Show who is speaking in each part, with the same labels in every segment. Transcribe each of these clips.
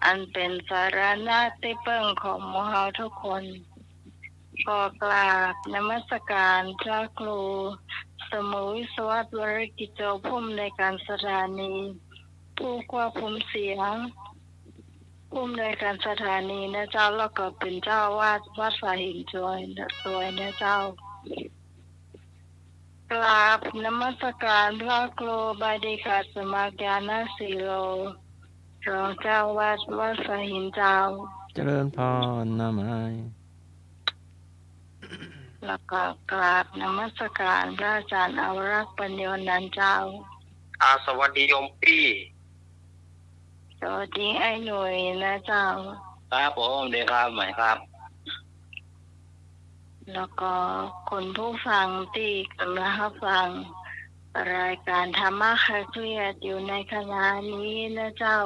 Speaker 1: อันเป็นสาระที่เปิ้งของหมู่เฮาทุกคนขอกราบนมัสการพระครูสมุวิศววรกิจโจผู้อำนวยการสถานีผู้ควบคุมเสียงผู้อำนวยการสถานีนะเจ้าแล้วก็เป็นเจ้าวาดวัดสาหินจอยนะเจ้ากราบนมัสการพระครูบาดิกาสมากาณสีโลรองเจ้าวาดวัดสาหินเจ้า
Speaker 2: เจริญพรนะไม้
Speaker 1: แล้วก็กราบนมัสการพระอาจารย์อวรักษ์ปัญโยนันท์เจ้า
Speaker 3: สวัสดีโยมพี่
Speaker 1: สวัสดีไอ้หน่วยนะเจ้า
Speaker 3: ครับผมเดี๋ยวครับใหม่ครับ
Speaker 1: แล้วก็คนผู้ฟังที่กำลังรับฟังรายการธรรมะคลายเครียดอยู่ในขณะนี้นะเจ้า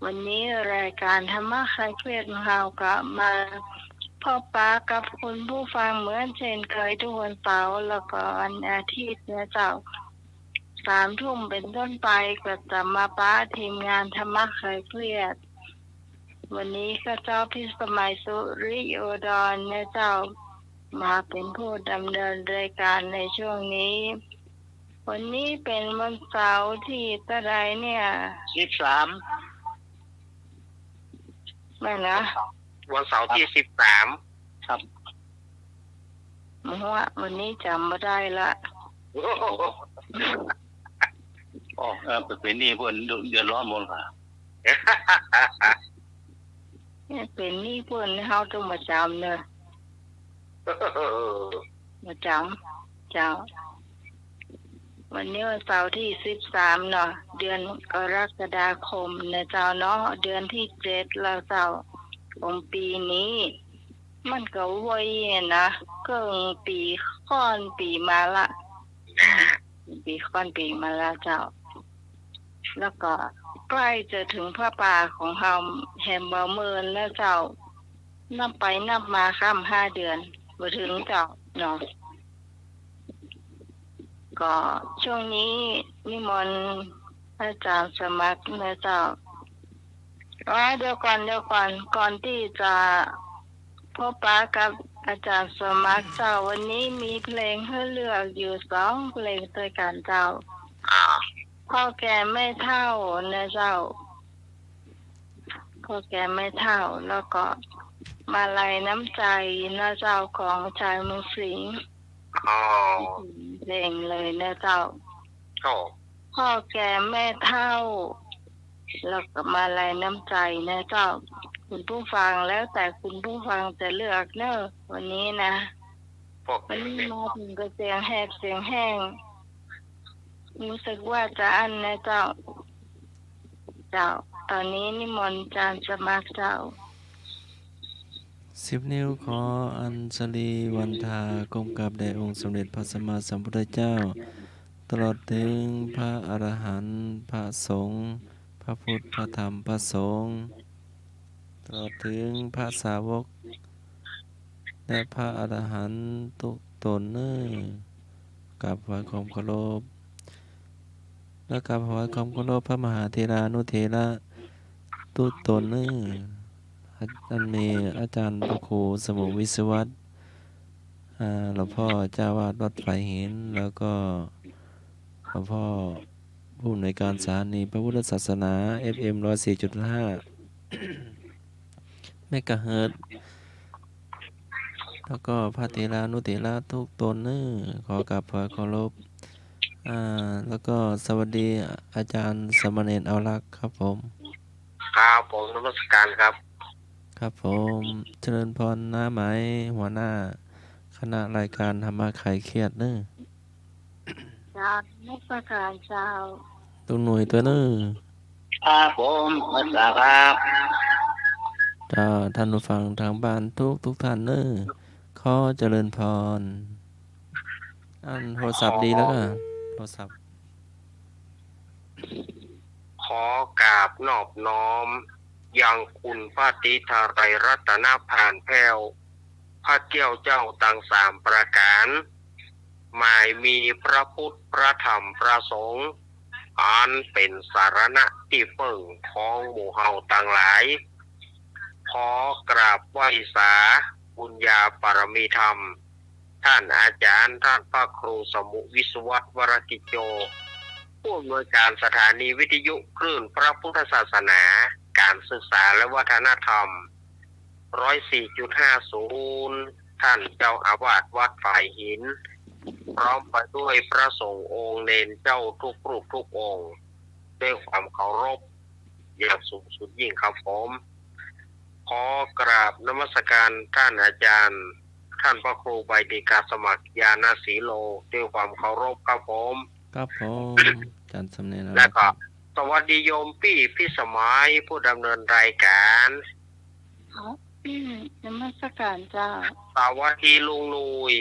Speaker 1: วันนี้รายการธรรมะคลายเครียดของเราก็มาพบปะกับคุณผู้ฟังเหมือนเช่นเคยทุกวันเสาร์แล้วก็วันอาทิตย์นะเจ้า3 ทุ่มเป็นต้นไปก็จะมาปะทีมงานธรรมะคลายเครียดวันนี้ก็เจ้าพิสมัยสุริโยดรนะเจ้ามาเป็นผู้ดำเนินรายการในช่วงนี้วันนี้เป็นวันเสาร์ที่เท่าไรเนี่ย
Speaker 3: 13
Speaker 1: ไม่นะ
Speaker 3: วันเสาร์ที่13ครับ
Speaker 1: วันนี้จำไม่ได้ละ
Speaker 3: เป็นนี่เพื่อนเดือดร้อนหมดค่ะ
Speaker 1: เป็นนี่เพื่อนเฮาต้องมาจำเนอะมาจำเจ้าวันนี้วันเสาร์ที่13เนาะเดือนกรกฎาคมนะเจ้าเนาะเดือนที่7แล้วเจ้าของปีนี้มันก็ไวนะเกินปีค่อนปีมาละปีค่อนปีมาละเจ้าแล้วก็ใกล้จะถึงพระป่าของเฮาแห่งบ่เมินแล้วเจ้านับไปนับมาค่ำ5 เดือนบ่ถึงเจ้าเนาะก็ช่วงนี้นิมนต์อาจารย์สมัครนะเจ้าเดี๋ยวก่อนก่อนที่จะพบปะกับอาจารย์สมัครเจ้าวันนี้มีเพลงให้เลือกอยู่2 เพลงด้วยกันเจ้าพ่อแก่ไม่เท่านะเจ้าพ่อแก่ไม่เท่าแล้วก็มาลัยน้ำใจนะเจ้าของชายเมืองสิงห์เพลงเลยนะเจ้าพ่อแก่แม่เท่าแล้วก็มาลัยน้ำใจนะเจ้าคุณผู้ฟังแล้วแต่คุณผู้ฟังจะเลือกเนอะวันนี้นะวันนี้มาถึงก็เสียงแหบเสียงแห้งรู้สึกว่าจะอั้นนะเจ้าตอนนี้นิมนต์อาจารย์สมัครเจ้า
Speaker 2: 10 นิ้วขออัญชลีวันทากรมกับแด่องค์สมเด็จพระสัมมาสัมพุทธเจ้าตลอดถึงพระอรหันต์พระสงฆ์พระพุทธพระธรรมพระสงฆ์ตลอดถึงพระสาวกและพระอรหันต์ทุกตนกับถวายความเคารพและกับถวายความเคารพพระมหาเถรานุเถระทุกตนท่านมีอาจารย์พระครูสมุวิศวัตรหลวงพ่อเจ้าวาดวัดไผ่หินแล้วก็หลวงพ่อผู้อำนวยการสถานีพระพุทธศาสนา FM 104.5 เมกะเฮิรตซ์แล้วก็พระเถรานุเถระทุกตนขอกราบถวายเคารพแล้วก็สวัสดีอาจารย์สมณเณรเอารักษ์ครับผม
Speaker 3: ครับผมนมัสการครับ
Speaker 2: ครับผมเจริญพรหน้าไหมหัวหน้าคณะรายการธรรมะคลายเครียด
Speaker 1: จากนักประการเจ้า
Speaker 2: ตัวหน่วยตัว
Speaker 3: ครับผมมาจากครับ
Speaker 2: ท่านผู้ฟังทางบ้านทุกท่านขอเจริญพรโทรศัพท์ดีแล้วก็โทรศัพท์
Speaker 3: ขอกราบนอบน้อมยังคุณพระติทาไรรัตนผ่านแพ้วพระเจ้าต่าง3 ประการหมายมีพระพุทธพระธรรมพระสงฆ์ อันเป็นสารณะที่เปิ่งของหมู่เฮาต่างหลายขอกราบไหว้สาบุญญาปรมีธรรมท่านอาจารย์ท่านพระครูสมุวิศวัตวรกิจโยผู้อำนวยการสถานีวิทยุคลื่นพระพุทธศาสนาการศึกษาและวัฒนธรรม 104.50 ท่านเจ้าอาวาสวัดฝ่ายหินพร้อมไปด้วยพระสงฆ์องค์เนนเจ้าทุกรูปทุกองค์ด้วยความเคารพอย่างสูงสุดยิ่งครับผมขอกราบนมัสการท่านอาจารย์ท่านพระครูใบดีกาสมัครญาณศรีโลด้วยความเคารพครับผม
Speaker 2: ครับผมอาจารย์สำเนียง
Speaker 3: และก็สวัสดีโยมพี่สมัยผู้ดำเนินรายการ
Speaker 1: ครับนมัสการเจ้า
Speaker 3: สวัสดีลุงนุย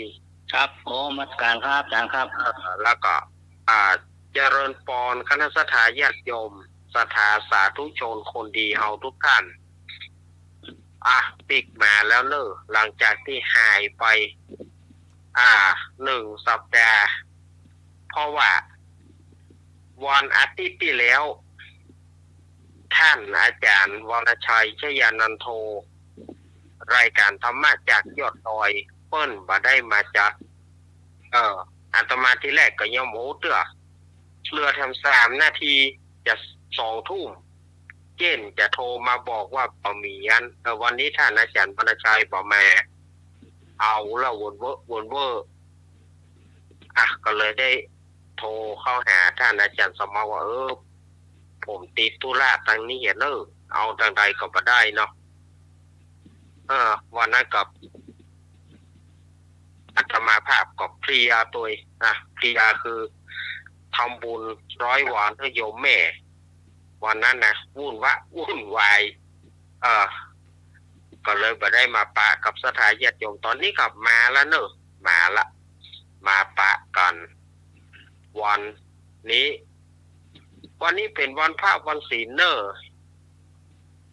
Speaker 4: ครับโอ้มาตรการครับอาจารย์ครับ
Speaker 3: แล้วก็เจริญปอนคณะสถาญาติโยมสถาสาธุชนคนดีเฮาทุกท่านปิกมาแล้วเนอะหลังจากที่หายไป1 สัปดาห์เพราะว่าวันอาทิตย์ที่แล้ว ท่านอาจารย์วรชัยชยานันโทรายการธรรมะจากยอดดอยเปิ้นบ่ได้มาจากอาตมาที่แรกก็ยังโมเตื้อเรือทำ3 นาทีจะ2 ทุ่มเจนจะโทรมาบอกว่าบ่มีอันวันนี้ท่านอาจารย์วรชัยบ่มาเอาละวนเวอร์ก็เลยได้โทรเข้าหาท่านอาจารย์สมมาว่าผมติดธุระทางนี้เนอะเอาทางใดก็บ่ได้เนาะวันนั้นกับอาตมาภาพกับเพลียตัวเพลียคือทำบุญ100 วันให้โยมแม่วันนั้นนะวุ่นวายก็เลยบ่ได้มาปะกับสถาญาติโยมตอนนี้กลับมาแล้วเนอะมาปะกันวันนี้เป็นวันพระวันศีลเนอะ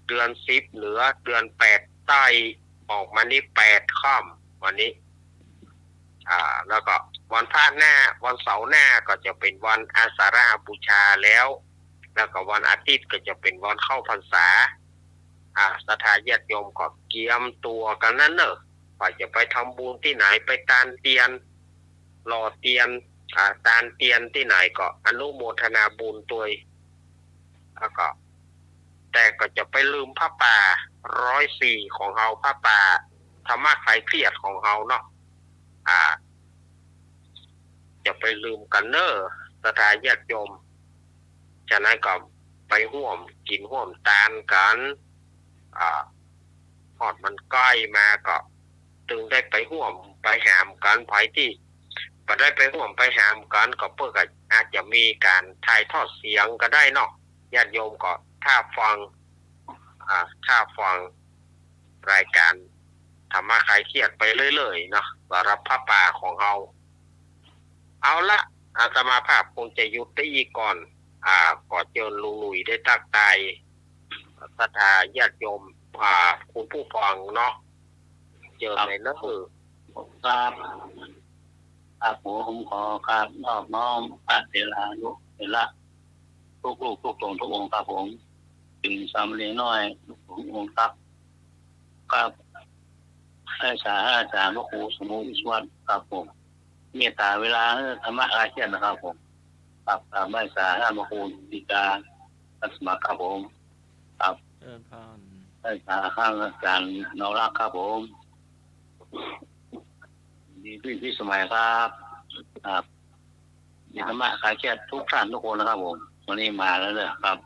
Speaker 3: เดือน10เหลือเดือน8ใต้ออกมานี่8ค่ำวันนี้แล้วก็วันพระหน้าวันเสาร์หน้าก็จะเป็นวันอาสาฬหบูชาแล้วก็วันอาทิตย์ก็จะเป็นวันเข้าพรรษาสถาญาติโยมก็เกียมตัวกันนั่นเนอะว่าจะไปทำบุญที่ไหนไปตานเตียนหล่อเตียนตานเตียนที่ไหนก็อนุโมทนาบุญตัวแล้วก็แต่ก็จะไปลืมพระป่า104ของเฮาพระป่าธรรมะคลายเครียดของเฮาเนาะจะไปลืมกันเนอะสถาญาติโยมฉะนั้นก็ไปร่วมกินร่วมทานกันพอดมันใกล้มาก็จึงได้ไปร่วมไปหามกันไผที่บ่ได้ไปร่วมไปหามกันก็เพื่อก็อาจจะมีการถ่ายทอดเสียงก็ได้เนาะญาติโยมก็ถ้าฟังรายการธรรมะคลายเครียดไปเรื่อยๆเนาะสำหรับพระป่าของเราเอาละอาตมาภาพคงจะยุติก่อนขอเชิญลุงหนุ่ยได้ทักทายศรัทธาญาติโยมคุณผู้ฟังเนาะเจอในนั้น
Speaker 4: ครับผมขอกราบนอบน้อมพระเถรานุเถระทุกลูกทุกตนทุกองค์ครับผมถึงสามเณรน้อยทุกองค์ครับอาจารย์พระครูสมุวิศวัตครับผมเมตตาเวลาธรรมะคลายเครียดนะครับผมครับตามใบสาพระครูดีกาทัศมาครับผมครับใบสาข้างอาจารย์นวรักษ์ครับผมดีพี่สมัยครับธรรมะคลายเครียดทุกท่านทุกคนนะครับผมวันนี้มาแล้วเลยครับ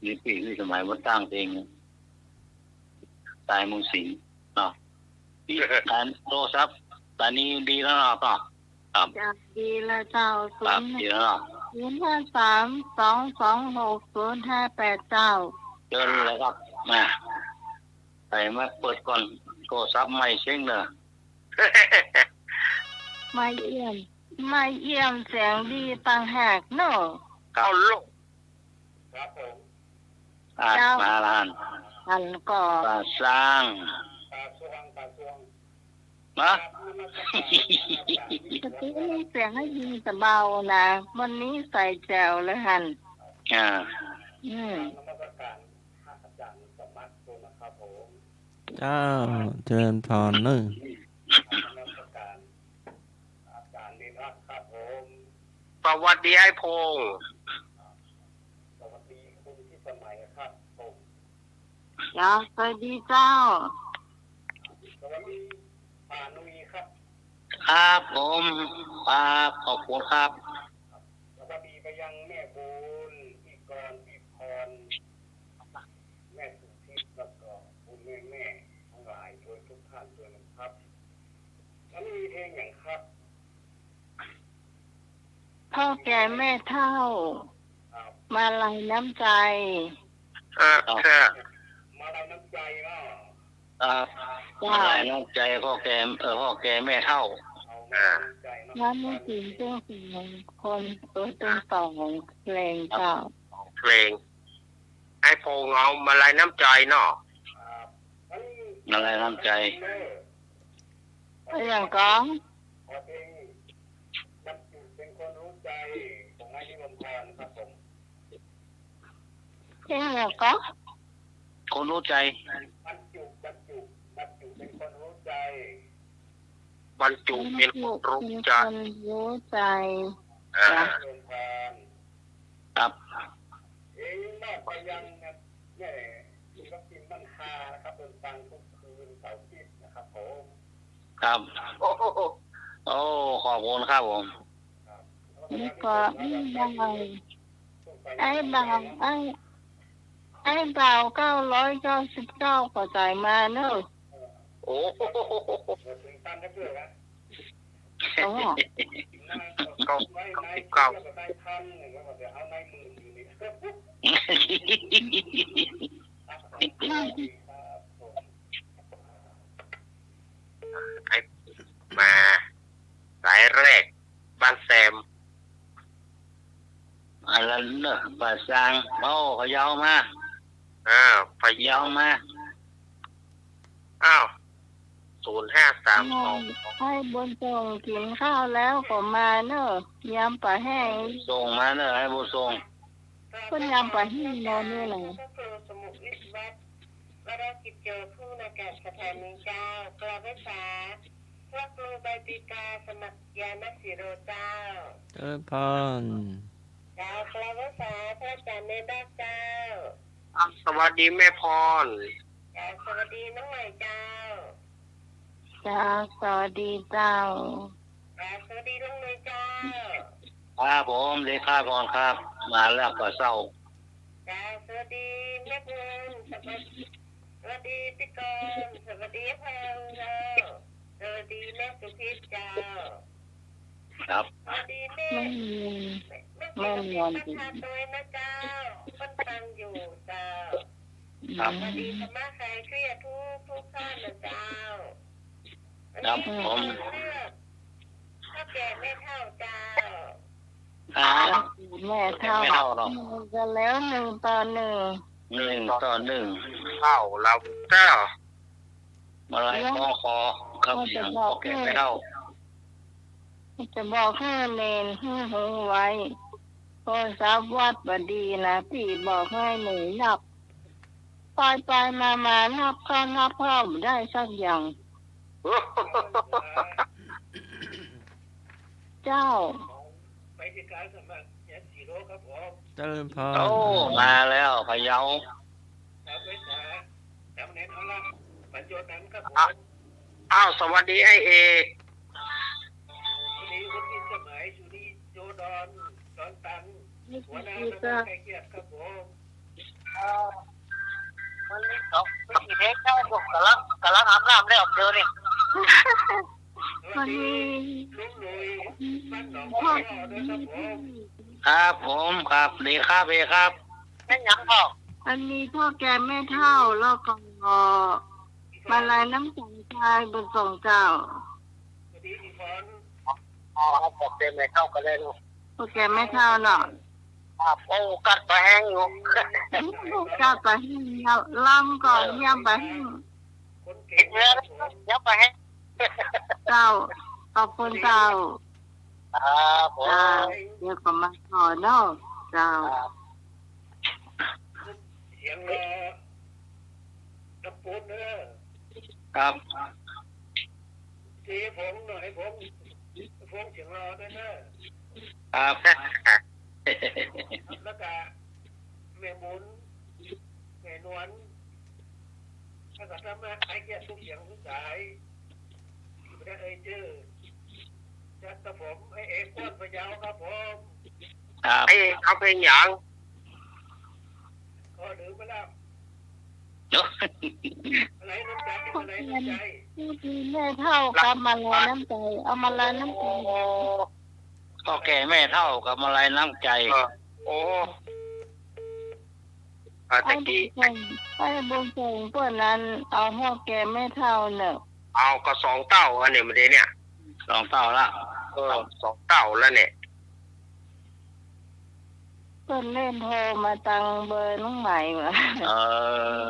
Speaker 4: ดีพี่สมัยวัดตั้งเองตายมุงสิงเนาะที่การโทรศัพท์ตอนนี้ดีแล้วเนาะก็ครับ
Speaker 1: ดีแล้วเจ้า
Speaker 4: ดีแล้วเนาะ
Speaker 1: 053226058เจ้า
Speaker 4: เจอเลยครับมาใส่มาเปิดก่อนโทรศัพท์ไม่เช็งเลย
Speaker 1: ไม่เยี่ยมเสียงดีต่างหากเนาะ
Speaker 3: เอาลูกครับผม
Speaker 4: มาล้าน
Speaker 1: อันก็
Speaker 4: สร้าง นะ
Speaker 1: ปกติมีเสียงให้ยินแต่เบานะวันนี้ใส่แจวเลยหัน
Speaker 4: อ่า
Speaker 1: อืม
Speaker 2: เจ้าเจริญพรเนอะ
Speaker 3: สวัสดีไอ้พงษ์
Speaker 1: จ้าสวัสดีเจ้า
Speaker 4: ครับผมครับขอบคุณครับ
Speaker 3: สวัสดีไปยังแม่บุญพี่กรพี่พรแม่สุทิพย์แล้วก็คุณแม่ทั้งหลายโดยทุกท่านด้วยนะครับแล้วมีเพลงอย่างครับ
Speaker 1: พ่อแก่แม่เฒ่า มาลัยน้ำใจ
Speaker 3: มาลัยน้ำใจเนาะ
Speaker 4: ครับอะไรน้ำใจพ่อแกแม่เท่า
Speaker 1: น้ำไม่ถึงเป็นสิ่งคนเป็นสองเพลงเจ้า
Speaker 3: เพลงไอ้พงษ์เอามาลัยน้ำใจเนาะ
Speaker 4: อะไรน้ำใจ
Speaker 1: อย่างก้อง
Speaker 3: เป็นคนรู้ใจของไอ้ที่ลมพรครับผม
Speaker 1: อย่างก้อง
Speaker 4: คนรู้ใจ
Speaker 3: บรรจุเป็นคนรู้ใจบรรจุเป็นคนรู้ใจ
Speaker 1: คนรู้ใจ
Speaker 3: ลมพร
Speaker 4: ครับ
Speaker 3: เองมอบไปยังเนี่ยศิลปินบ้านคานะครับเดินฟังทุกคืนเสาร์อาทิตย์นะครับผม
Speaker 4: ครับโอ้ขอบคุณครับผม
Speaker 1: นี่ก็ไอ้บางไอ้เบา999ก็จ่ายมาเนอะ
Speaker 3: โอ้โหถึงตันได้เพื่อนะ
Speaker 1: โอ้
Speaker 3: 99ได้พันหนึ่งแล้วก็จะเอาในหมื่นอยู่นี่ไอ้มาสายแรกบ้านแซม
Speaker 4: อะไรเนอะป่าซางโอ้เขายาวมา
Speaker 3: ไป
Speaker 4: ยาวมา
Speaker 3: อ้าว0532
Speaker 1: ให้บนส่งกินข้าวแล้วก็มาเนอะยำปลาแห้ง
Speaker 4: ส่งมาเนอะให้บุส่ง
Speaker 1: คนยำปลาแห้งนอนนี่แหละ
Speaker 5: ก็คือสมุทรวิทวัฒน์วรากิจโยผู้ในการสถานีเจ้ากลาเวสาพระครูใบติกาสมัครยานสิโรเจ้า
Speaker 2: เจริญพร
Speaker 5: เจ้ากลาเวสาพระอาจารย์ในบ้านเจ้า
Speaker 3: สวัสดีแม่พร
Speaker 5: เจ้าสวัสดีน้องใหม่เจ้า
Speaker 1: จ้าสวัสดีเจ้า
Speaker 5: เจ้าสวัสดีลุงเลยเจ้า
Speaker 4: ครับผมเลขาพรครับ มาแล้วก็เศร้า
Speaker 5: เจ้าสวัสดีแม่บุญสวัสดีพี่กรสวัสดีแพงเจ้าสวัสดีแม่สุพิษเจ้า
Speaker 4: ครับ
Speaker 5: สวัสดีแม่
Speaker 1: ไม่มี
Speaker 5: ประชาตัวนะเจ้าคนฟังอยู่เจ้า
Speaker 4: ครับ
Speaker 5: สวัสดีธรรมะใครเครียดทุกท่านนะเจ้า
Speaker 4: ครับผม
Speaker 5: เลือกถ้าแก่ไม่เท่าเจ้า
Speaker 4: ครับ
Speaker 1: แม่เท่า
Speaker 4: ไม่เท่าหรอก
Speaker 1: กันแล้ว1 ต่อ 1
Speaker 4: 1
Speaker 3: เข้าเราเจ้า
Speaker 4: มาไล่คอครับเสียงโอเคไม่เท่า
Speaker 1: จะบอกให้เนนให้หูไว้โทรศัพท์วัดบดีนะพี่บอกให้หนูนับไปมานับเข้าได้สักอย่าง เจ้า
Speaker 3: ไปที่การสมัครยันสีโลครับผม
Speaker 2: เจริญพร
Speaker 4: โอ้มาแล้วพะเยา
Speaker 3: ครับเวสาจำเน้นเอาละบรรจุนั้นครับผมอ้าวสวัสดีไอเอกสวัสดีคุณพิสมัยสุนีโจดอนตันหัวหน้าคณะไก่เกียรติครับผม
Speaker 5: วันนี้ไม่กี่เทคเจ้าผมกำลังอาบน้ำได้ออกเดินนี่
Speaker 1: วันนี้
Speaker 3: ลุงหนุ่ยบ้านหนองพ่อด้วยครับผม
Speaker 4: ครับผมครับดีครับเอครับ
Speaker 5: นั่นยังพ่อ
Speaker 1: อันนี้พ่อแกไม่เท่าแล้วก็มาลายน้ำใจชายบนส่งเจ้า
Speaker 3: สวัสดีอีฟอน
Speaker 5: อ๋อผมเต็มเลยเข้ากันเลยลูก
Speaker 1: พ่อแกไม่เท่าเนาะ
Speaker 5: โอ้กัดไปแห้งอยู่
Speaker 1: ก้าวไปให้ลำก่อนย่ำไปให้
Speaker 3: คนเก่
Speaker 5: กิ
Speaker 3: ง
Speaker 5: นเนื้อยับไปแห้ง
Speaker 1: เจ้าขอบคุณเจ้า
Speaker 4: ครับผม
Speaker 1: เจ้าเดี๋ยวก็มาขอเนาะเจ้า
Speaker 5: เสียงตะปูนเนอะ
Speaker 4: ครับ
Speaker 5: สีผมหน่อยผมเสียงรอด้วยเนอะ
Speaker 4: ครับ
Speaker 5: แล้วก็แม่บุญแม่นวลแล้วก็ทำมาไอ้แก่ทุกเสียงทุกสายไม่ได้ชื่อจัดกระผมไอ้เอกก้อนพะเยาครับผม
Speaker 4: ครับ
Speaker 3: ไอ้เอาเพลงหยัง
Speaker 5: ก็ลืมไปแล้วอะไรน้ำใจอะไรน้ำใจ
Speaker 1: ที่แม่เท่ากับมาลายน้ำใจเอามาลายน้ำใจ
Speaker 4: ก็แก่แม่เท่ากับอะไรน้ำใจ
Speaker 3: โอ้ตะ
Speaker 1: ไอ้บุ
Speaker 3: กี้
Speaker 1: ญเก่งไอ้บุญเก่งพวกนั้นเอาเท่าแก่แม่เท่าเนอะ
Speaker 3: เอาก็สองเต้าอันนี้มันเดเนี่ย
Speaker 4: สองเท่าละ
Speaker 3: สองเต้าแล้วเนี่ย
Speaker 1: เพิ่นเล่นโทรมาตังเบอร์น้องใหม่มา
Speaker 4: เอ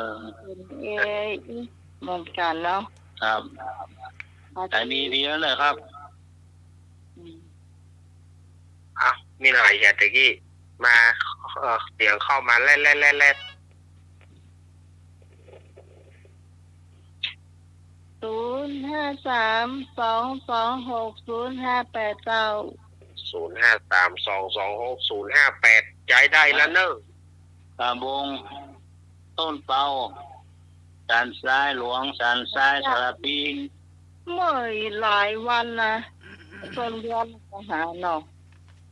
Speaker 4: อ
Speaker 1: เอเหมือนกันเนาะ
Speaker 4: ครับแต่ดีแล้วเลยครับ
Speaker 3: อ่ะมีหน่อยอย่าตะกี้มาเสียงเข้ามาแล่ๆ
Speaker 1: 053-226-0589
Speaker 3: 053-226-058ใจได้แล้วเนอะ
Speaker 4: ตาบงต้นเปาสันซ้ายหลวงสันซ้ายสารพี
Speaker 1: เมื่อหลายวันนะจนเดือนมาหาเนาะ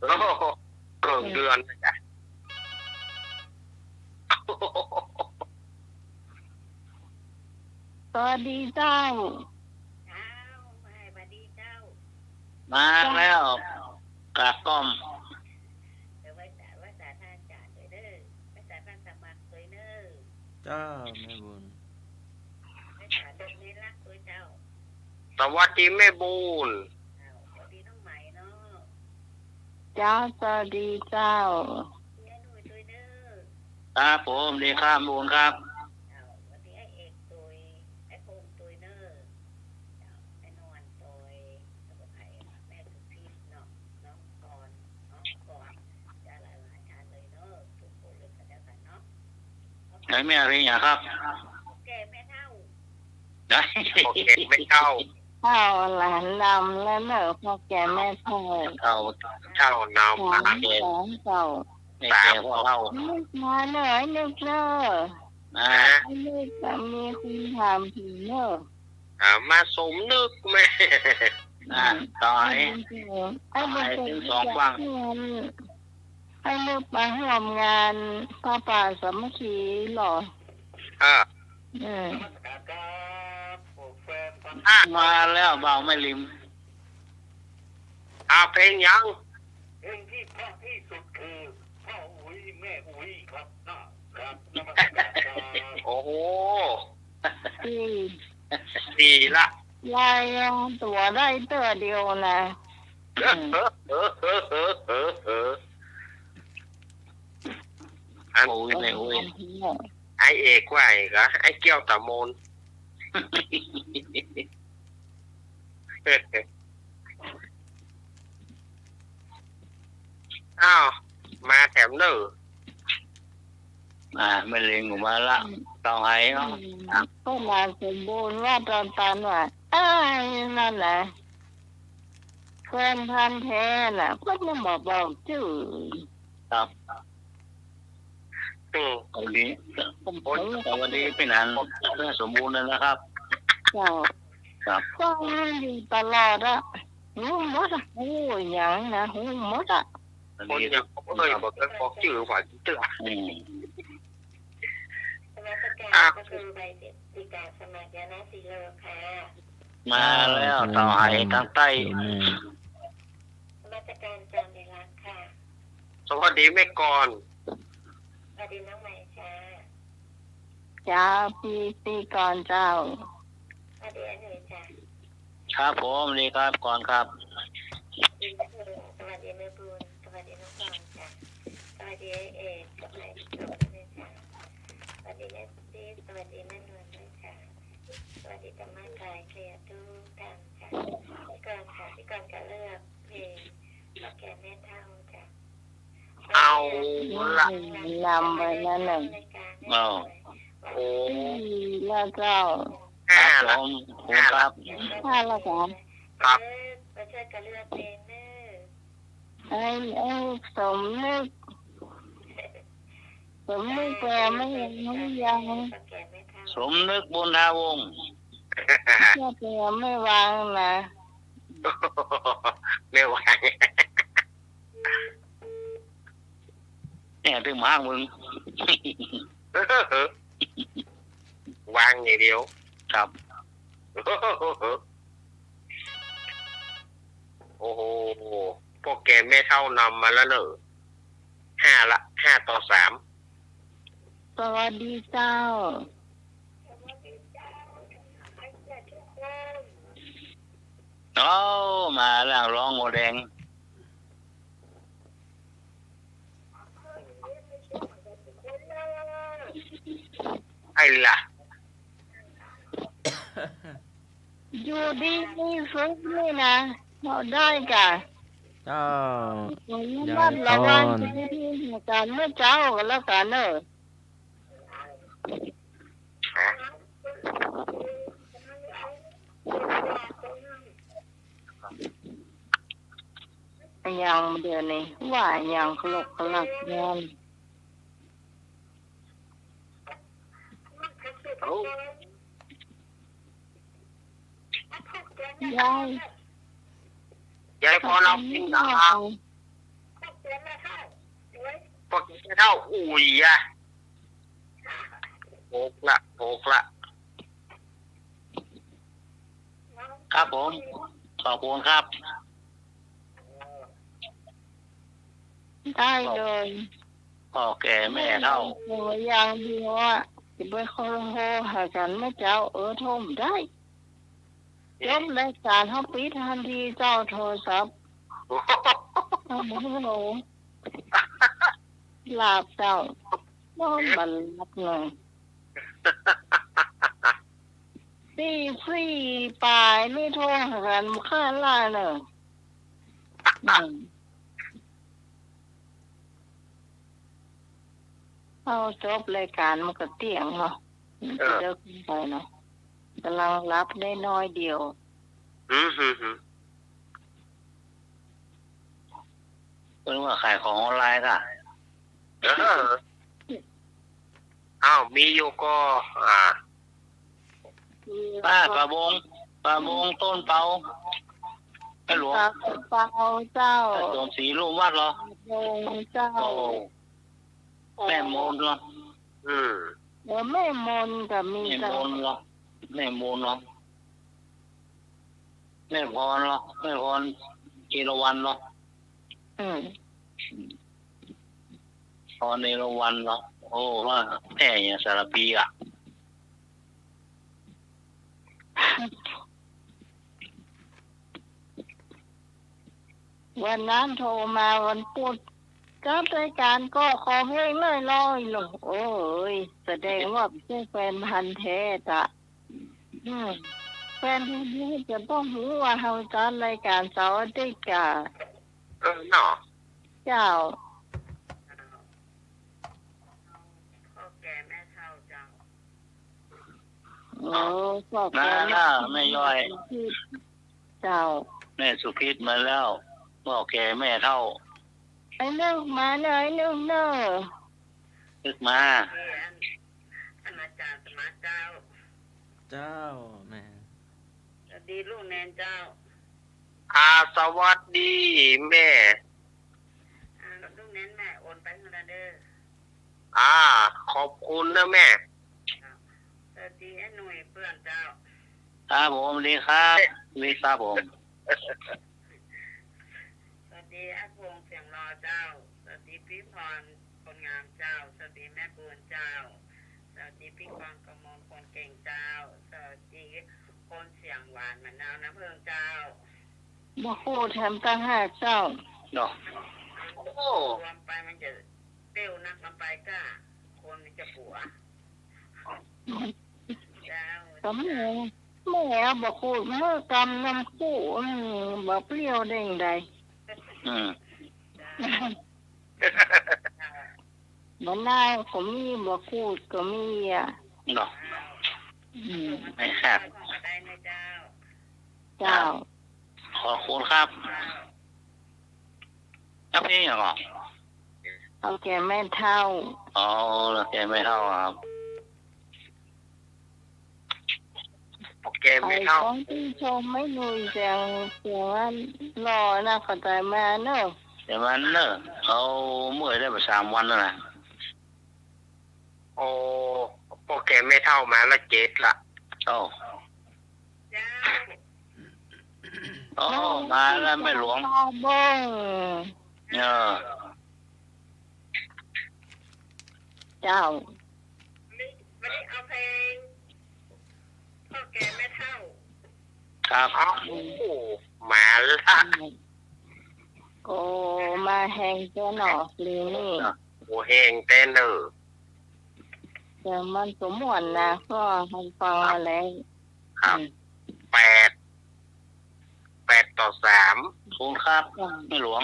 Speaker 3: โอ้โหเกินเดือนเลยจ้ะ
Speaker 1: สวัสดีเจ้า
Speaker 5: เจ้าไม่สวัสดีเจ้า
Speaker 4: มาแล้วกาก้อม
Speaker 5: เดี๋ยวไว้สาท่านจ่าเลยเด้อไว้สาท่านสมัครเลยเด้อ
Speaker 2: เจ้าแม่บุญ
Speaker 5: ไว้สาดกนี้รักตัวเจ้า
Speaker 3: สวัสดีแม่บูน
Speaker 5: สวัสดีน้องใหม่เนาะ
Speaker 1: เจ้าสวัสดีเจ้า
Speaker 5: แม่หนุ่ยตัวเด้อ
Speaker 4: ครับผมดีครับบูนครับ
Speaker 5: สวัสดีไอ้เอกตัวไอ้พงตัวเด้อไอ้นวลตัวแล้วก็ไผ่แม่สุพิษเนาะน้องกรจะหลายๆอันเลยเนาะทุกคนเลยก็แล้วกันเนาะ
Speaker 4: ไหนแม่อะไรอย่างครับ
Speaker 5: แก่แม่เท่า
Speaker 3: โอเคไม่เข้า
Speaker 1: ข้าวหลานดำและเนอะพ่อแก่แม่พ่อ
Speaker 4: เท่า
Speaker 3: เช่านาว
Speaker 1: สา
Speaker 3: มา
Speaker 1: มสองเจ้า
Speaker 4: ไม่แก่พ่อเท่า
Speaker 1: นึกมาเนอะนึกเนอะ
Speaker 4: อ่า
Speaker 1: นึกจะมีคุณถามถึงเนอะ
Speaker 3: มาสมนึกแม่
Speaker 4: ต่อ
Speaker 1: ไอ้
Speaker 4: ให้
Speaker 1: บุญเก่ง
Speaker 4: ถึงสองฟัง
Speaker 1: ให้ลูกมาร่วมงานพระป่าสามัคคีหรอ
Speaker 3: อ่า
Speaker 1: อืม
Speaker 5: แฟนฟัง
Speaker 4: มาแล้วเบาไม่ลิม
Speaker 3: เพลงยัง
Speaker 5: เพลงที่เพราะที่สุดคือพ่ออุ้ยแม่อุ้ยครับนะครับนมัสการครับ
Speaker 3: โอ้โห
Speaker 1: ที่
Speaker 3: ดีละ
Speaker 1: ลายตัวได้เตัวเดียวนะ
Speaker 3: อัน
Speaker 4: โอ้ยไม่โอ้ย
Speaker 3: ไอเอกว่าอีกเหรอไอเกี้ยวตะโมน อ้าว มาแถมเนอ
Speaker 4: ไม่ลิงออกมาละต้องให้เนาะ
Speaker 1: ก็มาสมบูรณ์ว่าตอนตันว่าอ้ายนั่นแหละแฟนพันธุ์แท้น่ะก็ยังบอกชื่อ
Speaker 4: ครับ
Speaker 3: อืม
Speaker 4: สวัสดีสวัสดีพี่นันเพื่อสมบูรณ์เลยนะครับ
Speaker 1: เจ้า
Speaker 4: ครับ
Speaker 1: ก็อยู่ตลอดอะหูหมดอะหูอย่างนะหูหมดอะ
Speaker 4: สวัส
Speaker 3: คน
Speaker 4: ดี
Speaker 3: ยังเคยบอกกันบอกชื่อฝ่ายเตือ
Speaker 4: อืม
Speaker 5: นมัสการก็คือใบเสร็จติกาสมัครยานาสีโลค่ะ
Speaker 4: มาแล้วต่อให้ทางใต้
Speaker 2: เจ้าแม่
Speaker 5: นมัสการจำในรักค่ะ
Speaker 3: สวัสดีแม่กร
Speaker 5: สวัสดีน้องใหม่จ้า
Speaker 1: เจ้าปีก่อนเจ้า
Speaker 5: สวัสดีอันหนึ่งจ้า
Speaker 4: ครับผมดีครับก่อนครับ
Speaker 5: สวัสดีแม่บุญสวัสดีน้องกรจ้าสวัสดีเอกกับแม่สุขด้วยจ้าสวัสดีแม่ซีสวัสดีแม่นวลด้วยจ้า สวัสดีธรรมะกายเคลียร์ทุกท่านค่ะพี่กรณ์ค่ะพี่กรณ์ก็เลือกเพลงพ่อแก่แม่เฒ่าจ้ะ
Speaker 3: เอาละ
Speaker 1: นำไปนั่นหนึ่ง
Speaker 4: เอา
Speaker 3: โอ้
Speaker 1: แล้วเจ้า
Speaker 4: ค
Speaker 3: ห้า
Speaker 4: รับผ
Speaker 3: ละ
Speaker 4: มผมครับ
Speaker 1: ถ้าละกัน
Speaker 3: ครับ
Speaker 5: ประชาก็เลือกเพลงเนอ
Speaker 1: ไอ้สมนึกแกไม่ยัง
Speaker 5: พ่อแก่แม่เฒ่า
Speaker 4: สมนึกบุญทาวงศ์
Speaker 1: แกไม่วางนะ
Speaker 3: ไม่ไหว
Speaker 4: เนี่ยถึงมากมึง
Speaker 3: วางอย่างเดียว
Speaker 4: ครับ
Speaker 3: โอ้โหพวกแกไม่เท่านำมาแล้วเนอะ5-3
Speaker 1: สวัสดีเจ้า
Speaker 4: โอ้มาแล้วร้องโมแดง
Speaker 3: ไอ้ล่ะ
Speaker 1: อยู่ดีมีฝึกนี่นะเราได้กะ
Speaker 2: เจ้า
Speaker 1: บ้านระวังที่การเมื่อเจ้ากันแล้วกันเนอะยังเดือนนี้ว่ายังขลกขลักงาน
Speaker 3: โอ้
Speaker 1: ยาย
Speaker 3: ยายพอเรากินนะครับพวกแกเท่าอุ้ยอะโผกละ
Speaker 4: ครับผมขอบคุณครับ
Speaker 1: ได้เลย
Speaker 4: พ่อแก่แม่เฒ่า
Speaker 1: โอ้ยังดีว่าจะไปคอโหหากันเมื่อเจ้าโทมได้ยมรายการเขาปิดทันทีเจ้าโทรศัพท์โอ้โหหลับเจ้านอนบันลับเลยสี่ปลายไม่โทรหากันข้าล่าเนอะเอาจบรายการมันก็เตียงเนาะเลิกไปเนาะกำลังรับได้น้อยเดียว
Speaker 4: เพิ่งว่าขายของออนไลน์ค่ะ
Speaker 3: อ้าวมีอยู่ก็
Speaker 4: ป้าปลาบงต้นเปาแม่หลวง
Speaker 1: เปาเจ้า
Speaker 4: โดนสีรูปวัดเหรอ
Speaker 1: โยงเจ้า
Speaker 4: โอ้แม่โมนเหรอ
Speaker 1: เดี๋ยวแม่มนกับมี
Speaker 4: แม่
Speaker 1: เจ้า
Speaker 4: โมนเหรอแม่โมนเหรอแม่พรเหรอแม่พรจีรวรรณเหรอ พรเนรวันเหรอโอ้ว่าแม่เนี่ยสารพีอ่ะ
Speaker 1: วันนั้นโทรมาวันพุธก็รายการก็ขอเพลงเลยลอยลงโอ้ยแสดงว่าเป็นแฟนพันธุ์แท้จ้ะแฟนพันธุ์แท้จะต้องรู้ว่าเราจัดรายการเสาร์อาทิตย์กะ
Speaker 3: เนาะ
Speaker 1: เจ้า
Speaker 5: พ่อแก่แม่เฒ่าเจ้า
Speaker 1: โอ้ขอบ
Speaker 4: น่า
Speaker 1: คุณ
Speaker 4: แม่ย่อย
Speaker 1: เจ้า
Speaker 4: แม่สุพิษมาแล้วพ่อแก่แม่เฒ่า
Speaker 1: ไอ้นึกมาหน่อยนึกเนอะ
Speaker 4: นึกมา
Speaker 5: ท่านอาจารย์สมาเจ้า
Speaker 2: เจ้าแม่
Speaker 5: สวัสดีลูกแนนเจ้า
Speaker 3: สวัสดีแม่
Speaker 5: ลูกแนนแม่โอนไปเงินเด้อ
Speaker 3: ขอบคุณนะแม่
Speaker 5: สวัสดีไอ้หนุ่ยเพื่อนเจ้า
Speaker 4: ครับผมดีครับดีครับผม
Speaker 5: สวัสดีอาพงษ์เสียงรอเจ้า สวัสดีพี่พรคนงามเจ้า สวัสดีแม่บุญเจ้า สวัสดีพี่กรกมลคนเก่งเจ้า สวัสดีคนเสียงหวานมะนาวน้ำเพิงเจ้า
Speaker 1: บ่คู่แถมตั้งห้าเจ้า
Speaker 4: เนาะ
Speaker 5: รวมไปมันจะเปรี้ยวนักลำไปก้าคนมันจะปัวเจ้า
Speaker 1: ก็แม่บอกคูดเมื่อกำน้ำคู่บอกเปรี้ยวได้ยังไง
Speaker 4: อืม
Speaker 1: มันได้ผมมีบอกคูดก็มีอ่ะ
Speaker 4: เนาะ ไม่แคบ
Speaker 5: ได้นะเจ้า
Speaker 1: เจ้า
Speaker 4: ขอบคุณครับแล้วพี่อย่างอ่ะ
Speaker 1: เอาแก่แม่เท่า
Speaker 4: อ๋อแล้วแกไม่เท่าครับ
Speaker 3: โอเค
Speaker 1: ใคร
Speaker 3: ไม่เท่า
Speaker 1: ของที่ชมไม่นุยเสียงว่ารอนะเข้าใจมาเนอะ
Speaker 4: เดี๋ยวมันเนอะเอาเมื่อยได้ไป3 วันแล้วนะ
Speaker 3: โอ้โอเคไม่เท่ามาละ7ละ
Speaker 4: โอ้
Speaker 5: เจ้า
Speaker 4: โอ้มาแล้วไม่หลวง
Speaker 1: ตาบ้ง
Speaker 4: เออ
Speaker 1: เจ้า
Speaker 5: วันนี้เอาเพลงพ่อแก่แม่เฒ่า
Speaker 4: ครับ
Speaker 3: อ้าวมาละ
Speaker 1: ก็มาแหงเจ้าหนอกลีนี่
Speaker 3: โอ้แหงแต่เนอ
Speaker 1: เดี๋ยวมันสมหวนนะก็ให้ฟังมาแล้ว
Speaker 3: ครับ8-3
Speaker 4: คุณครับไม่หลวง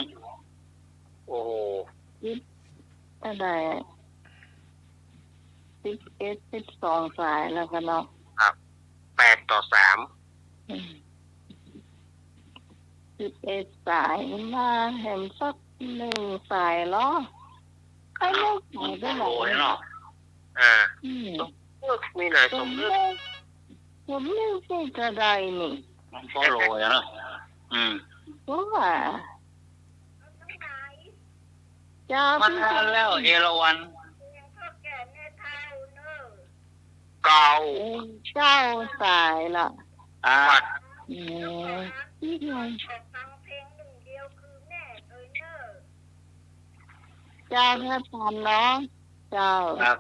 Speaker 3: โอ้โห
Speaker 1: อะไร11 12 สายแล้วกันเนาะ
Speaker 3: 8-3
Speaker 1: 11 สายมาเห็นสัก1 สายเหรอใครเลิกสายได้ไหม
Speaker 4: โอ้ยเนาะ
Speaker 3: มีหน่อยสมนึก
Speaker 1: ผมเลิกที่จะได้นี่
Speaker 4: มันพอโรยอะเนาะ
Speaker 1: เพราะว่าจะ
Speaker 4: มาแล้วเอราวัณ
Speaker 5: พ่อแก่แม่เฒ่าเนอะ
Speaker 3: เก่า
Speaker 1: 9 สายละ
Speaker 3: วัด
Speaker 1: ที่ไหน
Speaker 5: แต่ฟังเพลงหนึ่งเดียวคือแม่เอ้ยเนอะ
Speaker 1: เจ้าถ้าทำเนาะเจ้า
Speaker 4: ครับ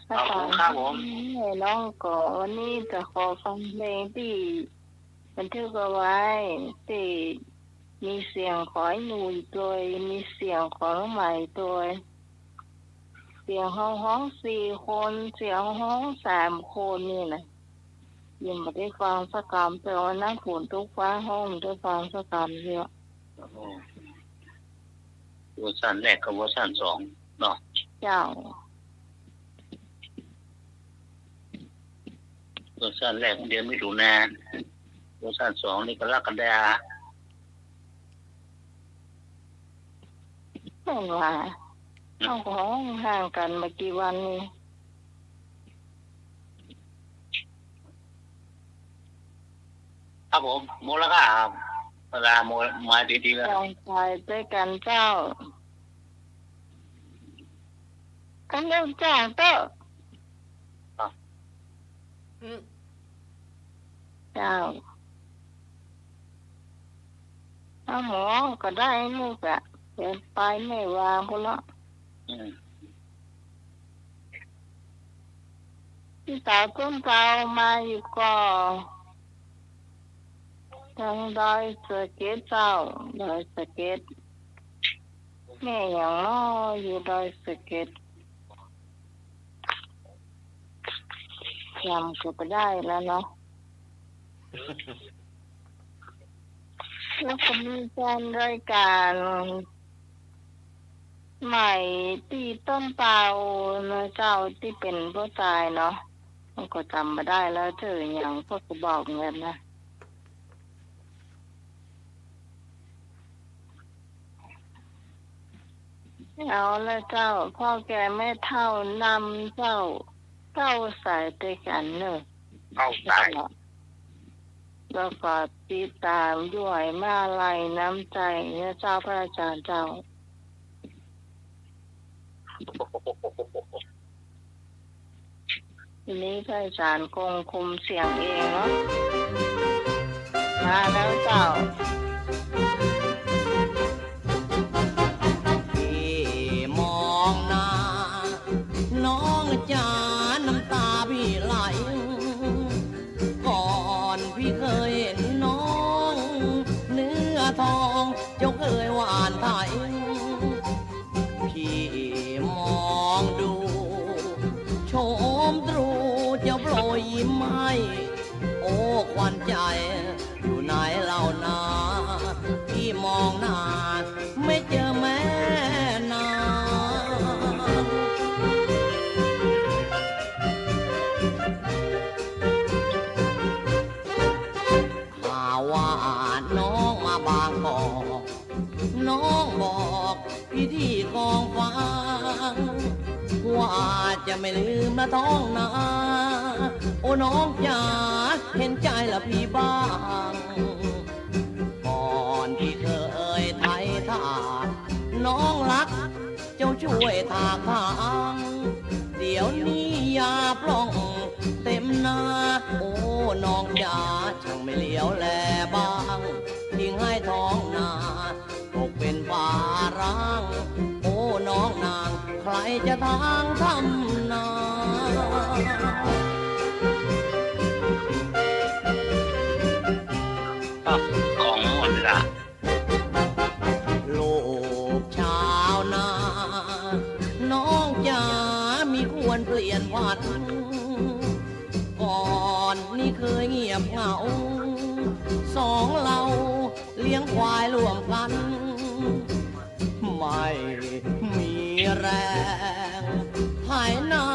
Speaker 1: ถ้า
Speaker 4: ขอบคุณ
Speaker 1: ทำ
Speaker 4: ครับผม
Speaker 1: ให้น้องก่อนวันนี้จะขอฟังเพลงที่บันทึกเอาไว้ที่มีเสียงของหนูโดยมีเสียงของใหม่โดยเสียงห้อง4 คนเสียงห้อง3 คนนี่นะยังไม่ได้ฟังสักคำแต่วันนั้นฝนตกฟ้าห้องได้ฟังสักคำเดียว
Speaker 4: เวอร์ชันแรกกับเวอร์ชัน2เนาะ
Speaker 1: เจ้า
Speaker 4: เวอร์ชันแรกเดือนมิถุนายนเวอร์ชัน2นี่กรกฎาคม
Speaker 1: เห็นว่าเอาของห่างกันมากี่วันนี่
Speaker 4: ครับผมมูลค่าครับเวลาโมมาดีๆแล้ว
Speaker 1: ลองไปด้วยกันเจ้ากันเร็วจ้าเต้อเจ้าเอาหมอก็ได้ลูกอะเดินไปไม่วางพุ่นละ พี่สาวต้นเก่ามาอยู่ก่อทางดอยสะเก็ดเจ้าดอยสะเก็ดแม่อย่างน้ออยู่ดอยสะเก็ดจำก็ไปได้แล้วเนาะ แล้วก็มีการรายการใหม่ที่ต้นเตานะเจ้าที่เป็นผู้ตายเนาะมันก็จำไม่ได้แล้วเจออย่างพวกก็บอกเงินนะเอาแล้วเจ้าพ่อแกไม่เท่านำเจ้าเข้าใส่ด้วยกันเนอะ
Speaker 3: เข้าสาย
Speaker 1: แล้วก็ติดตามด้วยมาลัยน้ำใจเนี่ยเจ้าพระอาจารย์เจ้าทีนี้พระอาจารย์คงคุมเสียงเองเนาะมาแล้วเจ้า
Speaker 6: พี่มองหน้าน้องจ๋าน้ำตาพี่ไหลก่อนพี่เคยเห็นน้องเนื้อทองเจ้าเคยหวานไทยพี่มองดูโฉม ไม่ โอ้ควันใจอยู่ไหนเล่านาพี่มองหน้าไม่เจอแม่นางข่าวว่าน้องมาบางกอกน้องบอกพี่ที่กองฟ้าว่าจะไม่ลืมนะท้องนาโอ้น้องจ๋าเห็นใจละพี่บ้างก่อนที่เคยไทยทาสน้องรักเจ้าช่วยทางทางเดี๋ยวนี้ยาปล้องเต็มหน้าโอ้น้องจ๋าช่างไม่เหลียวแลบ้างทิ้งให้ท้องนาตกเป็นป่าร้างโอ้น้องนางใครจะทางทำนา
Speaker 4: ของหมดละ
Speaker 6: ลูกชาวนาน้องจ๋ามีควรเปลี่ยนวัดก่อนนี่เคยเงียบเหงาสองเราเลี้ยงควายรวมกันไม่มีแรงไถนา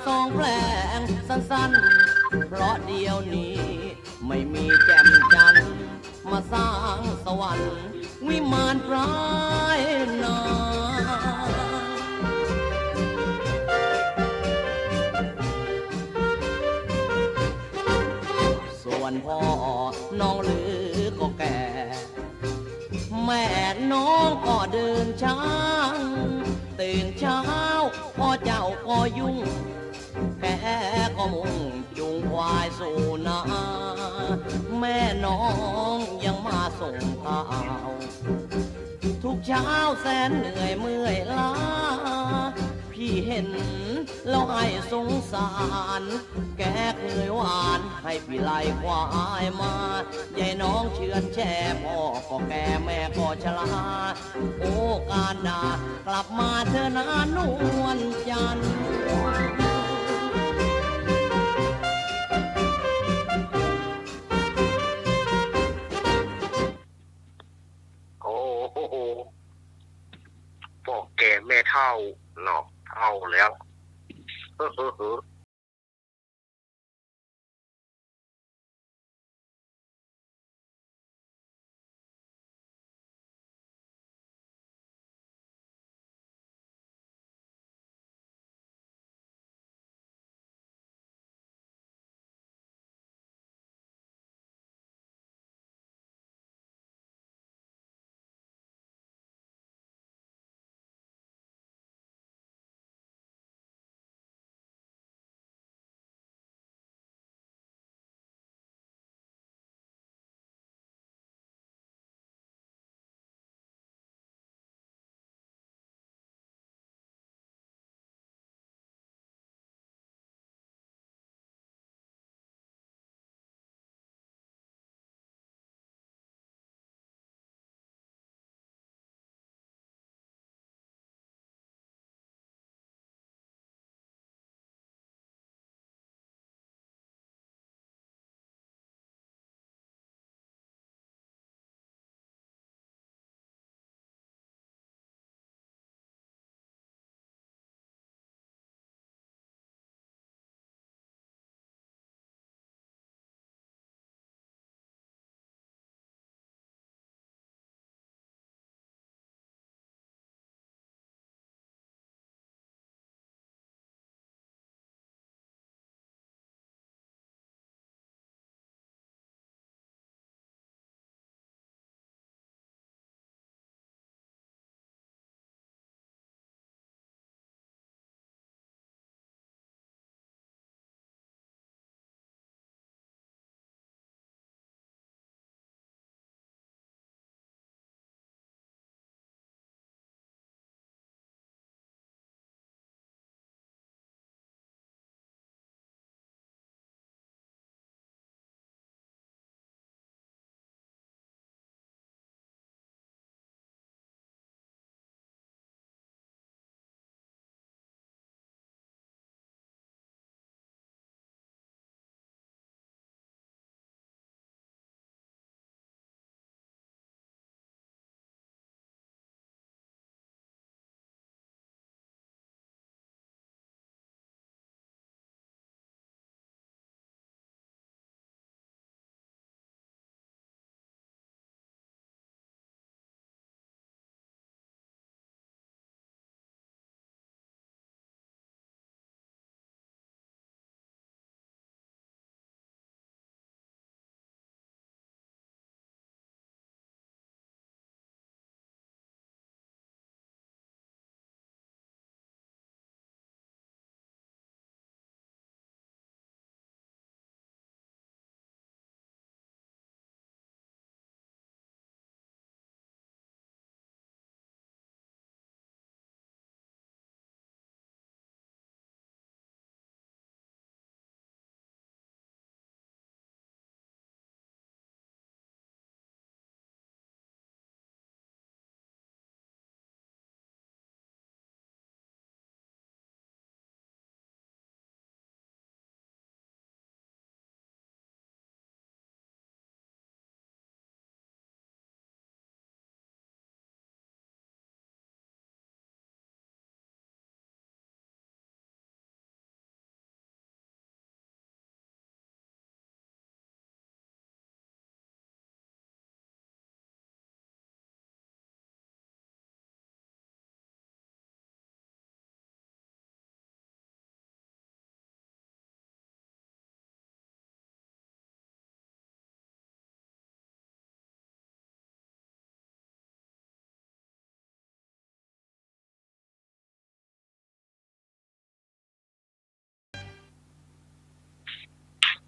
Speaker 6: สองแปลงสั้นๆเพราะเดียวนี้ไม่มีแจ่มจันทร์มาสร้างสวรรค์วิมานปลายนาส่วนพ่อน้องลือก็แก่แม่น้องก็เดินช้าตื่นเช้าพ่อเจ้าก็ยุ่งแกก็มุ่งจูงควายสู่นาแม่น้องยังมาส่งข่าวทุกเช้าแสนเหนื่อยเมื่อยล้าพี่เห็นแล้วให้สงสารแกเคยหวานให้พี่ไล่ควายมายายน้องเชือนแช่พ่อก็แก่แม่ก็ชราโอ้การดากลับมาเธอนานวลจันทร์
Speaker 3: โอ้โหบอกแก่แม่เท่าหนอกเท่าแล้ว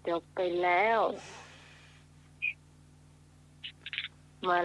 Speaker 1: จบไปแล้วมา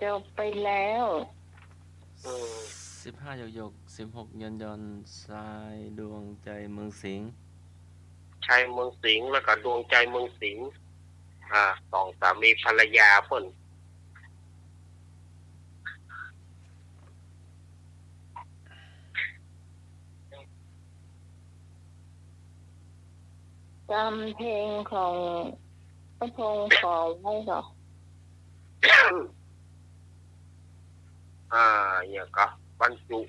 Speaker 1: จบไปแล้ว
Speaker 3: อืม
Speaker 2: 15หยก16ยนยนต์ทรายดวงใจเมืองสิงห์
Speaker 3: ชัยเมืองสิงห์แล้วก็ดวงใจเมืองสิงห์สองสามีภรรยาเพิ่น
Speaker 1: จำเพลงของพระพงศ์ขอไว้เหรอ
Speaker 3: อย่างก็บรรจุ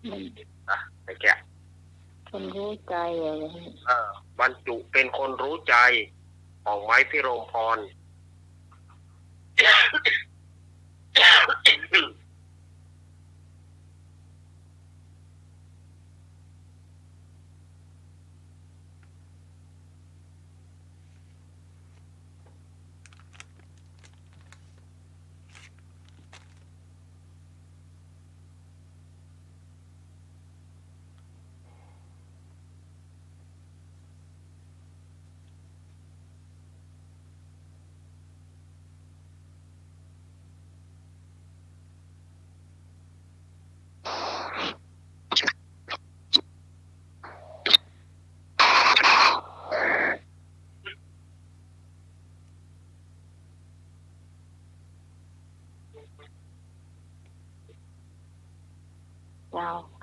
Speaker 1: มัน
Speaker 3: ไอ้แก
Speaker 1: คนรู้ใจอะไร
Speaker 3: บรรจุเป็นคนรู้ใจของไม้พิรมพร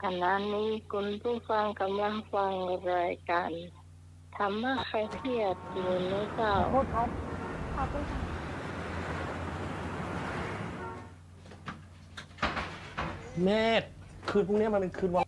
Speaker 1: ขณะนี้คุณผู้ฟังกำลังฟังรายการธรรมะใครเครียดอยู่นะเจ้า
Speaker 7: เนตรคืนพรุ่งนี้มันเป็นคืนวัน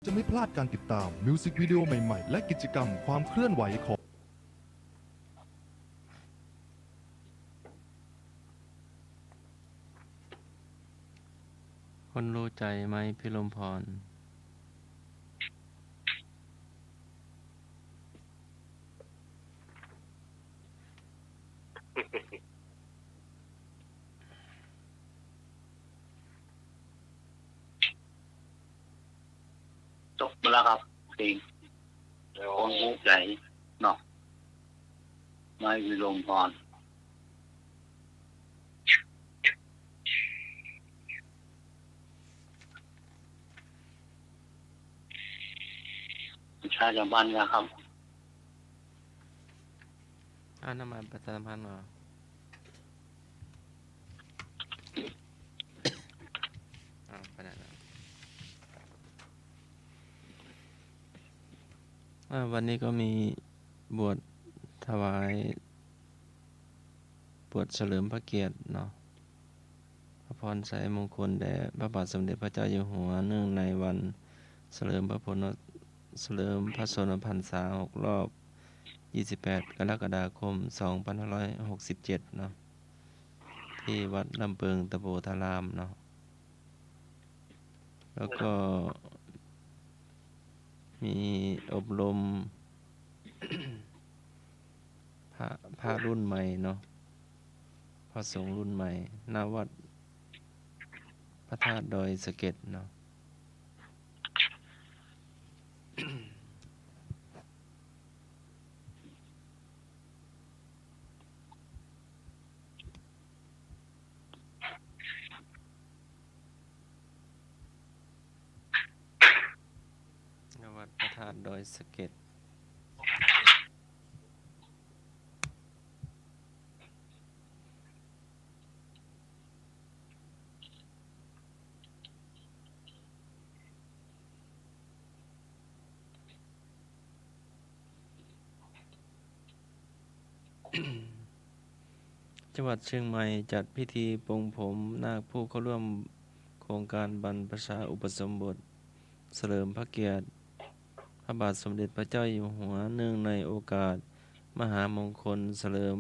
Speaker 8: จะไม่พลาดการติดตามมิวสิกวิดีโอใหม่ๆและกิจกรรมความเคลื่อนไหวของ
Speaker 2: คนรู้ใจไหมพิรมพร
Speaker 4: จบไปแล้วครับเพลงคนรู้ใจเนาะไม่มีลมพรชาติบ้านนะครับ
Speaker 2: น้ำมันประชาสัมพันธ์เหรอ ไปไหนแล้ววันนี้ก็มีบวชถวายบวชเฉลิมพระเกียรติเนาะพระพรชัยมงคลแด่พระบาทสมเด็จพระเจ้าอยู่หัวเนื่องในวันเฉลิมพระชนมพรรษา6 รอบ 28 กรกฎาคม 2567 เนาะที่วัดลำเปิงตะโพธารามเนาะแล้วก็มีอบรม พระรุ่นใหม่เนาะพระสงฆ์รุ่นใหม่ณวัดพระธาตุดอยสะเก็ดเนาะ ณวัดพระธาตุดอยสะเก็ด จังหวัดเชียงใหม่จัดพิธีปลงผมนาคผู้เข้าร่วมโครงการบรรพชาอุปสมบทเฉลิมพระเกียรติพระบาทสมเด็จพระเจ้าอยู่หัวเนื่องในโอกาสมหามงคลเฉลิม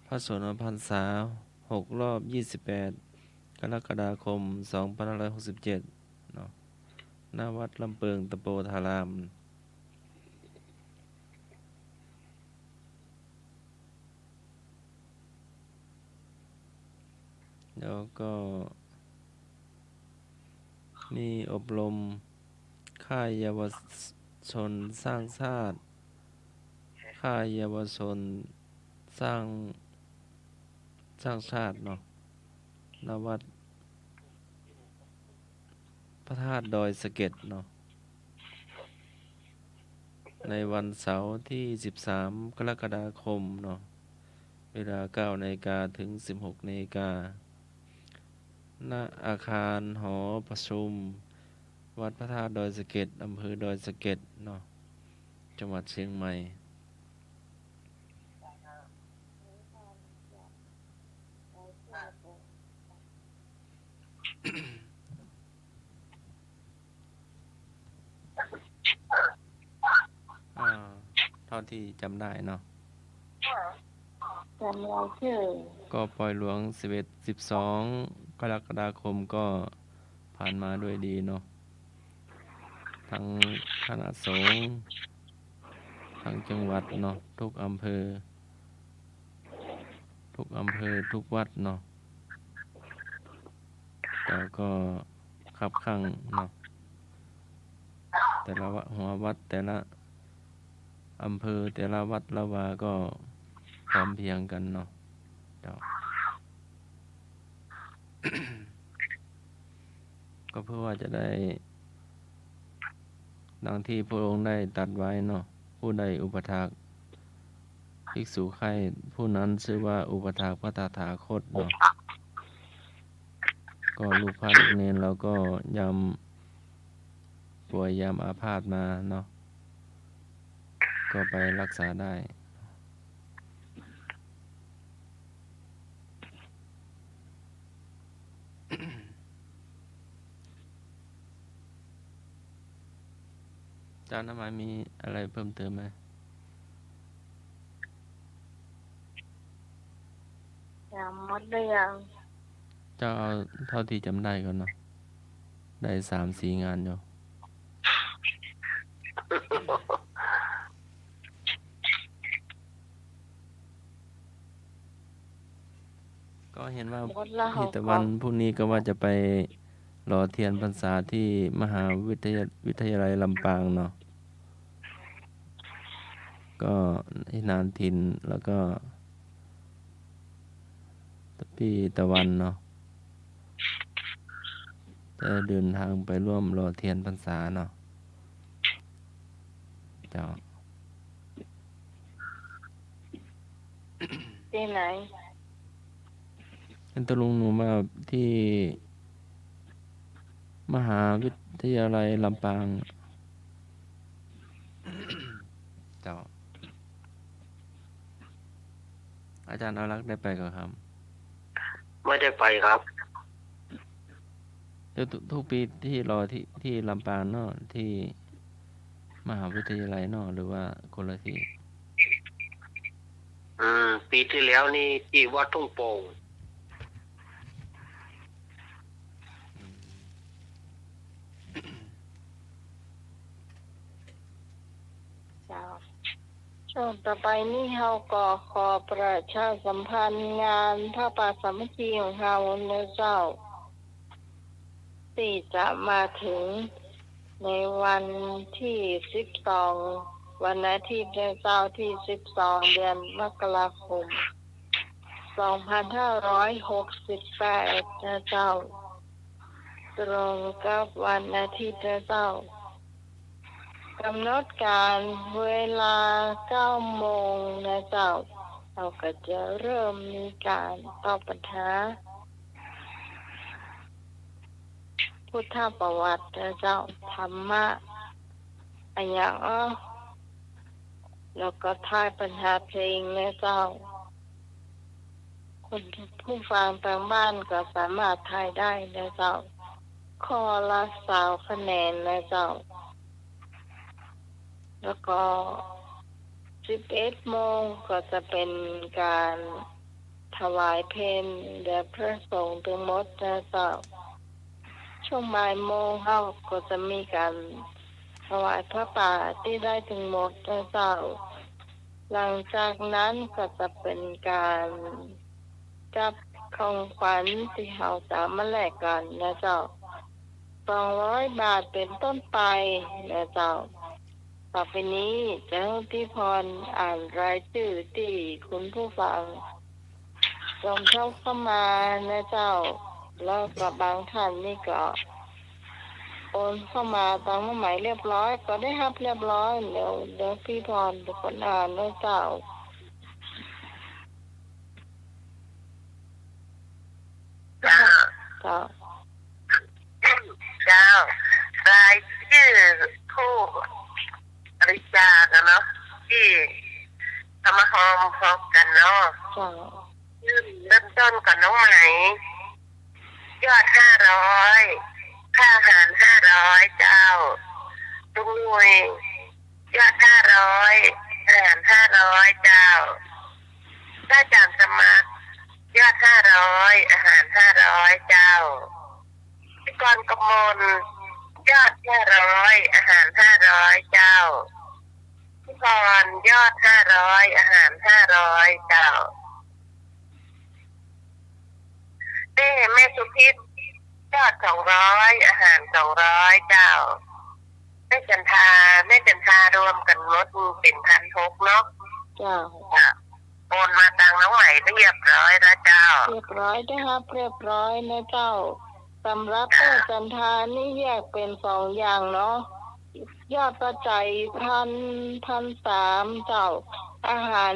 Speaker 2: พระชนมพรรษา6 รอบ 28 กรกฎาคม 2567 เนาะณวัดลำเปิงตะโพธารามแล้วก็มีอบรมค่ายเยาวชนสร้างชาติค่ายเยาวชนสร้างชาติเนาะณวัดพระธาตุดอยสะเก็ดเนาะในวันเสาร์ที่ 13 กรกฎาคมเนาะเวลา 9 นาฬิกาถึง 16 นาฬิกาณอาคารหอประชุมวัดพระธาตุดอยสะเก็ดอำเภอดอยสะเก็ดเนาะจังหวัดเชียงใหม่ เท่าที่จำได้เนาะ
Speaker 1: จำรายชื่อ
Speaker 2: ก็ปล่อยหลวง11-12 กรกฎาคมก็ผ่านมาด้วยดีเนาะทั้งคณะสงฆ์ทั้งจังหวัดเนาะทุกอำเภอทุกวัดเนาะแต่ก็คับข้างเนาะแต่ละหัววัดแต่ละอำเภอแต่ละวัดละวาก็พร้อมเพรียงกันเนาะเจ้า ก็เพื่อว่าจะได้ดังที่พระองค์ได้ตรัสไว้เนาะผู้ใดอุปถากภิกษุใครผู้นั้นชื่อว่าอุปถากพระตถาคตเนาะก็ลูกพระลูกเนรเราก็ยามป่วยยามอาพาธมาเนาะก็ไปรักษาได้ เจ้าน้ำหมายมีอะไรเพิ่มเติมไหม
Speaker 1: ยังหมดหรือยัง
Speaker 2: เจ้าเอาเท่าที่จำได้ก่อนเนาะได้3-4 งานอยู่ก็เห็นว่า
Speaker 1: หมดแล้ว
Speaker 2: พี่ตะวันพรุ่งนี้ก็ว่าจะไปรอเทียนพรรษาที่มหาวิทยาลัยลำปางเนาะก็ที่นานทินแล้วก็พี่ตะวันเนาะจะเดินทางไปร่วมรอเทียนพรรษาเนาะเจ้า
Speaker 1: ที่ไหน
Speaker 2: อันตลุงหนูมาที่มหาวิทยาลัยลำปาง เจ้าอาจารย์อารักษ์ได้ไปกับครับ
Speaker 3: ไม่ได้ไปครับ
Speaker 2: เดี๋ยวทุกปีที่รอที่ลำปางเนาะที่มหาวิทยาลัยเนาะหรือว่าคนละที่
Speaker 3: ปีที่แล้วนี่ที่วัดทุ่งโป่ง
Speaker 1: เจ้าช่วงต่อไปนี้เราก็ขอประชาสัมพันธ์งานพระป่าสามัคคีของเรานะเจ้าที่จะมาถึงในวันที่12วันอาทิตย์นะเจ้าที่12เดือนมกราคม2568นะเจ้าตรงกับวันอาทิตย์นะเจ้ากำหนดการเวลา9 โมงนะเจ้าเราก็จะเริ่มมีการตอบปัญหาพุทธประวัตินะเจ้าธรรมะอันอย่างแล้วก็ทายปัญหาเพลงนะเจ้าคนผู้ฟังทางบ้านก็สามารถทายได้นะเจ้าข้อละ3 คะแนนนะเจ้าแล้วก็11 โมงก็จะเป็นการถวายเพลแด่พระสงฆ์ทั้งหมดนะเจ้าช่วงบ่ายโมงเราก็จะมีการถวายพระป่าที่ได้ทั้งหมดนะเจ้าหลังจากนั้นก็จะเป็นการจับของขวัญที่เราจะมาแลกกันนะเจ้า200 บาทเป็นต้นไปนะเจ้าต่อไปนี้เจ้าที่พรอ่านรายชื่อที่คุณผู้ฟังส่งเข้ามานะเจ้าแล้วก็บางท่านนี่ก็โอนเข้ามาตามหมายเรียบร้อยก็ได้รับเรียบร้อยเดี๋ยวพี่พรเป็นคนอ่านนะเจ้าเจ้ารายชื่อผู้บริจาคเนาะที่ทำมาหอมพบกันเนาะเริ่มต้นกับน้องไหมยอด500ค่าอาหาร500เจ้าลุงนุยยอด500อาหาร500เจ้าถ้าจางสมัครยอด500อาหาร500เจ้าพี่กรกมลยอด500อาหาร500เจ้าพี่พรยอด500อาหาร500เจ้าแม่สุพิษยอด200อาหาร200เจ้าแม่จันทารวมกันลดเป็น1,600เนาะเจ้าโอนมาตังน้องใหม่เรียบร้อยแล้วเจ้าเรียบร้อยนะครับเรียบร้อยนะเจ้าสำหรับแม่จันทานี่แยกเป็น2อย่างเนาะยอดปัจจัย1,300เจ้าอาหาร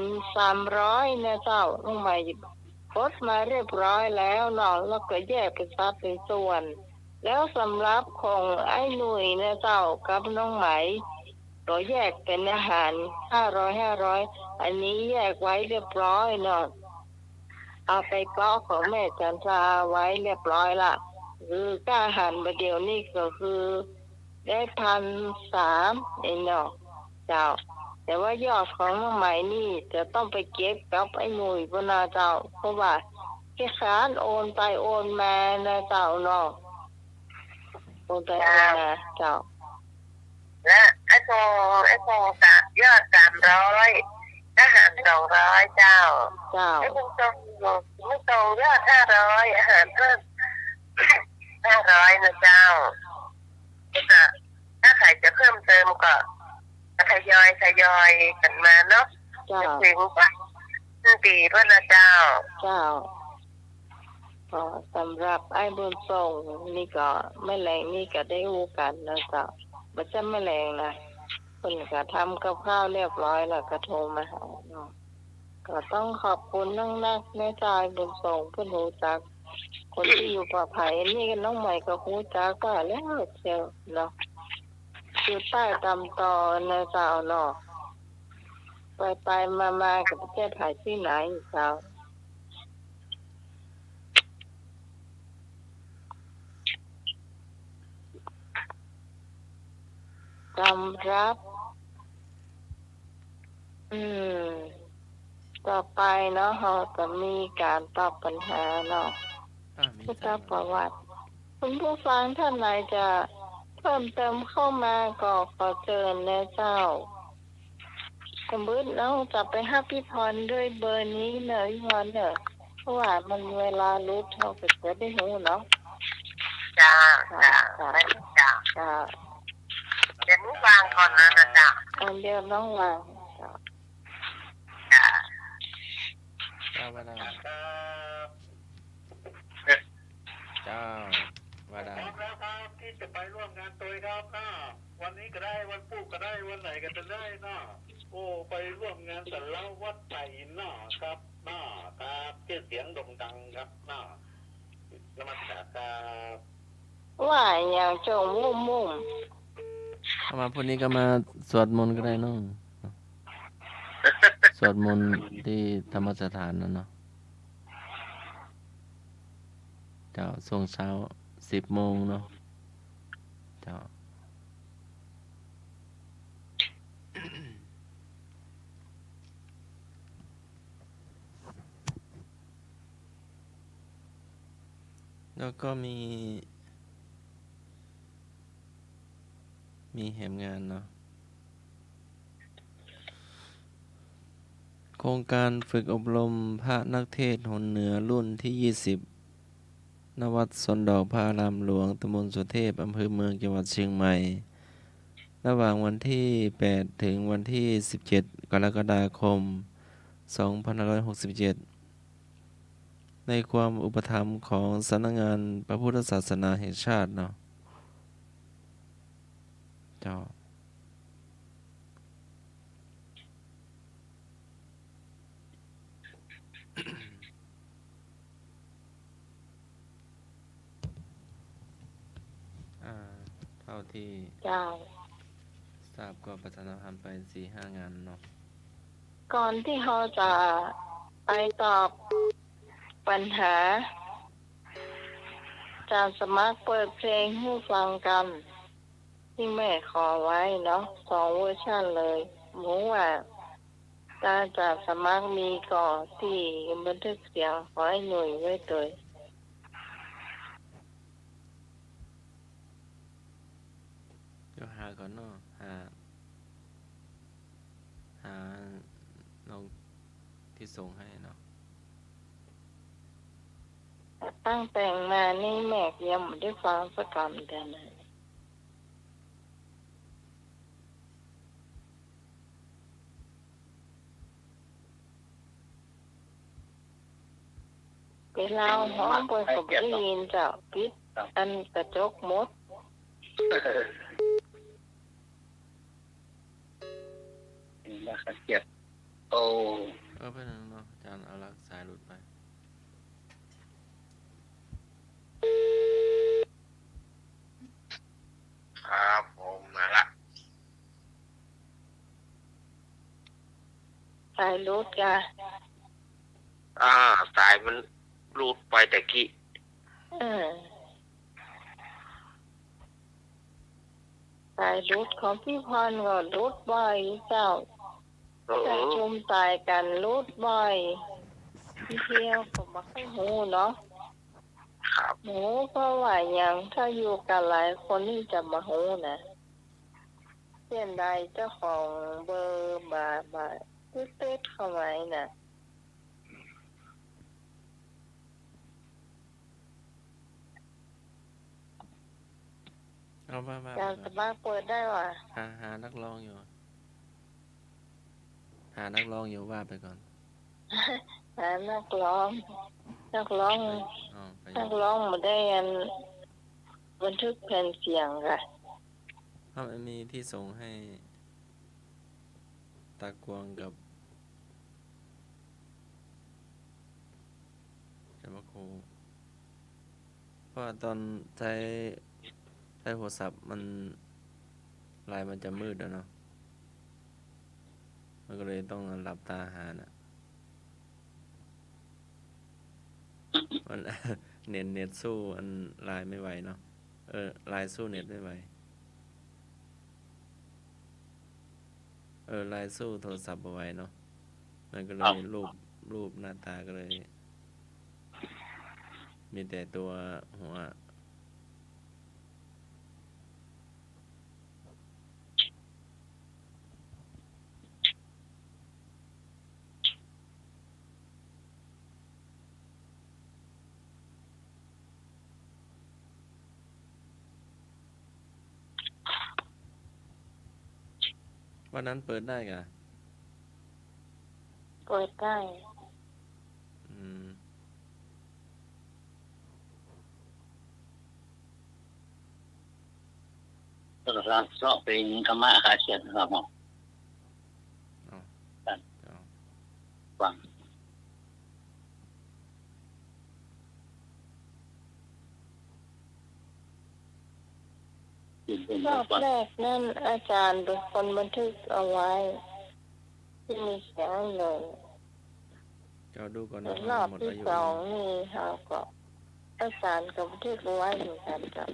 Speaker 1: 300นะเจ้าน้องใหม่โพสต์มาเรียบร้อยแล้วเนาะแล้วก็แยกเป็นสัดเป็นส่วนแล้วสำหรับของไอ้หนุ่ยนะเจ้ากับน้องไหมก็แยกเป็นอาหาร500อันนี้แยกไว้เรียบร้อยเนาะเอาไปกรอกของแม่จันทราไว้เรียบร้อยละคือค่าอาหารประเดี๋ยวนี้ก็คือ ได้1,300เองเนาะเจ้าแต่ว่ายอดของน้องใหม่นี่จะต้องไปเก็บกับไอ้หนุ่ยบนนาเจ้าเพราะว่าแค่ค้านโอนไปโอนมานะเจ้าเนาะโอนไปโอนมาเจ้า
Speaker 9: และไอ้โฟกะยอด300อาหาร200เจ้าไอ้พวกไม่ตรงยอด500อาหารเพิ่ม500นะเจ้าก็ถ้าใครจะเพิ่มเติมก็ทยอยกันมาเนาะถึงว่าปีเพื่อนละเจ้า
Speaker 1: ก็สำหรับไอ้บุญส่งนี่ก็ไม่แรงนี่ก็ได้รู้กันนะเจ้ามันจะไม่แรงนะคนก็ทำกับข้าวเรียบร้อยแล้วก็โทรมาหาเนาะก็ต้องขอบคุณนักแม่ใจบุญส่งเพื่อนหูจักคนที่อยู่ปลอดภัยนี่ก็น้องใหม่ก็หูจักก็แล้วเชียวเนาะอยู่ใต้ตำตอนะเจ้าเนาะไปมากับประเทศไทยที่ไหนเจ้าสำหรับต่อไปเนาะเราจะมีการตอบปัญหาเนาะผู้ตอบประวัติคุณผู้ฟังท่านไหนจะเพิ่มเติมเข้ามาก็ขอเชิญนะเจ้าสมมติเราจะไปหาพี่พรด้วยเบอร์นี้เนอะพี่พรเนอะเพราะว่ามันเวลารู้เราก็จะได้รู้เนาะ
Speaker 9: จ้าเดี๋ยวน้องวางก่อนนะจ้า
Speaker 1: เดี๋ยวน้องวาง
Speaker 2: เจ้าวาดา
Speaker 4: ที่จะไปร่วมงานตัวครับนะวันนี้ก็ได้วันปุ๊บก็ได้วันไหนก็จะได้นะโอ้ไปร่วมงานสันเล่าวัดไผ่นะครับครับชื่อเสียงโด่งดังครับนมัสการ
Speaker 1: ว่าอย่างจงมุ่ง
Speaker 2: มาพวกนี้ก็มาสวดมนต์ก็ได้เนาะสวดมนต์ที่ธรรมสถานนั่นเนาะเจ้าช่วงเช้า10 โมงเนาะเจ้าแล้วก็มีแหมงานเนาะโครงการฝึกอบรมพระนักเทศน์หนเหนือรุ่นที่20ณวัดสนดอกพระอารามหลวงตำบลสุเทพอำเภอเมืองจังหวัดเชียงใหม่ระหว่างวันที่8ถึงวันที่17กรกฎาคม2567ในความอุปถัมภ์ของสำนักงานพระพุทธศาสนาแห่งชาติเนาะเจ้าเท่าที่ทราบก็ประชาสัมพันธ์ไป 4-5 งานเนาะ
Speaker 1: ก่อนที่เราจะไปตอบปัญหาจะสมัครเปิดเพลงให้ฟังกันที่แม่ขอไว้เนาะ2 เวอร์ชันเลยหมูว่าถ้าจะสมัครมีก่อที่บันทึกเสียงขอให้หน่วยไว้เลย
Speaker 2: เดี๋ยวหาก่อนเนาะหาน้องที่ส่งให้เนาะ
Speaker 1: ตั้งแต่งมานี่แม่ยังไม่ได้ฟังสักคำเดียวเลยเวลาห้องบนกับได้ยินจะปิดอันกระจกมด
Speaker 4: น่าเกลียดโอ้
Speaker 2: ไปนึงเนาะอาจารย์เอาลักสายหลุดไป
Speaker 3: ครับผมมาละ
Speaker 1: สายรุดกะ
Speaker 3: สายมันรูดไปแต่กี้
Speaker 1: สายรุดของพี่พรก็รุดบ่อยเจ้าจะชุมตายกันรุดบ่อยที่เที่ยวผมมาให้หูเนาะ
Speaker 3: ครับ
Speaker 1: หูเพราะว่าอย่างถ้าอยู่กันหลายคนนี่จะมาหูนะเช่นใดเจ้าของเบอร์มาตืดๆเข้าไว้น่ะ
Speaker 2: เอาว่า
Speaker 1: การสมัครเปิดได้ว่ะ
Speaker 2: หานักร้องอยู่ หานักร้องอยู่ว่าไปก่อน
Speaker 1: หานักร้อง
Speaker 2: ไป
Speaker 1: นักร้องมาได้อันบันทึกแผ่นเสียงค่ะ
Speaker 2: เขามีที่ส่งให้ตากวงกับเจ้าครูเพราะตอนใช้โทรศัพท์มันลายมันจะมืดแล้วเนาะมันก็เลยต้องหลับตาหาน่ะมัน เน็ตสู้อันลายไม่ไหวเนาะลายสู้เน็ตไม่ไหวลายสู้โทรศัพท์เอาไว้เนาะมันก็เลยรูปหน้าตาก็เลย มีแต่ตัวหัววันนั้นเปิดได้กะ
Speaker 1: เปิดได้
Speaker 4: เราสอบเป็นธรรมะอาเซียนครับผมฟัง
Speaker 1: รอบแรกนั่นอาจารย์เป็นคนบันทึกเอาไว้ที่มีเสียงเลย
Speaker 2: ดูก่อน
Speaker 1: รอบที่สองนี่เขาก็อาจารย์ก็บันทึกเอาไว้เหมือนกันกับ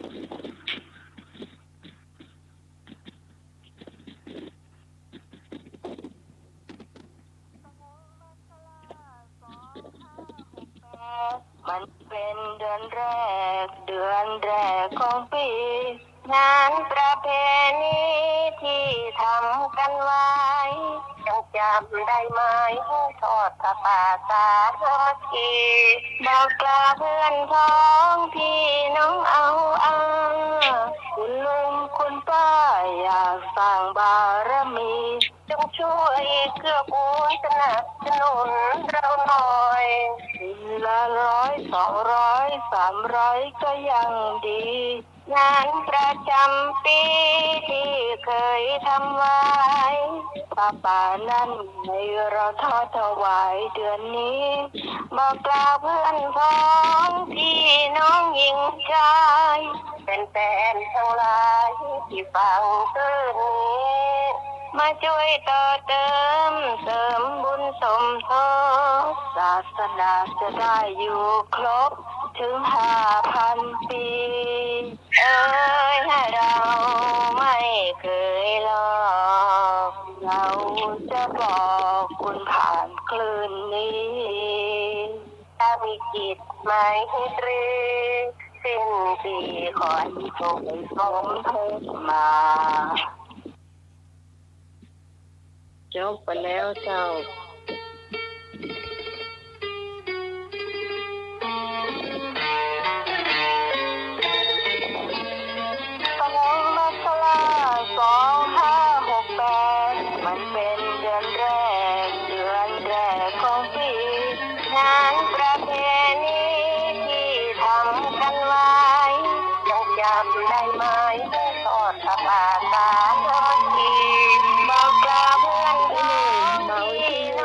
Speaker 1: มันเป็นเดือนแรกของปีงานประเพณีที่ทำกันไว้ยังจำได้ไหมทอดผ้าป่าสามัคคีบอกกล่าวเพื่อนพ้องพี่น้องเอาคุณลุงคุณป้าอยากสร้างบารมีจงช่วยเกื้อกูลสนับสนุนเราหน่อยละ100 200 300ก็ยังดีงานประจำปีที่เคยทำไว้ป้าป่านั้นให้เราทอดถวายเดือนนี้บอกกล่าวเพื่อนพ้องพี่น้องหญิงชายเป็นแฟนทั้งหลายที่ฟังตื่นนี้มาช่วยต่อเติมบุญสมทบศาสนาจะได้อยู่ครบถึง5,000 ปีให้เราไม่เคยหลอกเราจะบอกคุณผ่านคลื่นนี้ถ้ามีจิตไม่ตรีสิ้นปีขอให้คงสมทบมาจบไปแล้วเจ้ามันเป็นเดือนแรกของปีงานประเพณีที่ทำกันไว้ยังจำได้ไหมทอดผ้าป่าสามัคคีบอกกล่าวเพื่อนพ้องพี่น้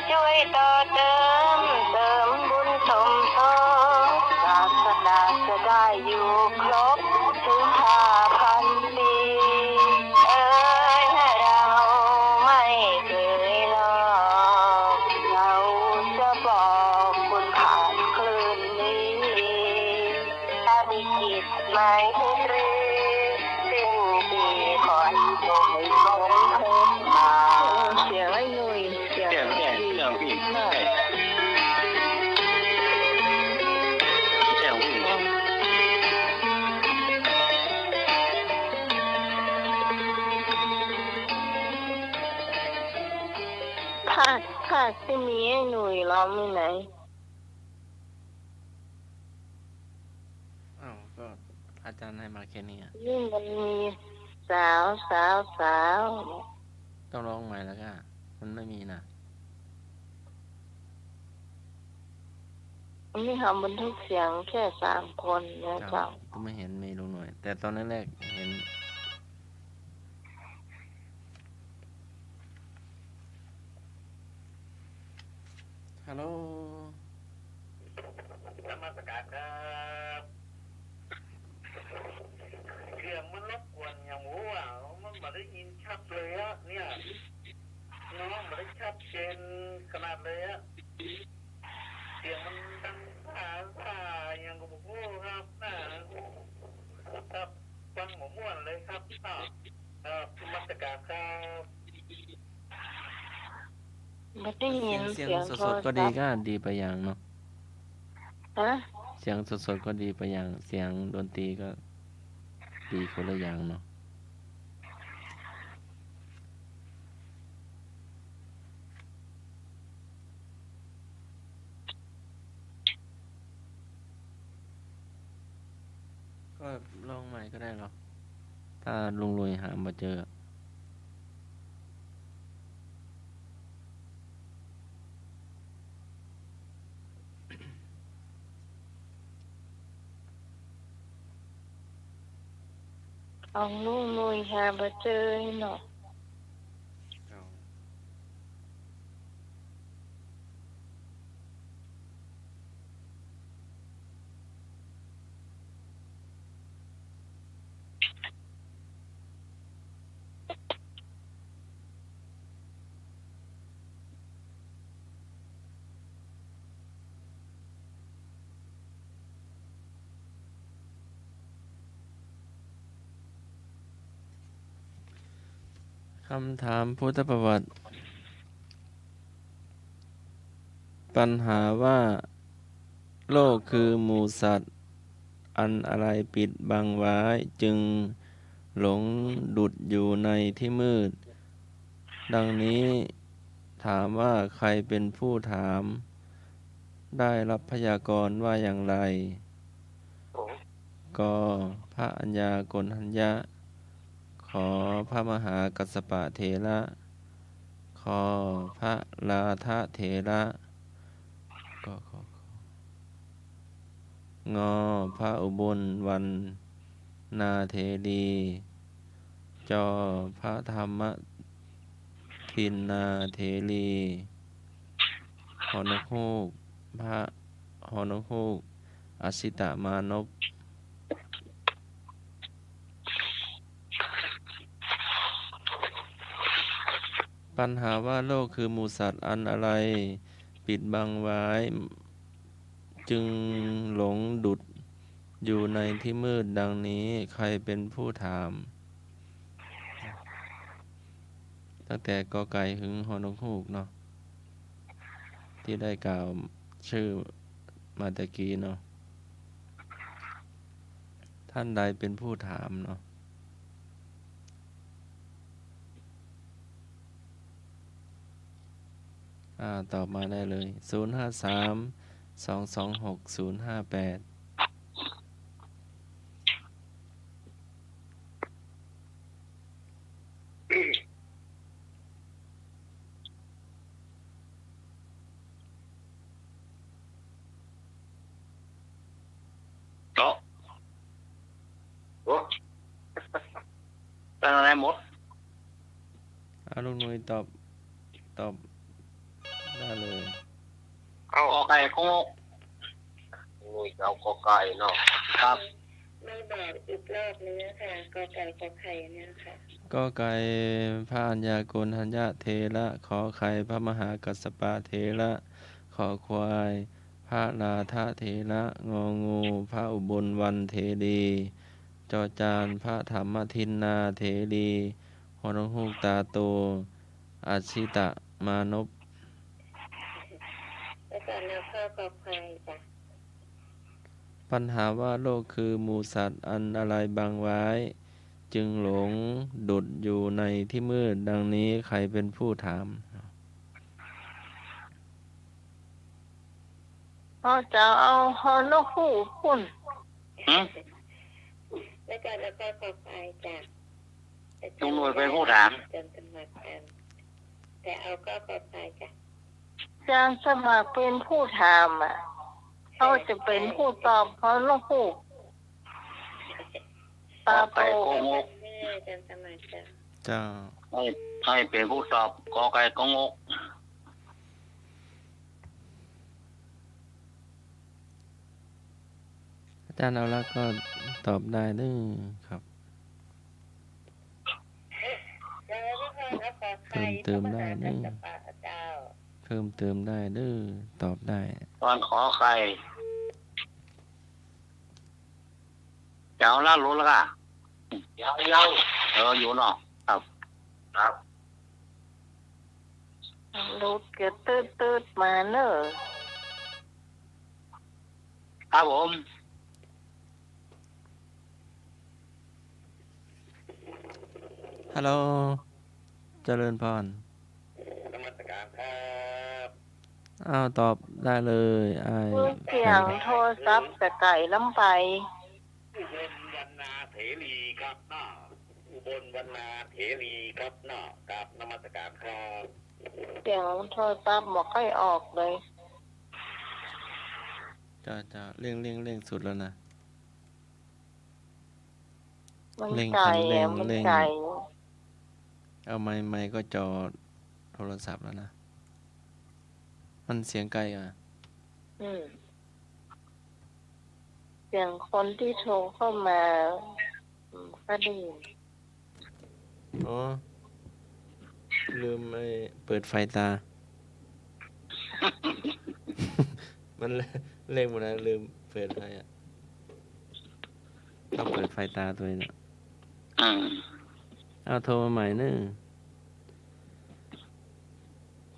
Speaker 1: ช่วยต่อเติมบุญสมทบศาสนาจะได้อยู่ครบถึง5,000 ปีให้เราไม่เคยหลอกเราจะบอกคุณผ่านคลื่นนี้ถ้ามีจิตหมายให้เรีสิ้นปีขอให้สมเพิ่มมาเสียงไอ้หนุ่ยเสียงพี่
Speaker 4: เสียงพี่
Speaker 1: ถ้าที่มีไอ้หนุ่ยร้องที่ไหน
Speaker 2: อ้าวก็อาจารย์ให้มาแค่นี้อะ
Speaker 1: นี่มันมีสาว
Speaker 2: ต้องร้องใหม่แล้วก็มันไม่มีนะ
Speaker 1: นี่ทำบันทึกเสียงแค่3 คนนะเจ้า
Speaker 2: ก็ไม่เห็นมีลุงหน่วย แต่ตอนแรกๆเห็นฮัลโหล
Speaker 4: นมัสการครับเสียงมันรบกวนอย่างหมูอ่ะมันไม่ได้ยินชัดเลยอ่ะเนี่ยน้องไม่ได้ชัดเจนขนาดเลยอ่ะเสียงมันดังผ่าอย่างกับหมูครับนะครับฟังหมูม่วนเลยครับนมัสการครับ
Speaker 1: ไม่ได้ยิน
Speaker 2: เสียง
Speaker 1: เสียง
Speaker 2: สดๆก็ดีก็ดีไปอย่างเนาะ
Speaker 1: ฮะ
Speaker 2: เสียงสดๆก็ดีไปอย่าง เสียงดนตรีก็ดีคนละอย่างเนาะ ก็ลองใหม่ก็ได้หรอกถ้าลุงรวยหามาเจอ
Speaker 1: เอาลุงนุยหามาเจอเนาะ
Speaker 2: คำถามพุทธประวัติ ปัญหาว่า โลกคือหมู่สัตว์ อันอะไรปิดบังไว้ จึงหลงดุจอยู่ในที่มืด ดังนี้ถามว่าใครเป็นผู้ถาม ได้รับพยากรณ์ว่าอย่างไร ก็พระอัญญาโกณฑัญญะ ขอพระมหากัสสปะเถระ ขอพระลาทะเถระก็งอพระอุบลวันนาเถรี จอพระธรรมทินนาเถรีหอนกฮูกพระหอนกฮูกอสิตมานพ ปัญหาว่าโลกคือหมู่สัตว์อันอะไรปิดบังไว้ จึงหลงดุจอยู่ในที่มืดดังนี้ใครเป็นผู้ถาม ตั้งแต่กอไก่ถึงฮอนกฮูกเนาะที่ได้กล่าวชื่อมาตะกี้เนาะท่านใดเป็นผู้ถามเนาะตอบมาได้เลย 053-226-058
Speaker 4: โอ้เป็นอะไรหมด
Speaker 2: ลุงนุ้ยตอบ ได้เลย
Speaker 3: เอา
Speaker 4: กอไก่กงก
Speaker 3: งูเอากอไก่เนาะ
Speaker 4: ครับ
Speaker 5: ไม่บอกอีกรอบนึงค่ะกอไก่กอไข่เนี่ยค่ะ
Speaker 2: ก็ไก่พระอัญญาโกณทัญญะเทระขอไข่พระมหากัสสปะเทระขอควายพระราธาเทระงองูพระอุบลวันเทรีจอจานพระธรรมทินนาเทรีหอนฮูกตาโตอาชิตะมานพ
Speaker 5: แล้วก็แล้วก็กอไข่จ้ะ
Speaker 2: ปัญหาว่าโลกคือหมูสัตว์อันอะไรบางไว้ จึงหลงดุดอยู่ในที่มืดดังนี้ใครเป็นผู้ถาม
Speaker 1: เขาจะเอาฮอนกฮูกพุ่น
Speaker 5: แล้วก็กอไข่จ้ะ
Speaker 4: ลุงหน่วยเป็นผู้ถาม
Speaker 5: จำสมัครกันแต่เอาก็กอไข่จ้ะ
Speaker 1: จางสมัครเป็นผู้ถามอ่ะเขาจะเป็นผู้ตอบฮอนกฮูกตาโต
Speaker 4: กงก
Speaker 5: จำสมัครจ้ะ
Speaker 2: เจ้า
Speaker 4: ให้เป็นผู้ตอบกอไก่กงก
Speaker 2: อาจารย์เอาละก็ตอบได้เด้อครับ
Speaker 5: แล้วก็เอากอไข่
Speaker 2: เติมได้เด้อ
Speaker 5: พระมหากัสสปะเจ้า
Speaker 2: เพิ่มเติมได้เด้อตอบได้
Speaker 4: ตอนขอไข่จะเอาล่ารู้แล้วก็
Speaker 3: ยัง
Speaker 4: อยู่เนาะครับ
Speaker 3: ครับ
Speaker 1: รูดเกิดตืดมาเนอะ
Speaker 4: ครับผม
Speaker 2: ฮัลโหลเจริญพร
Speaker 3: นมัสการครับ
Speaker 2: อ้าวตอบได้เลยอ้าย
Speaker 1: เสียงโทรศัพท์แต่ไก่ล้ำไป
Speaker 3: อุบลวรรณาเถรีครับเนาะอุบลวรรณาเถรีครับเนาะกับนมัสการครับ
Speaker 1: เสียงโทรศัพท์บอกค่อยออกเลย
Speaker 2: จะเร่งสุดแล้วนะ
Speaker 1: มัน
Speaker 2: เร่ง
Speaker 1: ไก่
Speaker 2: คันเร่
Speaker 1: อะ
Speaker 2: ง
Speaker 1: มัน
Speaker 2: เร่ง
Speaker 1: ไก่
Speaker 2: เอาไม้ก็จอโทรศัพท์แล้วนะ มันเสียงไกลอ่ะ
Speaker 1: เสียงคนที่โทรเข้ามาก็ดี
Speaker 2: อ๋อ ลืมเปิดไฟตา มันเร่งหมดแล้วลืมเปิดไฟอ่ะ ต้องเปิดไฟตาตัวเองนะเอาโทรมาใหม่เนึง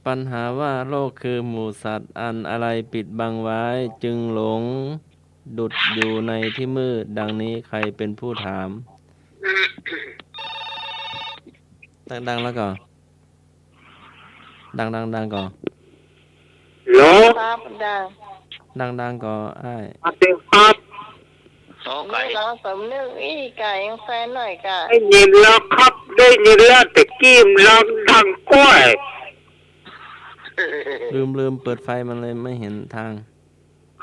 Speaker 2: ปัญหาว่าโลกคือหมู่สัตว์อันอะไรปิดบังไว้ จึงหลงดุดอยู่ในที่มืดดังนี้ใครเป็นผู้ถาม ดังแล้วก่อนดังก่อน
Speaker 9: โล
Speaker 1: ครับดัง
Speaker 2: ก่อนอ้าย
Speaker 9: มาเต็มครับ
Speaker 4: กอไก่
Speaker 1: นี่เราสำนึกอีไก่ยังแฟนหน่อยกะ
Speaker 9: ได้ยินแล้วครับได้ยินแล้วแต่กี้มลังดังกล้วย
Speaker 2: ลืมเปิดไฟมันเลยไม่เห็นทาง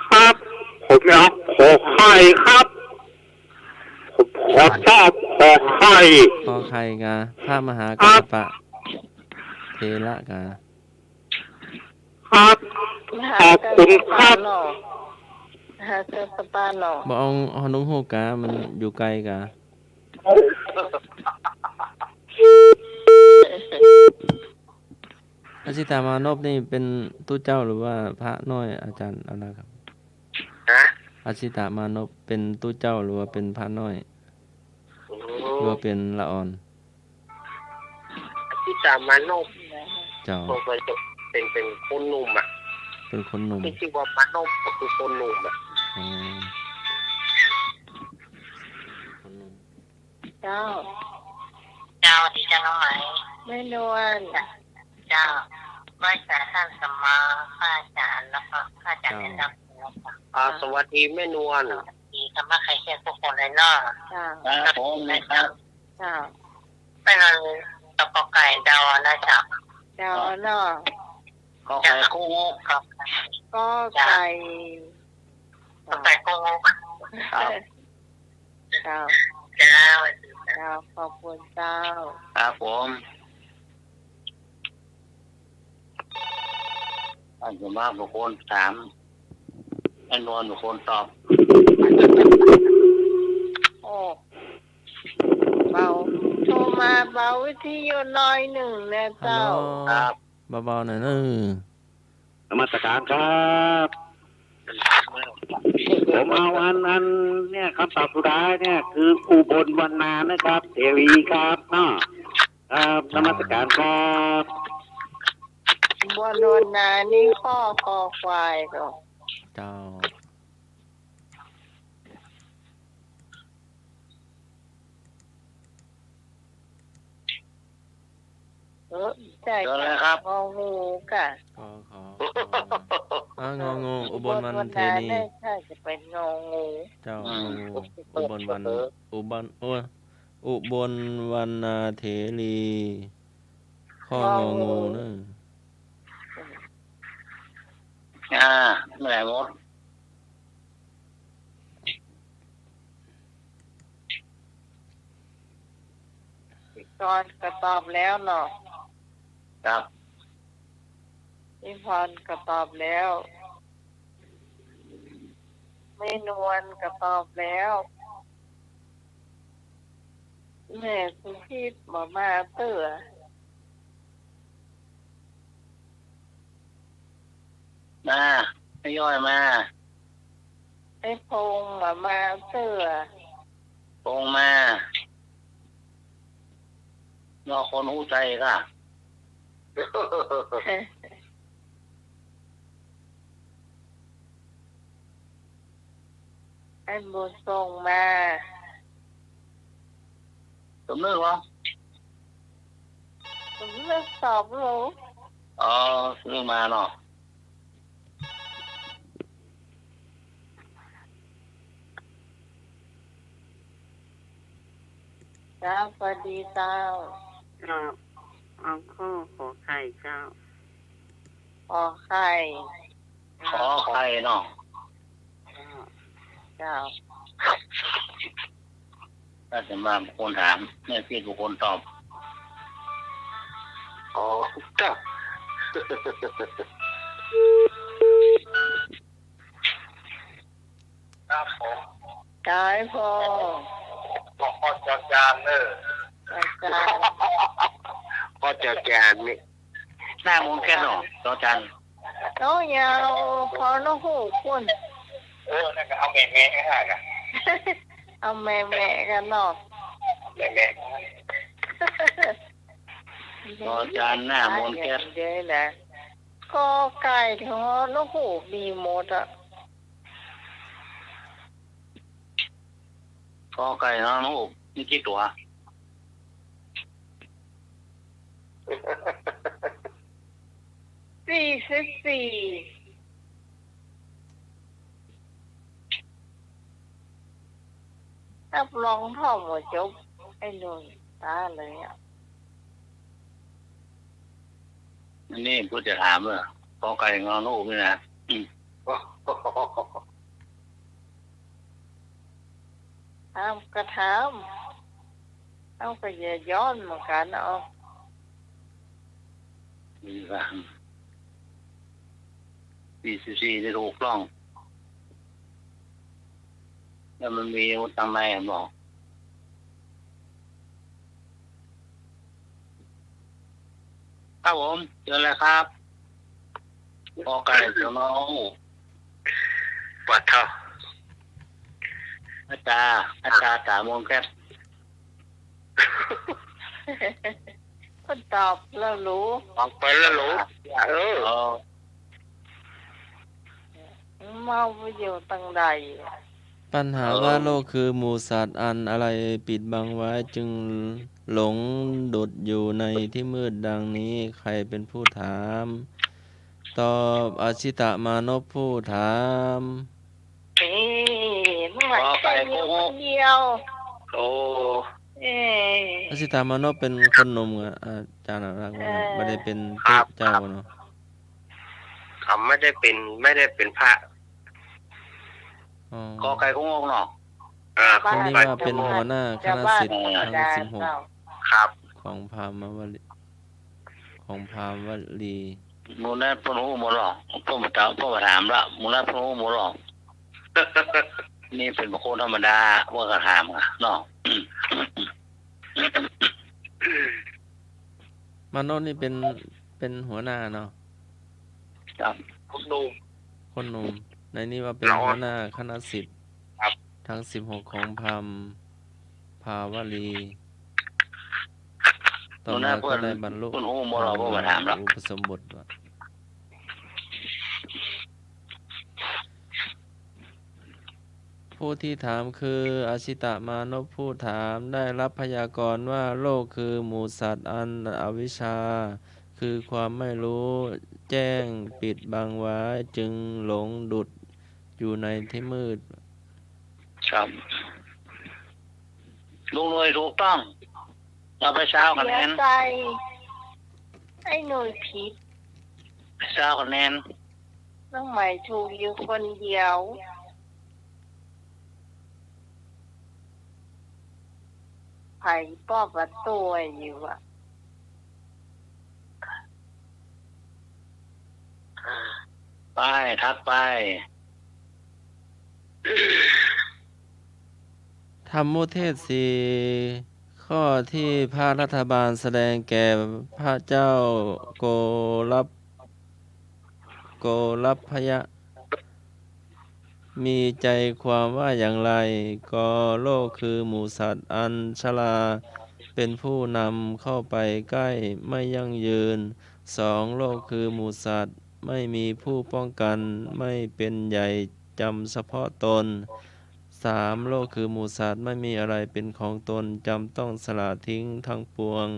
Speaker 9: ครับผมอยากขอไข่ครับผมขอชอบขอไข่
Speaker 2: ขอใครกะพระมหากัสสปะเทระกะ
Speaker 9: ครับ ขอบคุณครับ
Speaker 1: หาเจอสปาหนอ
Speaker 2: บ่เอาฮอนงฮูกกะมันอยู่ไกลกะอาชิตามานพนี่เป็นตู้เจ้าหรือว่าพระน้อยอาจารย์อะไรครับ
Speaker 3: ฮะ
Speaker 2: อาชิตามานพเป็นตู้เจ้าหรือว่าเป็นพระน้อยหรือว่าเป็นละอ่อน
Speaker 3: ที่ตามมานพ
Speaker 2: เจ้า
Speaker 3: ผมเคยเป็นคนหนุ่มอ่ะ
Speaker 2: เป็นคนหนุ่ม
Speaker 3: ที่ชื่อว่ามานพก็คือคนหนุ่มอ่ะ
Speaker 2: อ๋อคนหนุ่ม
Speaker 1: เจ้า
Speaker 5: เจ้าที่จะน้องไหม
Speaker 1: ไม่นวล
Speaker 5: เจ้าไหว้สาท่านสมมาพระอาจารย์แล้วก็พระอาจารย์แนะนำนะคะ
Speaker 3: สวัสดีแม่นวล
Speaker 5: ดีธรรมะใครเชื่อทุกคนเลยเนาะ
Speaker 1: เจ้า
Speaker 4: ครับผมนะครับ
Speaker 1: เจ้า
Speaker 5: เป็นอันตะกอไก่ดาวนะจ๊ะ
Speaker 1: เจ้าเนอก
Speaker 4: อไก่กงก
Speaker 5: ครับ
Speaker 1: ก็ไก่
Speaker 5: กอไก่โกง
Speaker 4: ครับ
Speaker 1: เจ้า
Speaker 5: เจ้า
Speaker 1: เจ้าขอบคุณเจ้า
Speaker 4: ครับผม อันสมากบุคคลถามอันนวลบุคคลตอบ
Speaker 1: โอ้เบาโทรมาเบาวิทยุน้อยหนึ่งนะ
Speaker 2: ฮัล
Speaker 1: เจ้า
Speaker 2: โหล
Speaker 4: ครับ
Speaker 2: เบาๆหน่อยเนอะ
Speaker 10: นมัสการครับผมเอาอันเนี่ยคำตอบสุดท้ายเนี่ยคืออุบลวรรณานะครับเทวีครับเนาะนมัสการครับ
Speaker 1: บัวโดนนานี่ข้อคอควายก็
Speaker 2: เจ้า
Speaker 1: ใช่
Speaker 4: เจอเลยครับ
Speaker 1: งองูกะ
Speaker 2: ขององูอุบลวรรณเทนี
Speaker 1: ใช่จะเป็นงองู
Speaker 2: เจ้างองูอุบลวรรณอุบลวรรณเถรีข้ององูเนอะ
Speaker 4: เมื่อไหร่มด
Speaker 1: ตอนก็ตอบแล้วเนาะ
Speaker 4: ครับ
Speaker 1: พี่พรก็ตอบแล้วไม่นวลก็ตอบแล้วแม่คุณพี่มาเตื้อ
Speaker 4: มาให้ย่อยมา
Speaker 1: ไอ้พงมาเตื้อ
Speaker 4: ตรงมานอกคนหูใจค่ะ
Speaker 1: ไอ้บุญส่งมา
Speaker 4: สมนึกเหรอ
Speaker 1: ผมเลือกตอบรู้
Speaker 4: อ๋อซื้อมาเนาะ
Speaker 1: เจ้าสวัสดีเจ้า
Speaker 5: ครับเอาข้อขอไข่เจ้า
Speaker 1: ขอไข่
Speaker 4: ขอใครเนาะ
Speaker 1: เจ้า
Speaker 4: ถ้าจะมาบุคคลถามเนี่ยพี่บุคคลตอบ
Speaker 3: อ๋อจ้า
Speaker 4: ครับผม
Speaker 1: กายพอ
Speaker 4: บอกขอจอจานเนอ
Speaker 1: อาจารย์
Speaker 3: พอเจอแกนนี่
Speaker 4: หน้ามงแค่เนาะจอจาน
Speaker 1: น้องยาวพอน้องหูคุณ
Speaker 4: นั่นก็เอาแม่ให้ได้กัน
Speaker 1: เอาแม่กันเนาะ
Speaker 4: แม่จอจานหน้ามงแค่
Speaker 1: เยอะแหละก็ไก่ทอน้องหูมีหมดอ่ะ
Speaker 4: ขอไก่เนาะลูกนี่กี่ตัว
Speaker 1: 44รับรองท่อหมดจบไอ้นุ่นตาเลยอ่ะ
Speaker 4: นี่พูดจะถามเลยขอไก่งอลูกนี่นะ
Speaker 1: ถามก็ถามเอาก็อย่าย้อนเหมือนกันเอา
Speaker 4: มีบ้าง44ได้ถูกต้องแล้วมันมีตังในบอกครับผมเจอแล้วครับขอไก่เจ้าน้อง
Speaker 3: วัดเท่า
Speaker 4: อาจารย์3 โมงแค่
Speaker 1: คนตอบแล้วรู้
Speaker 3: ออกไปแล้วรู้เออ
Speaker 1: เมาไปอยู่ตั้งใด
Speaker 2: ปัญหาว่าโลกคือหมู่สัตว์อันอะไรปิดบังไว้จึงหลงดุดอยู่ในที่มืดดังนี้ใครเป็นผู้ถาม ตอบอาชิตมานพผู้ถาม
Speaker 1: เอ๊ะเมื่อไหร่จะอยู่คนเดียว
Speaker 3: โอ้
Speaker 1: เอ๊ะ
Speaker 2: อาชิตมานพเป็นคนหนมกับอาจารย์รักไม่ได้เป็นเจ้าเนาะ
Speaker 3: เขาไม่ได้เป็นพระ
Speaker 2: อ๋อ
Speaker 4: ขอไก่ก็งงเนาะ
Speaker 2: คนนี้ว่าเป็นหัวหน้าคณะศิษย์ทั้ง16
Speaker 3: ครับ
Speaker 2: ของพราหมณ์วลีของพราหมณ์วลี
Speaker 4: มูนัดพนูหมดหรอกพ่อมาถามละมูนัดพนูหมดหรอกนี่เป็นบุคคลธรรมดาพวกกระถามค่ะเนาะ
Speaker 2: มโนนี่เป็นหัวหน้าเนาะ
Speaker 4: ครับ
Speaker 3: คุณหนุ่ม
Speaker 2: คนหนุ่มในนี้ว่าเป็นหัวหน้าคณะศิษย์
Speaker 3: ครับ
Speaker 2: ทั้ง16ของพราหมณ์ภาวลีต่อมาก็ได้บรรลุ
Speaker 4: คุณโอ้โมเราพ่อมาถามละ
Speaker 2: อุปสมบทว่าผู้ที่ถามคืออาชิตมานพผู้ถามได้รับพยากรณ์ว่าโลกคือหมู่สัตว์อันอวิชชา คือความไม่รู้แจ้งปิดบังไว้จึงหลงดุจอยู่ในที่มืด
Speaker 4: ครับลุงรวยถูกต้องเราไปเช้าคะแน
Speaker 1: เสีย
Speaker 4: น
Speaker 1: ใจไอ้หน่วยผิด
Speaker 4: เช้าคะแนน
Speaker 1: ต้องหมายถูกอยู่คนเดียวไผ่ป้อประตูอยู่อ่ะ
Speaker 4: ไปทักไป
Speaker 2: ธรรมุเทศสี่ข้อที่พระรัฐบาลแสดงแก่พระเจ้าโกลัพพยะ มีใจความว่าอย่างไรก็โลกคือหมู่สัตว์อันชราเป็นผู้นำเข้าไปใกล้ไม่ยั่งยืน2โลกคือหมู่สัตว์ไม่มีผู้ป้องกันไม่เป็นใหญ่จำเฉพาะตน3โลกคือหมู่สัตว์ไม่มีอะไรเป็นของตนจำต้องสละทิ้งทั้งปวง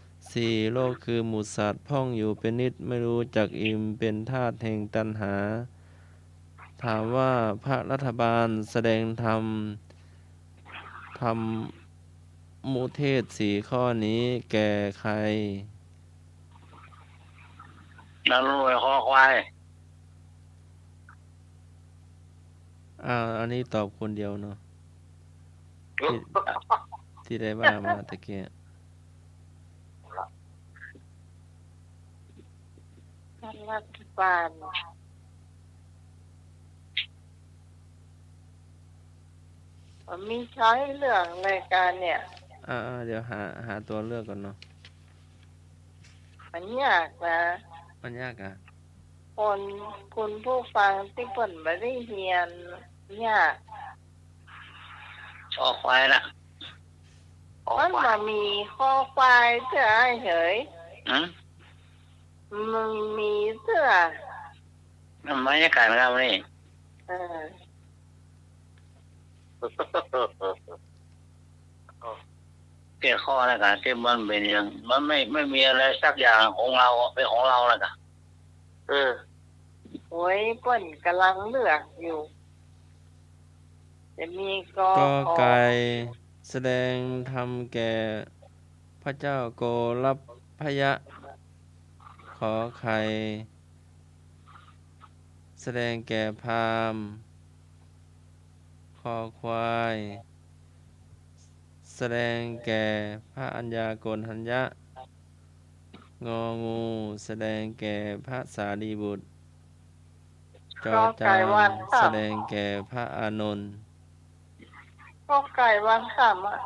Speaker 2: 4โลกคือหมู่สัตว์พ่องอยู่เป็นนิจไม่รู้จักอิ่มเป็นทาสแห่งตัณหาถามว่าพระรัฐบาลแสดงธรรมมุเทศ4ข้อนี้แก่ใคร
Speaker 4: นั่นรวยคอควาย
Speaker 2: อันนี้ตอบคนเดียวเนาะที่ได้ว่ามาตะเกีย
Speaker 1: รัฐบาลมีใช้เรื่องรายการเนี่ย
Speaker 2: เดี๋ยวหาตัวเลือกก่อนเนาะ
Speaker 1: มันยากนะ
Speaker 2: มันยากอ่ะ
Speaker 1: คุณผู้ฟังที่เปิ่นไม่ได้เรียนยาก
Speaker 4: คอควายละคอ
Speaker 1: มัน
Speaker 4: ควาย
Speaker 1: มามีข้อควายเสื้อเฉย
Speaker 4: อืม
Speaker 1: มันมีเสื้อ
Speaker 4: มันไม่ใช่ไก่นะครับนี่
Speaker 1: เออ
Speaker 4: เกี่ยข้อแล้วกันที่มันเป็นอย่างมันไม่มีอะไรสักอย่างของเราเป็นของเราแล้วกัน
Speaker 1: โอ้ยเปิ่นกำลังเลือกอยู่ จะมีกอ
Speaker 2: ก็ไก่แสดงธรรมแก่พระเจ้าโกลัพพยะ ขอไข่แสดงแก่พราหมณ์คอควายแสดงแก่พระอัญญาโกณทัญญะงองูแสดงแก่พระสารีบุตรจอจานแสดงแก่พระอานนท์
Speaker 1: ก็ไก่วันสามอ่ะ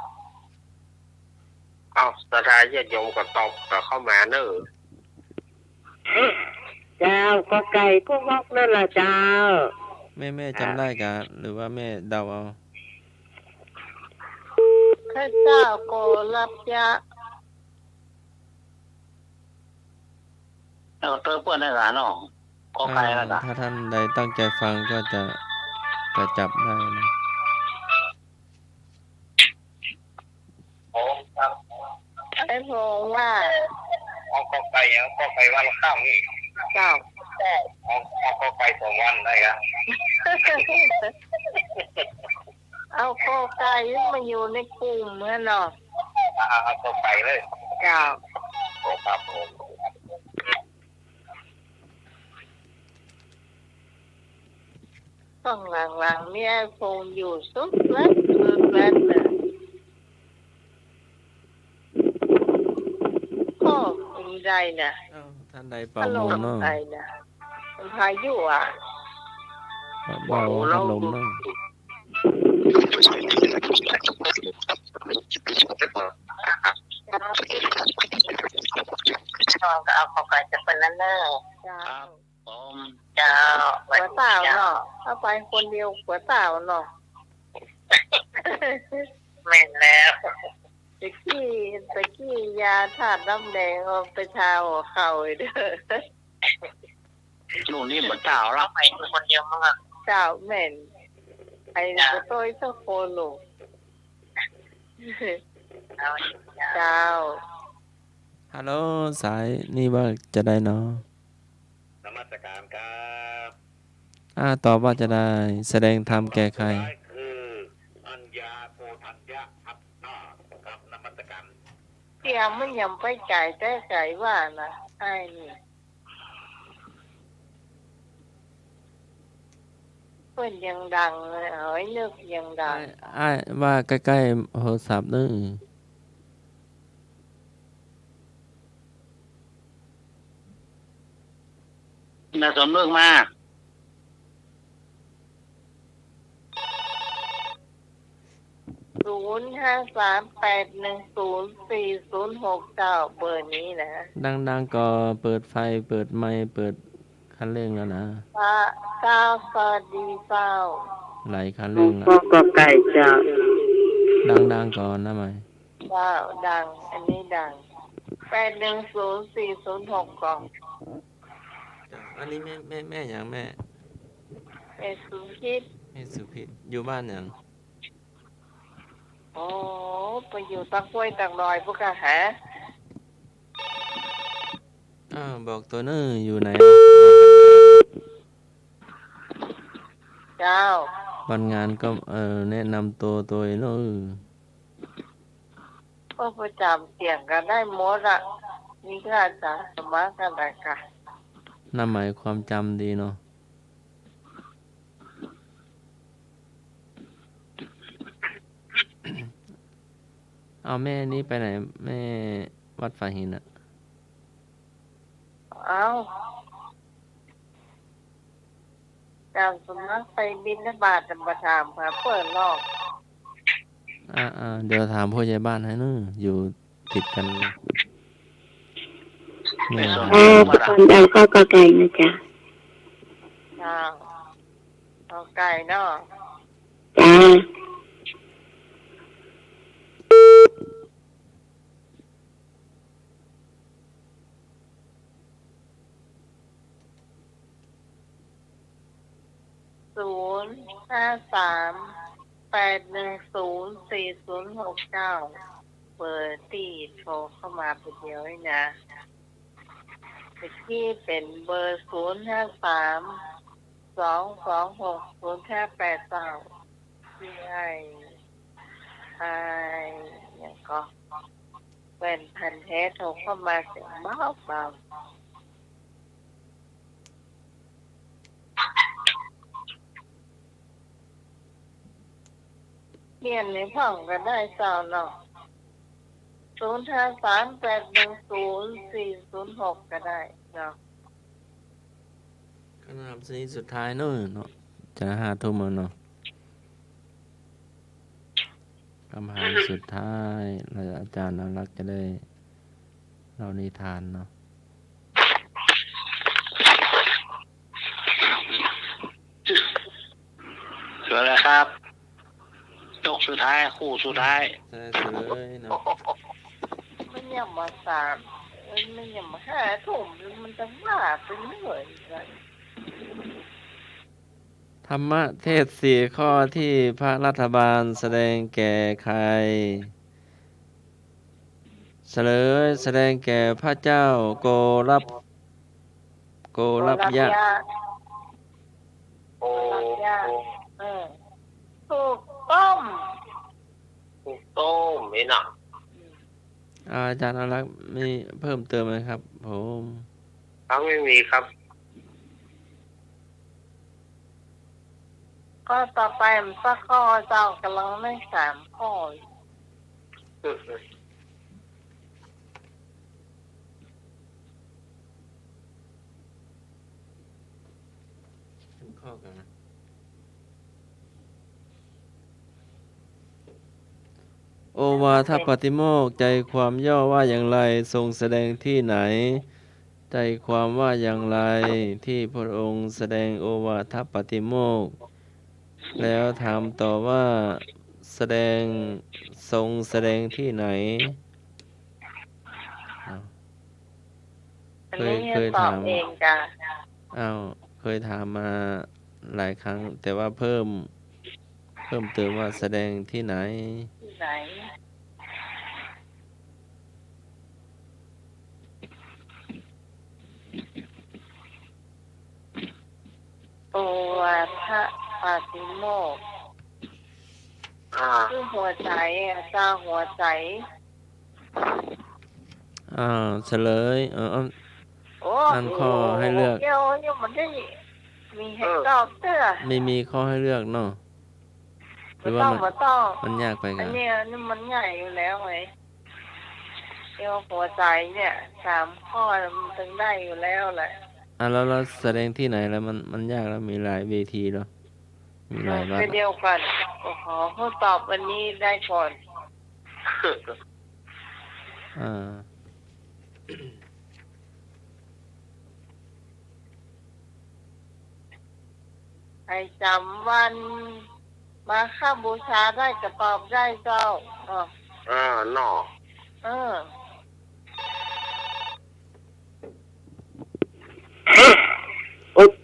Speaker 3: เอาสถานญาติโยมก็ตอบก็เข้ามาเนอะ
Speaker 10: เจ้าก็ไก่ก็งอกนั่นแหละเจ้า
Speaker 2: แม่จำได้กะหรือว่าแม่เดาเอา
Speaker 1: พระเจ้าโกลัพยะ
Speaker 4: แล้วก็เติมเพื่อนได้หลานน้องก็ไก่แล้วกัน
Speaker 2: ถ้าท่านใดตั้งใจฟังก็จะจับได้นะ
Speaker 1: ไอ้พงว่า
Speaker 3: เอาก็ไปยังก็ไปวันข้ามนี่
Speaker 1: เจ้า
Speaker 3: เอาก็ไป2 วันได้ครับ
Speaker 1: เอาโกไก่มาอยู่ในกลุ่มฮะเนาะ
Speaker 3: เอาก็ไปเลย
Speaker 1: เจ้า
Speaker 3: ครับผม
Speaker 1: ต้องหลังๆเนี่ยคงอยู่สุดแล้วเลยก็คงได้ น่ะ
Speaker 2: ท่านใดเป่า
Speaker 1: พัดล
Speaker 2: ม
Speaker 1: ม
Speaker 2: นต์เนาะ
Speaker 1: ใดน่ะมันพายุอ่ะ
Speaker 2: เบาพัดลมเนาะ
Speaker 9: น้องก็เอาของกันจะเป็นนั่นเนอะ
Speaker 1: เจ้า
Speaker 4: ผม
Speaker 9: เจ้า
Speaker 1: หัวเต่าเนาะถ้าไปคนเดียวหัวเต่าเนาะ
Speaker 9: แม่นแล้ว
Speaker 1: ตะกี้ยาธาตุน้ำแดงเอาไปทาหัวเข่าเด้อ
Speaker 4: นู่นนี่เหมือนเต่าแล้
Speaker 9: เรา
Speaker 4: ว
Speaker 9: ไปคนเดียวมั้งอ่ะ
Speaker 1: เจ้าแม่นไอ้ก็ต้อยสักคนลูก
Speaker 9: เอา
Speaker 1: เจ้า
Speaker 2: ฮัลโหลสายนี่ว่าจะได้เนาะ
Speaker 10: นมัสการครับ
Speaker 2: ตอบว่าจะได้แสดงธรรมแก่ใคร
Speaker 10: คืออัญญาโพธัญญะครับครับนมัสการ
Speaker 1: เตียงมันยังไปไก่แต่ไก่ว่านะไอ้นี่เพิ่นยังดังเลยเอ้ยนึกยังดัง
Speaker 2: ว่าใกล้ๆโทรศัพท์นึง
Speaker 4: น่าสมเรื่องมาก
Speaker 1: 053810406เบอร์นี้นะ
Speaker 2: ดังๆก็เปิดไฟเปิดไมค์เปิดคันเร่งแล้วนะ
Speaker 1: พระเจ้าสวัสดีเจ้า
Speaker 2: ไหลคันเร่งแล้ว
Speaker 10: ก็ไก่จะ
Speaker 2: ดังๆก่อนนะไหม
Speaker 1: เจ้าดัง อันนี้ดัง810406กล่อง
Speaker 2: อันนี้แม่อย่างแม่
Speaker 1: เป็นสุคิด
Speaker 2: แม่สุพิษอยู่บ้านอย่าง
Speaker 1: โอ้ไปอยู่ตะกล้วยตะลอยพวกกะหา
Speaker 2: บอกตัวนึงอยู่ไหน
Speaker 1: เจ้า
Speaker 2: วันงานก็แนะนำตัวเนอะ
Speaker 1: ก็ประจำเสียงกันได้หมดอ่ะนี่ก็อาจารย์สมัครกันได้ค่ะ
Speaker 2: น่าหมายความจำดีเนาะ เอาแม่นี้ไปไหนแม่วัดฝาหินอะ
Speaker 1: เอาจำสมัครไปบินบาตประถามค่ะเปิดนอก
Speaker 2: เดี๋ยวถามผู้ใหญ่บ้านให้นึงอยู่ติดกันแม่ถาม
Speaker 10: คนใดก็ไก่นะจ๊ะ
Speaker 1: จ้าเอาไก่เนาะ
Speaker 10: จ้า
Speaker 1: 053810406เบอร์ตีโทรเข้ามาไปเดียวนี่นะที่เป็นเบอร์05322608589ที่ไอ้เนี่ยก็เป็นพันเทสโทรเข้ามาเสียงเบาเรียนในห้องก็ได้เจ้าเนาะ053810406ก็ได้เนาะ
Speaker 2: คณะสนิทสุดท้ายเนอะจะ5 ทุ่มแล้วเนาะคำถามสุดท้ายเราอาจารย์น่ารักจะได้เรานิทานเนาะ
Speaker 4: เกิดอะไรครับยกสุดท้ายคู่สุดท้าย
Speaker 2: จะได้เสลยเนาะ
Speaker 1: มันยังมามันยังมา5 ทุ่มมันจะว่าเป็นเหนื่อยกัน
Speaker 2: ธรรมเทศน์4 ข้อที่พระรัฐบาลแสดงแก่ใครเสลยแสดงแก่พระเจ้าโกรับยะ
Speaker 3: โอ้
Speaker 1: ถูกต้อง
Speaker 3: ถูกต้มไม่หนัก
Speaker 2: อาจารย์อารักษ์มีเพิ่มเติมไหมครับผม
Speaker 3: ทั้งไม่มีครับ
Speaker 1: ก็ต่อไปมันสักข้อเจ้ากำลังได้3 ข้อ
Speaker 2: ข้อกันนะโอวาทปาติโมกข์ใจความย่อว่าอย่างไรทรงแสดงที่ไหนใจความว่าอย่างไรที่พระองค์แสดงโอวาทปาติโมกข์แล้วถามต่อว่าแสดงทรงแสดงที่ไหน
Speaker 1: อันนี้ตอบเองจ้ะ
Speaker 2: เคยถามมาหลายครั้งแต่ว่าเพิ่มเติมว่าแสดงที่ไหน
Speaker 1: ที่ไหนโอวาทปาติโมกข์คือหัวใจจ้าหัวใจ
Speaker 2: เฉลยอันข้อให้เลือก
Speaker 1: เกี่ยวนี่มันได้มีให้ตอบเตื้อ
Speaker 2: มีข้อให้เลือกเนาะหรือว่ามันยากไปกัน
Speaker 1: อันนี้มันใหญ่อยู่แล้วไงเกี่ยวหัวใจเนี่ย3 ข้อมันถึงได้อยู่แล้วแหละ
Speaker 2: แล้วเราแสดงที่ไหนแล้วมันยากแล้วมีหลายเวทีแล้วมีหลายวัด
Speaker 1: เดียวกันขอเขาตอบวันนี้ได้ก่อนให้จำวันมาค่าบูชาได้จะตอบได้เจ้า
Speaker 3: เนาะ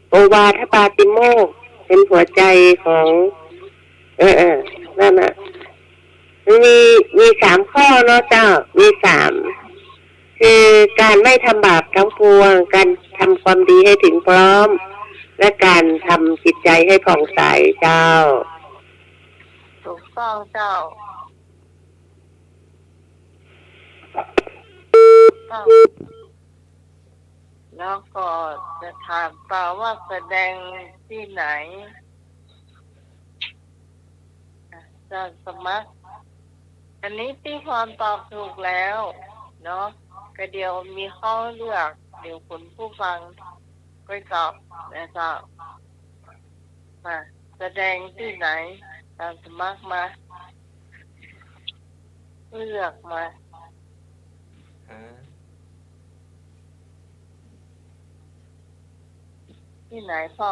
Speaker 9: โอวาทปาติโมกข์เป็นหัวใจของนั่นน่ะมี3 ข้อเนาะเจ้ามี3คือการไม่ทำบาปทั้งปวงการทำความดีให้ถึงพร้อมและการทำจิตใจให้ผ่องใสเจ้า
Speaker 1: ถูกต้องเจ้าแล้วก็จะถามต่อว่าแสดงที่ไหนจะสมัครอันนี้ที่ความตอบถูกแล้วเนาะก็เดี๋ยวมีข้อเลือกเดี๋ยวคุณผู้ฟังก็ตอบนะเจ้ามาแสดงที่ไหนตามสมัครมาเลือกมาที่ไหนพ่อ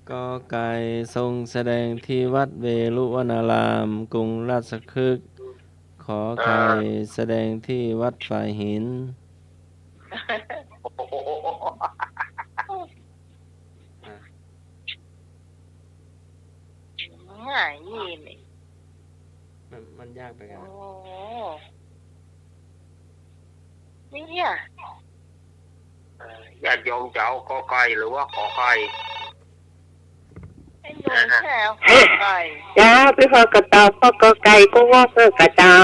Speaker 2: ก็ไก่ทรงแสดงที่วัดเวรุวนารามกรุงราชคฤห์ขอไก่แสดงที่วัดฝ่ายหิน
Speaker 1: ง่ายยี่นี่
Speaker 2: มันยากไปกัน
Speaker 1: นี่
Speaker 3: ญาติโยมจะเอากอไก่หรือว่าขอไข่
Speaker 1: ไอ้หนูแค่ขอไก่
Speaker 9: จ้าไปขอกระตอบพ่อกอไก่ก็ว่าเพื่อกระเจ้า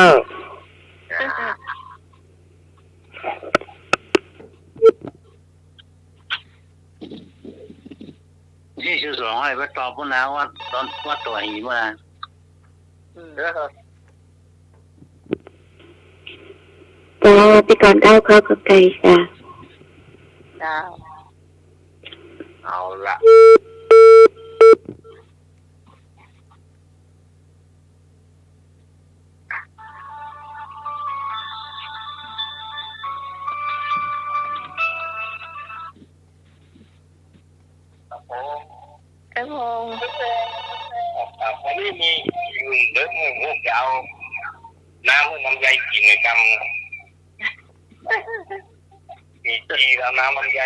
Speaker 4: นี่คือ2ให้ไปตอบพวกนะว่าตอนว่าตัวหินมา
Speaker 9: จ้าพี่ก่อน9 ข้อกอไก่ค่ะ
Speaker 1: จ้า
Speaker 3: เอาละ
Speaker 1: ไอ้พง
Speaker 3: วันนี้มีเด็กพวกจะเอาน้ำใยกินในกำมีจีแล้วน้ำใย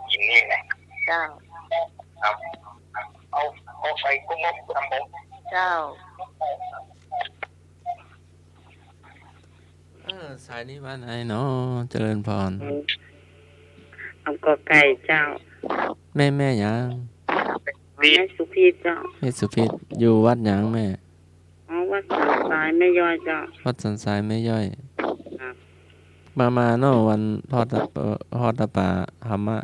Speaker 3: กินนี่แหละ
Speaker 1: เจ้า
Speaker 3: ครับเอาไปกุ้งมกทำผม
Speaker 1: เจ้า
Speaker 2: สายนี้บ้านไหนเนาะเจริญพร
Speaker 9: เอากอไก่เจ้า
Speaker 2: แม่ยัง
Speaker 9: แม่สุพีเจ้า
Speaker 2: แม่สุพีอยู่วัดยังแม่
Speaker 9: วัดสันทรายแม่ย่อยเจ้า
Speaker 2: วัดสันทรายแม่ย่อยมาเนาะวันทอดตะป่าธรรมะ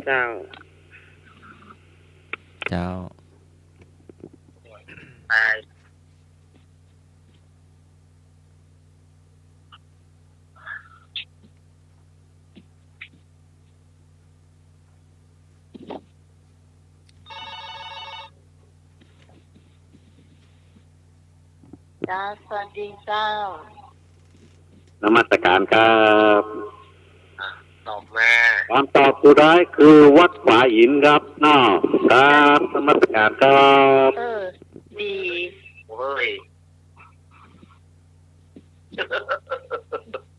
Speaker 9: เจ้า
Speaker 1: จ้าสวัสดีเจ้าน
Speaker 10: มัสการครับ
Speaker 3: ตอบมา
Speaker 10: คำตอบสุดท้ายคือวัดฝาหินครับน้อครับนมัสการครับ
Speaker 1: ดี
Speaker 3: เฮ้ย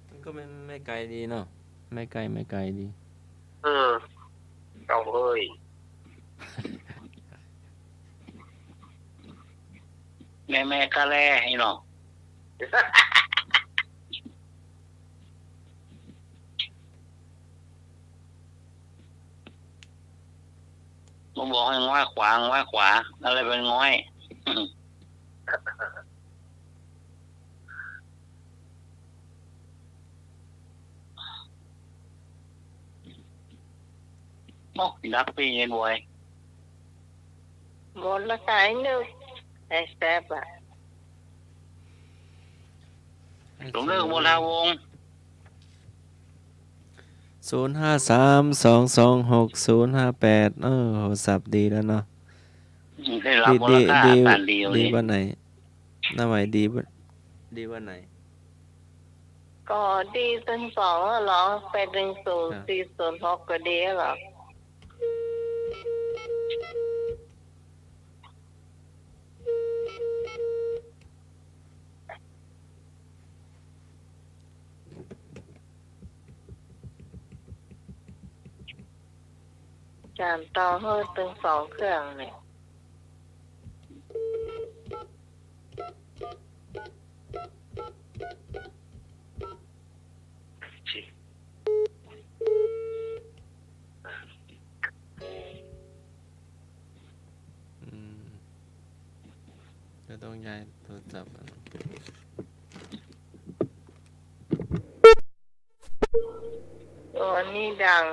Speaker 2: มันก็ไม่ไกลดีเนาะไม่ไกลดี
Speaker 3: เอาเฮ้ย
Speaker 4: แม่ก็แล่ให้เนาะผมบอกให้ง้อยขวาอะไรเป็นง้อย โอ้ดักปีเย็นบวย
Speaker 1: หมดละกายนึกไอ้แซ่บอ่ะ
Speaker 4: ผมเลิกโบราณวงศ์
Speaker 2: 0532260058โหสับดีแล้วเนาะ
Speaker 4: ได้รับมูลค่าการเดียว
Speaker 2: ดี
Speaker 4: นี่
Speaker 2: วันไหนหน้าไหวดีวันไหน
Speaker 1: ก็ดีตั้งสองแล้วเหรอไปถึง0406ก็ดีเหรอจานต่อเฮ้ตึง2เครื่องเนี่ย
Speaker 2: จะต้องย้ายโทรศัพท์อะ
Speaker 1: ตัวนี้ดัง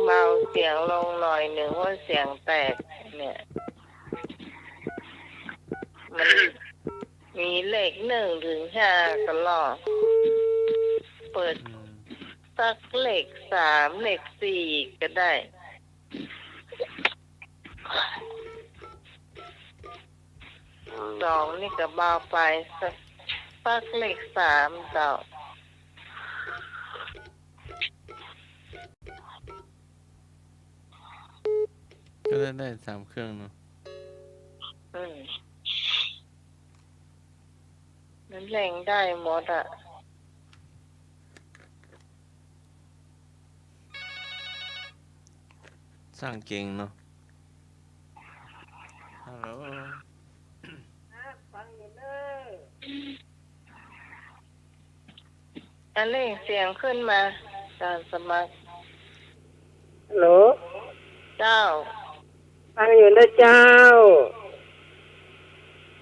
Speaker 1: เบาเสียงลงหน่อยหนึ่งว่าเสียงแตกเนี่ยมันมีเลข1 ถึง 5ตลอดเปิดสักเลข3เลข4ก็ได้2นี่ก็เบาไปสักเลข3ต่อ
Speaker 2: ก็ได้3 เครื่องเนาะ
Speaker 1: มันแรงได้หมดอ่ะ
Speaker 2: สร้างเก่งเนาะฮัลโหล
Speaker 1: อันเร่งเสียงขึ้นมาการสมัคร
Speaker 11: ฮัลโหล
Speaker 1: เจ้า
Speaker 11: ฟังอยู่นะเจ้า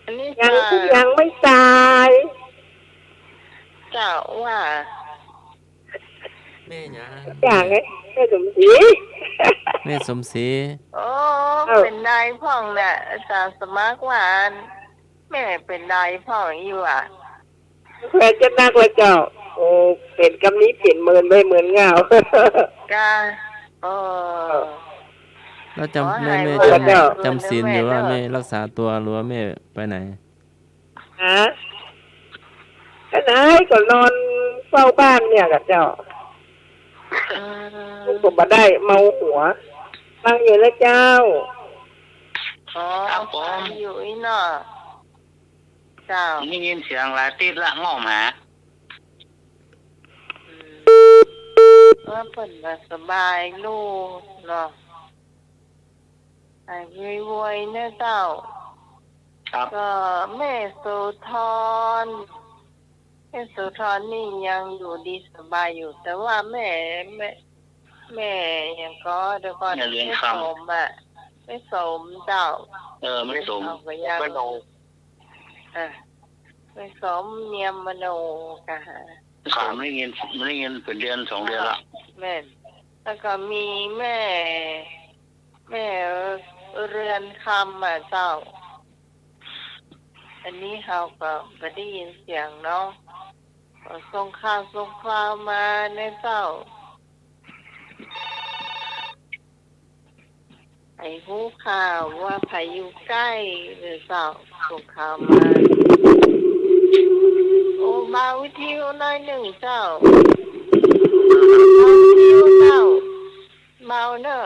Speaker 1: อันนี้
Speaker 11: ยังไม่ตาย
Speaker 1: เจ้าว่า
Speaker 2: แม่ยา
Speaker 11: อย่างไงแม่สมศรี
Speaker 2: แม่สมศรี
Speaker 1: โอ้เป็นนายพ่องน่ะอาจารย์สมัครว่าแม่เป็นนายพ่องอยู่อ่ะ
Speaker 11: แฟนจะนักละเจ้า โอ้เป็นกำนี้เปลี่ยนเมินไม่เหมือนเงาก
Speaker 1: า
Speaker 2: แล้วจำแม่จำศีลอยู่ว่าแม่รักษาตัวหรือว่าแม่ไปไหน
Speaker 11: ฮะก็ไหนก็นอนเฝ้าบ้านเนี่ยกับเจ้าผมมาได้เมาหัวฟังอยู่นะเจ้า
Speaker 1: ครับผมอยู่อีน่ะเจ้า
Speaker 4: นี่ยินเสียงหลายติดละง้อหมา
Speaker 1: ว่าเปิดมาสบายลูกเนาะไอ้รวยๆเนี่ยเจ้า
Speaker 4: ครับ
Speaker 1: ก็แม่โสธรนี่ยังอยู่ดีสบายอยู่ แต่ว่าแม่ยังก็เดี๋ยวก่อนไม่สมอ่ะไม่สมเจ้า
Speaker 4: ไม่สม
Speaker 1: เอาไปยัง
Speaker 3: ไม่ลง
Speaker 1: ไม่สมเนียมมโนกะ
Speaker 4: ข่าวไม่ได้ยินเป็นเดือน2 เดือนละ
Speaker 1: แม่แล้วก็มีแม่เรือนคำอ่ะเจ้า อันนี้เขาก็ไม่ได้ยินเสียงเนาะส่งข่าวมาในเจ้า ไอ้ผู้ข่าวว่าพายุใกล้หรือเปล่าส่งข่าวมาโอ้มาวิทยุหน่อยหนึ่งเจ้ามาวิทยุเจ้าเมาเนอะ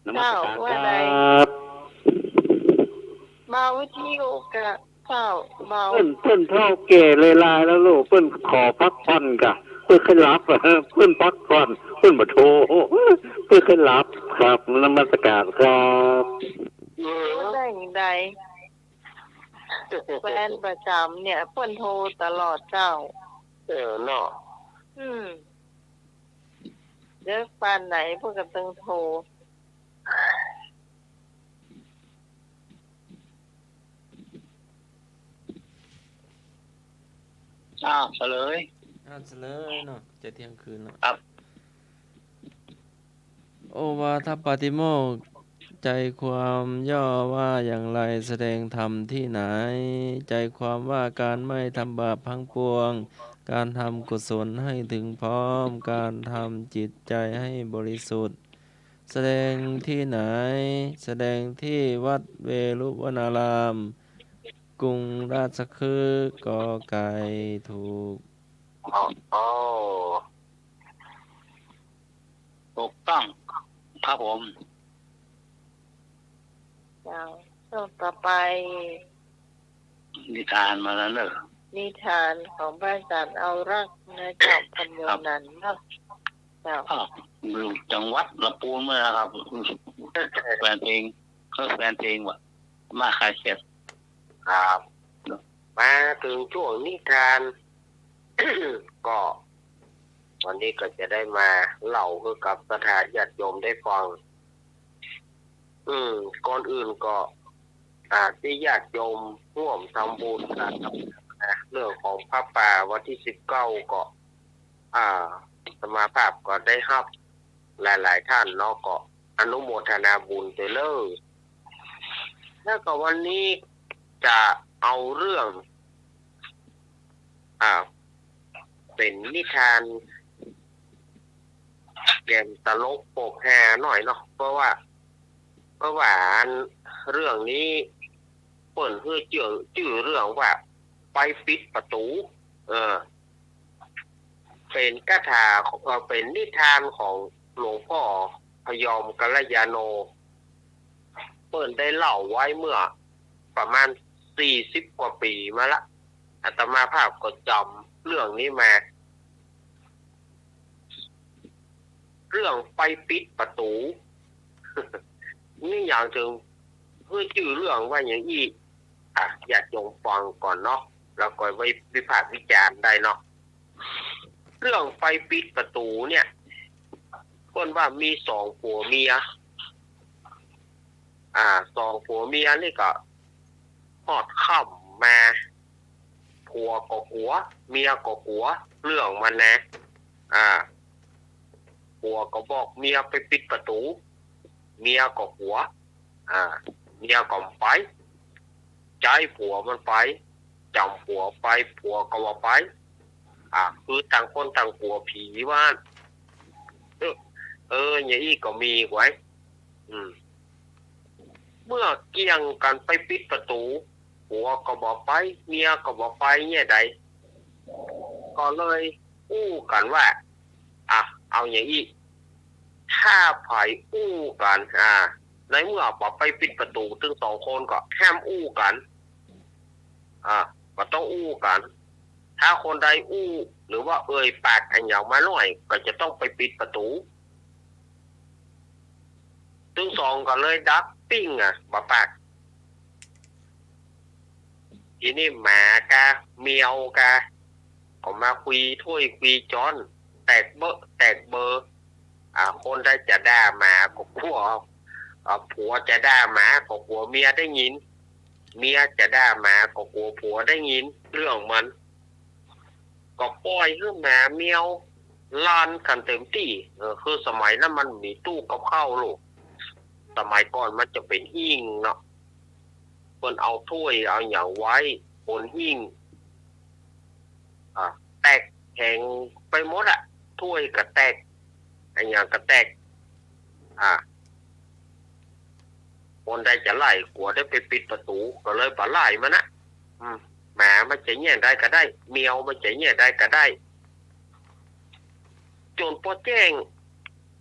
Speaker 10: นมัสการครับ
Speaker 1: มาวิทยุกะเจ้าเมา
Speaker 10: เพิ่นเท่าเก๋เลยลายแล้วลูกเพิ่นขอพักผ่อนกะเพิ่นขึ้นรับเพิ่นพักผ่อนเพิ่นมาโทรเพิ่นขึ้นรับครับนมัสการครับ
Speaker 1: ได้ยังไงแฟนประจำเนี่ยเพิ่นโทรตลอดเจ้า
Speaker 3: เนาะ
Speaker 1: เลิกปานไหนเพิ่นก็ต้องโทร
Speaker 4: เฉลย
Speaker 2: เฉลยเนาะจะเที่ยงคืนแล้ว
Speaker 4: ครับ
Speaker 2: โอวาทปาติโมกข์ใจความย่อว่าอย่างไรแสดงธรรมที่ไหนใจความว่าการไม่ทำบาปพังปวงการทำกุศลให้ถึงพร้อมการทำจิตใจให้บริสุทธิ์แสดงที่ไหนแสดงที่วัดเวรุวนารามกรุงราชคฤห์กอไก่ถูก
Speaker 4: ถูกต้องครับผม
Speaker 1: ช่วงต่อไป
Speaker 4: นิทานมาแล้วเนอะ
Speaker 1: นิทานของพระอาจารย์เอารักนะเจ้าพันโยนันท์เนาะเจ้า
Speaker 4: อยู่จังหวัดลำพูนเมื่อนะครับแฟนเพลงว่ะมาคาเช็ด
Speaker 3: ครับมาถึงช่วงนิทาน ก็วันนี้ก็จะได้มาเล่าให้กับศรัทธาญาติโยมได้ฟังก่อนอื่นก็ที่ญาติโยมร่วมทำบุญกันเรื่องของพระป่าวันที่19ก็สมาภาพก็ได้รับหลายๆท่านเนาะก็อนุโมทนาบุญไปเลยแล้วก็วันนี้จะเอาเรื่องเป็นนิทานเกี่ยวกับตลกโปกฮาหน่อยเนาะเพราะว่าเรื่องนี้เปิดเพื่อชื่อเรื่องว่าไปปิดประตูเป็นคาถาเป็นนิทานของหลวงพ่อพยอมกัลยาโนเปิดได้เล่าไว้เมื่อประมาณ40 กว่าปีมาละอาตมาภาพก็จำเรื่องนี้มาเรื่องไปปิดประตู นี่อย่างถึงเพื่อชื่อเรื่องว่าอย่างอีกอยากจงฟังก่อนเนาะแล้วก็ไว้วิพากษ์วิจารณ์ได้เนาะเรื่องไปปิดประตูเนี่ยคนว่ามี2 ผัวเมีย2 ผัวเมียนี่ก็หอดค่ำมาผัวก็หัวเมียก็หัวเรื่องมันนะผัวก็บอกเมียไปปิดประตูเมียก็หัวเมียก็ไปใจผัวมันไปจำผัวไปผัวก็ว่าไปคือต่างคนต่างผัวผีว่าอย่างนี้ก็มีไว้เมื่อเกี่ยงกันไปปิดประตูผัวก็บอกไปเมียก็บอกไปเนี่ยใดก็เลยอู้กันว่าเอาอย่างนี้ถ้าไผอู้กันในเมื่อบอกไปปิดประตูถึง2 คนก็ห้ามอู้กันก็ต้องอู้กันถ้าคนใดอู้หรือว่าปากอันอย่างมาหน่อยก็จะต้องไปปิดประตูถึง2ก็เลยดักปิ้งบ่ปากทีนี้หมากะเมียวกะก็มาคุยถ้วยคุยจ้อนแตกเบอร์คนได้จะด่าหมาก็กลัวผัวจะด่าหมาก็กลัวเมียได้ยินเมียจะด่าหมาก็กลัวผัวได้ยินเรื่องมันก็ปล่อยให้หมาเมียวลานกันเต็มที่คือสมัยนั้นมันมีตู้กับข้าวลูกสมัยก่อนมันจะเป็นหิ้งเนาะคนเอาถ้วยเอาอย่างไว้บนหิ้งแตกแข็งไปหมดถ้วยก็แตกอันอย่างก็แตก คนใดจะไล่กลัวได้ไปปิดประตูก็เลยบ่ไล่มันนะหมามันจะแย่ได้ก็ได้เมียวมันจะแย่ได้ก็ได้จนพอแจ้ง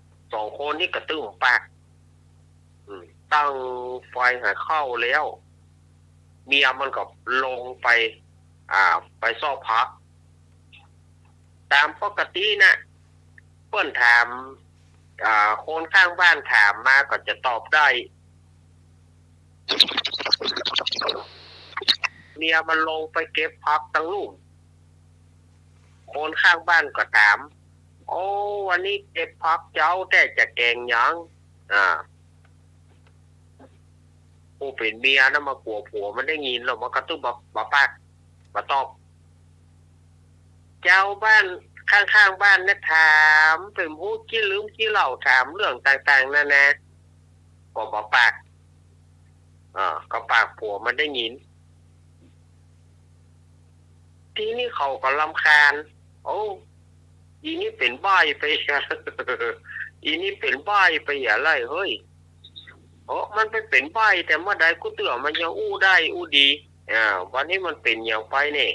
Speaker 3: 2 คนนี่กระตื้มปากตั้งไฟหาเข้าแล้วเมียมันก็ลงไปไปซ่อพักตามปกตินะเปิ้นถามคนข้างบ้านถามมาก็จะตอบได้เมียมันลงไปเก็บพักตั้งลูกคนข้างบ้านก็ถามโอ้วันนี้เก็บพักเจ้าแต่จะแกงยังผู้เป็นเมียนะมากลัวผัวมันได้ยินแล้วมันก็ต้องบ่ปากบ่ตอบเจ้าบ้านข้างๆบ้านนะถามเป็นผู้ขี้ลืมขี้เหล่าถามเรื่องต่างๆนั่นนะก็บ่ปากก็ปากผัวมันได้ยินทีนี้เขาก็รำคาญโอ้อีนี่เป็นบ้าไปอีนี่เป็นบ้าไปอะไรเฮ้ยมันเป็นบ้าแต่เมื่อใดกูเตือนมันยังอู้ได้อู้ดีวันนี้มันเป็นอย่างไปเนี่ย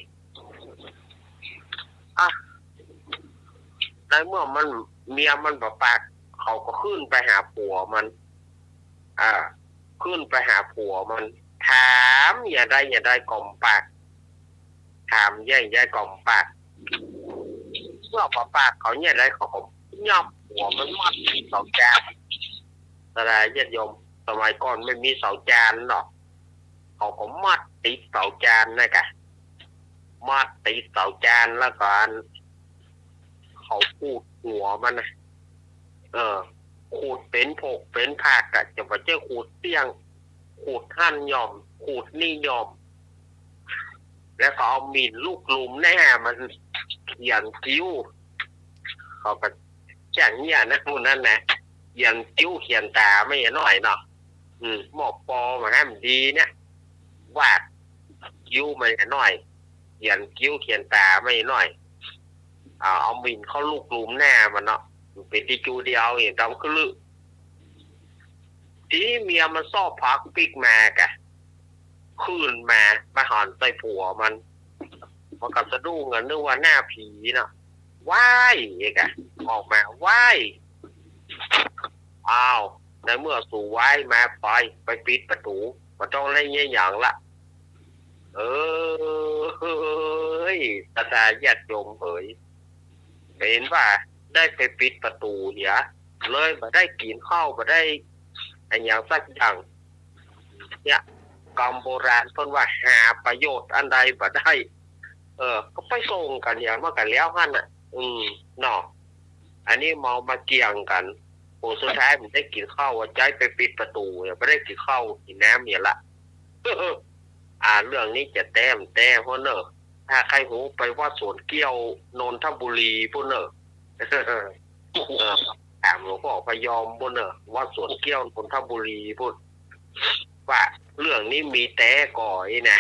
Speaker 3: ในเมื่อมันเมียมันบ่ปากเขาก็ขึ้นไปหาผัวมันขึ้นไปหาผัวมันถามอย่าได้กล่อมปากถามแย่กล่อมปากเมื่อปากเขาเนี่ยได้เขาย่อมหัวมันมัดเสาจานอะไรญาติโยมสมัยก่อนไม่มีเสาจานหรอกเขาก็มัดติดเสาจานนะกะมัดติดเสาจานแล้วก็เขาพูดหัวมันนะขูดเป็นผกเป็นผักอะจะมาเจอขูดเตี้ยงขูดหั่นยอมขูดนี่ยอมแล้วก็เอามีดลูกลุมแน่มันเขียนคิ้วเขาก็แจ้งเนี่ยนะพวกนั้นนะเขียนคิ้วเขียนตาไม่น้อยเนาะหมอบปอมาให้มันดีเนี่ยวาดคิ้วไม่น้อยเขียนคิ้วเขียนตาไม่น้อยเอามีดเข้าลูกลุมแน่มันเนาะเป็นที่จูเดียวเห็นตามคือลึกทีนี้เมียมันซ่อพักปิกมากะขึ้นมาหอนใส่ผัวมันกับสะดุ้งอ่ะนึกว่าหน้าผีเนาะว้ายเอกะออกมาว้ายในเมื่อสู่ว้ายมาไปปิดประตูมาต้องเล่นเงี้ยอย่างละตาญาติโยมเผยเห็นว่าได้ไปปิดประตูเนี่ยเลยมาได้กินข้าวมาได้อันอย่างสักอย่างเนี่ยกรรมโบราณเพิ่นว่าหาประโยชน์อันใดบ่ได้ก็ไปส่งกันอย่างมากันแล้วหั่นน่ะเนาะอันนี้เมาเกี่ยงกันโอ้สุดท้ายมันได้กินข้าวใจไปปิดประตูเนี่ยไม่ได้กินข้าวกินน้ำเนี่ยละเรื่องนี้จะแต้เพราะเนอะถ้าใครหูไปว่าสวนเกี้ยวนนทบุรีพวกเนอะถามหลวงพ่อพยอมพวกเนอะว่าสวนเกี้ยวนนทบุรีพวกว่าเรื่องนี้มีแต่ก่อยนะ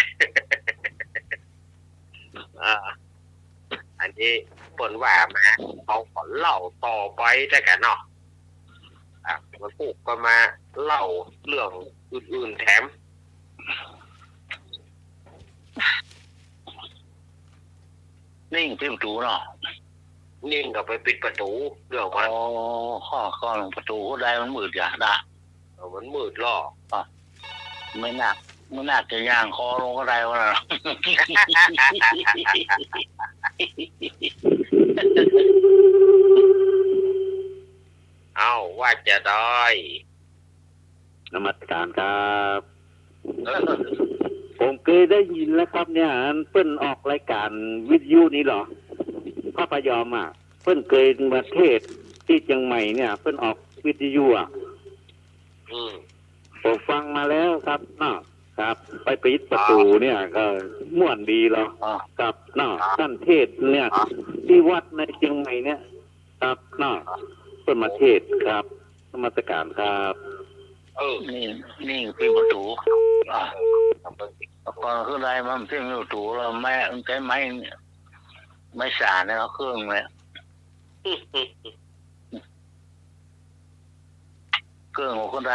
Speaker 3: อันนี้เปิ่นว่ามาเอาขอเล่าต่อไปได้กันเนาะมันพูดก็มาเล่าเรื่องอื่นๆแถม
Speaker 4: นิ่งปิดประตูเนาะ
Speaker 3: นิ่งก็ไปปิดประตูเรื่องว่า
Speaker 4: ข้อประตูได้มันมืดอย่าได้
Speaker 3: มันมืดล่อ
Speaker 4: ไม่หนักจะย่างคอลงก็ได้วะนะ
Speaker 3: ว่าจะได้
Speaker 10: นมัสการครับผมเคยได้ยินแล้วครับเนี่ยเพิ่นออกรายการวิทยุนี่หรอพระพยอมเพิ่นเคยมาเทศที่เชียงใหม่เนี่ยเพิ่นออกวิทยุผมฟังมาแล้วครับครับไปปิดประตูเนี่ยก็ม่วนดีแล้วกับท่านเทศเนี่ยที่วัดในเชียงใหม่เนี่ยครับเพิ่นมาเทศครับนมัสการครับ
Speaker 4: นี่ปิดประตูก่อนขึ้นได้มันเพียงประตูเราไม่ใช้ไม้สานเนี่ยเครื่องเลย เกิงของคนใด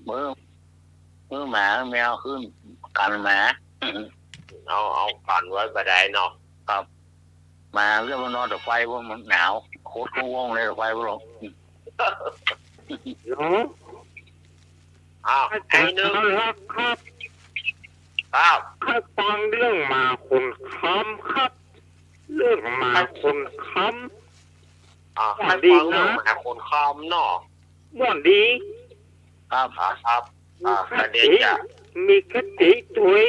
Speaker 4: มือหมาแมวขึ้นกันหมา
Speaker 3: เอาก่อนไว้บ่ได้เนาะ
Speaker 4: ครับมาเรื่องมันนอนแต่ไฟว่ามันหนาวโคตรง่วงเลยแต่ไฟว่าหรอก
Speaker 10: เนาะ
Speaker 3: อ้าวไอ้นึง
Speaker 10: ครับครับ
Speaker 3: ครับ
Speaker 10: ข้าฟังเรื่องมาคนค้ำครับ เรื่องมาคนค้
Speaker 3: ให้ฟังเรื่องหาคนคอมเนาะ
Speaker 10: ำม่วนดี
Speaker 4: ครับ
Speaker 3: ครับเดี๋ยวจะ
Speaker 10: มีคติถุย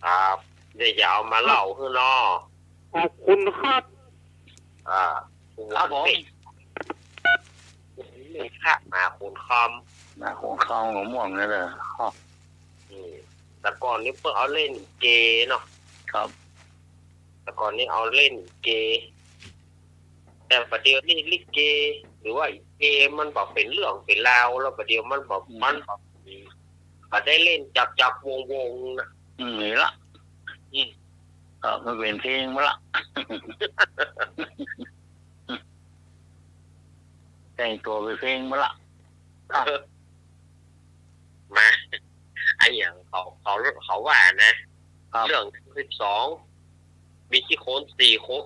Speaker 3: ครับเดี๋ยวจะเอามาเล่าคือเนาะ
Speaker 10: ขอบคุณครับ
Speaker 4: ครับผม
Speaker 3: นี่ค่ะมาคนคอม
Speaker 4: นะของข้าวของม่วงนี่เลยครับ
Speaker 3: แต่ก่อนนี้เพิ่งเอาเล่นเกเนาะ
Speaker 4: ครับ
Speaker 3: แต่ก่อนนี้เอาเล่นเก แต่ประเดี๋ยวนี่ลิเก หรือว่าเกมันบอกเป็นเรื่องเป็นราวแล้วประเดี๋ยวมันบอกได้เล่นจับวงนะ
Speaker 4: นี่ละมันเป็นเพลงมาละแต่งตัวเป็นเพลงมาละ
Speaker 3: มาไอ้อย่างเขาว่านะเรื่อง12มีที่โคน4 คน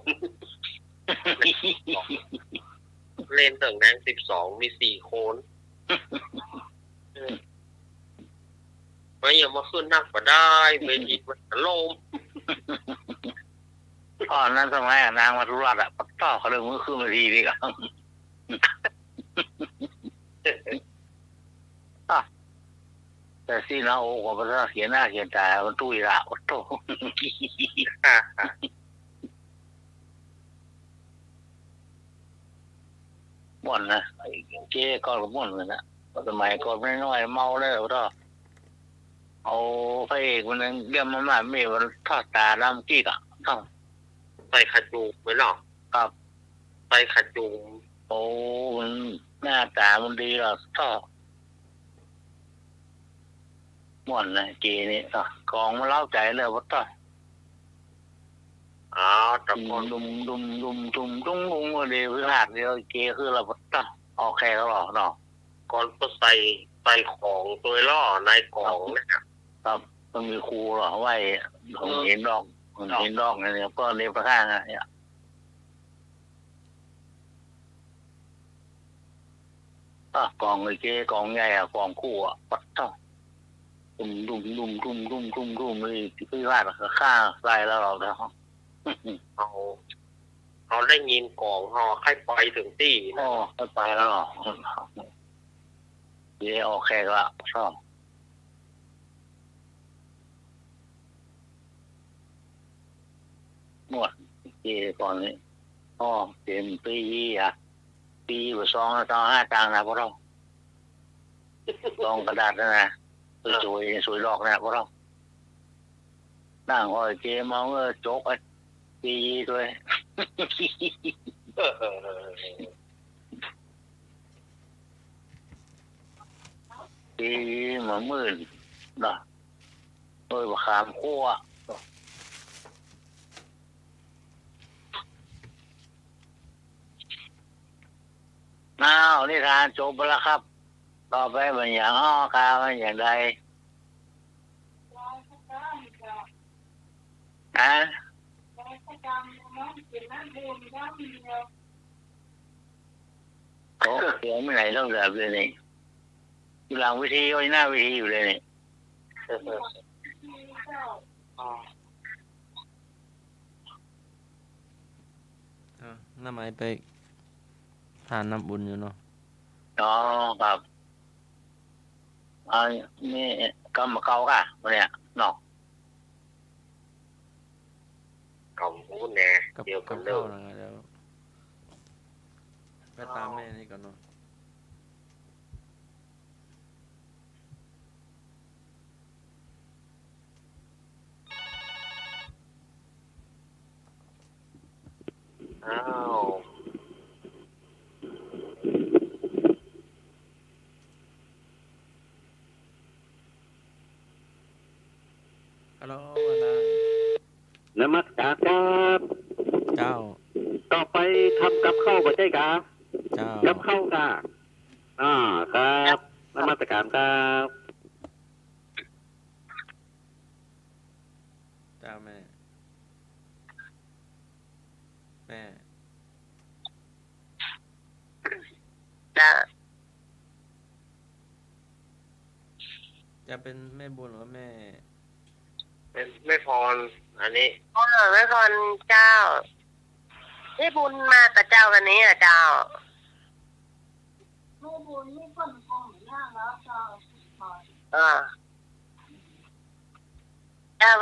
Speaker 3: เล่นตึงนาง12มี4 คนไม่ยังมาขึ้นนักก็ได้เวทีมันโลม
Speaker 4: ตอนนั้นสมัยนางมาทุรัตปัตต้อเขาเลยมือขึ้นมาทีดีกันแต่ที่นาโอ้กับภาษาเขียนหน้าเขียนตามันตุ้ยละโอ้โตม่วนนะไอ้เจ๊ก็ม่วนเลยนะสมัยก่อนไม่น้อยเมาเลยโอ้โตเอาพระเอกมันเรียกมันมาไม่มันทอดตาดำกี้กะ
Speaker 3: ใส่ขจูไว้หรอ
Speaker 4: ครับ
Speaker 3: ใส่ขจู
Speaker 4: โอ้มันหน้าตามันดีหรอก็ม่วนนะเจนี่กองมาเล่าใจเลยว่าต่อ
Speaker 3: ตะโกน
Speaker 4: ดุมเดียวคือหาดเดียวเจคือเราว่าต่อโอเคเขาหรอเนาะ
Speaker 3: ก่อนก็ใส่ของตัวล่อในกล่อง
Speaker 4: นะครับมันมีครูหรอไว้ผมเห็นดอกเนี่ยก็เรียบประข้างอ่ะเนี่ยกองเลยเจ๊กองใหญ่อะกองคู่อะปัดเท่าดุมเลยพี่วาดข้าใส่แล้วเราเนาะ
Speaker 3: เขาได้ยินกองเขาให้ไปถึงที่
Speaker 4: นะไปแล้วหรอเจ๊โอเคละชอบหมดเจ๊ก่อนนี้เต็มปีว่า2 ตังค์นะพวกเราลองกระดาษนะสวยดอกนะพวกเรานั่งเจมองโจ๊กปีด้วยปีมามื่นนะโดยบะขามคั่วนิทานจบไปแล้วครับต่อไปมันอย่างกามันอย่างใดเสียงไม่ไหนต้องแบบเลยนี่อยู่หลังวิธีไว้หน้าวิธีอยู่เลยนี่
Speaker 2: น้ำไม้ไปทานน้ำบุญอยู่เนาะ
Speaker 4: ครับนี่กำมาเกาค่ะเนี่ยเนาะ
Speaker 3: กำหูแน่เดี๋ยวกันเด้อ
Speaker 2: แล้วไปตามแม่นี่ก่อนเนาะ
Speaker 10: นมัสการครับ
Speaker 2: เจ้า
Speaker 10: ต่อไปทำกับข้าวบ่ใช่กะ
Speaker 2: เจ้า
Speaker 10: กับข้าวกะ ครับนมัสการครับ
Speaker 2: เจ้าแม่
Speaker 9: จ้า
Speaker 2: จะเป็นแม่บุญหรือแม่
Speaker 3: ไม่พรอันนี้
Speaker 9: ไม่พรเจ้าได้บุญมากับเจ้าวันนี้เจ้าไม่บุญไม่คนคงยากแล้วเจ้า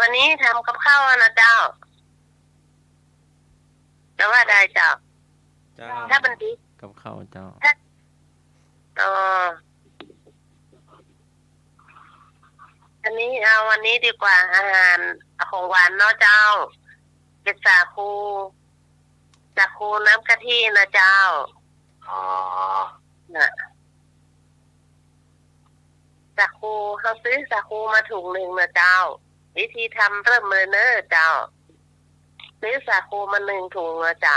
Speaker 9: วันนี้ทำกับข้าวนะเจ้าจะว่าได้เจ้าถ้าเป็นดี
Speaker 2: กับข้าวเจ้า
Speaker 9: อันนี้เอาวันนี้ดีกว่าอาหารของหวานเนาะเจ้าเป็นสาคูน้ำกะทินะเจ้าสาคูเขาซื้อสาคูมาถุงหนึ่งนะเจ้าวิธีทำเริ่มเลยเนอะเจ้าซื้อสาคูมา1 ถุงนะเจ้า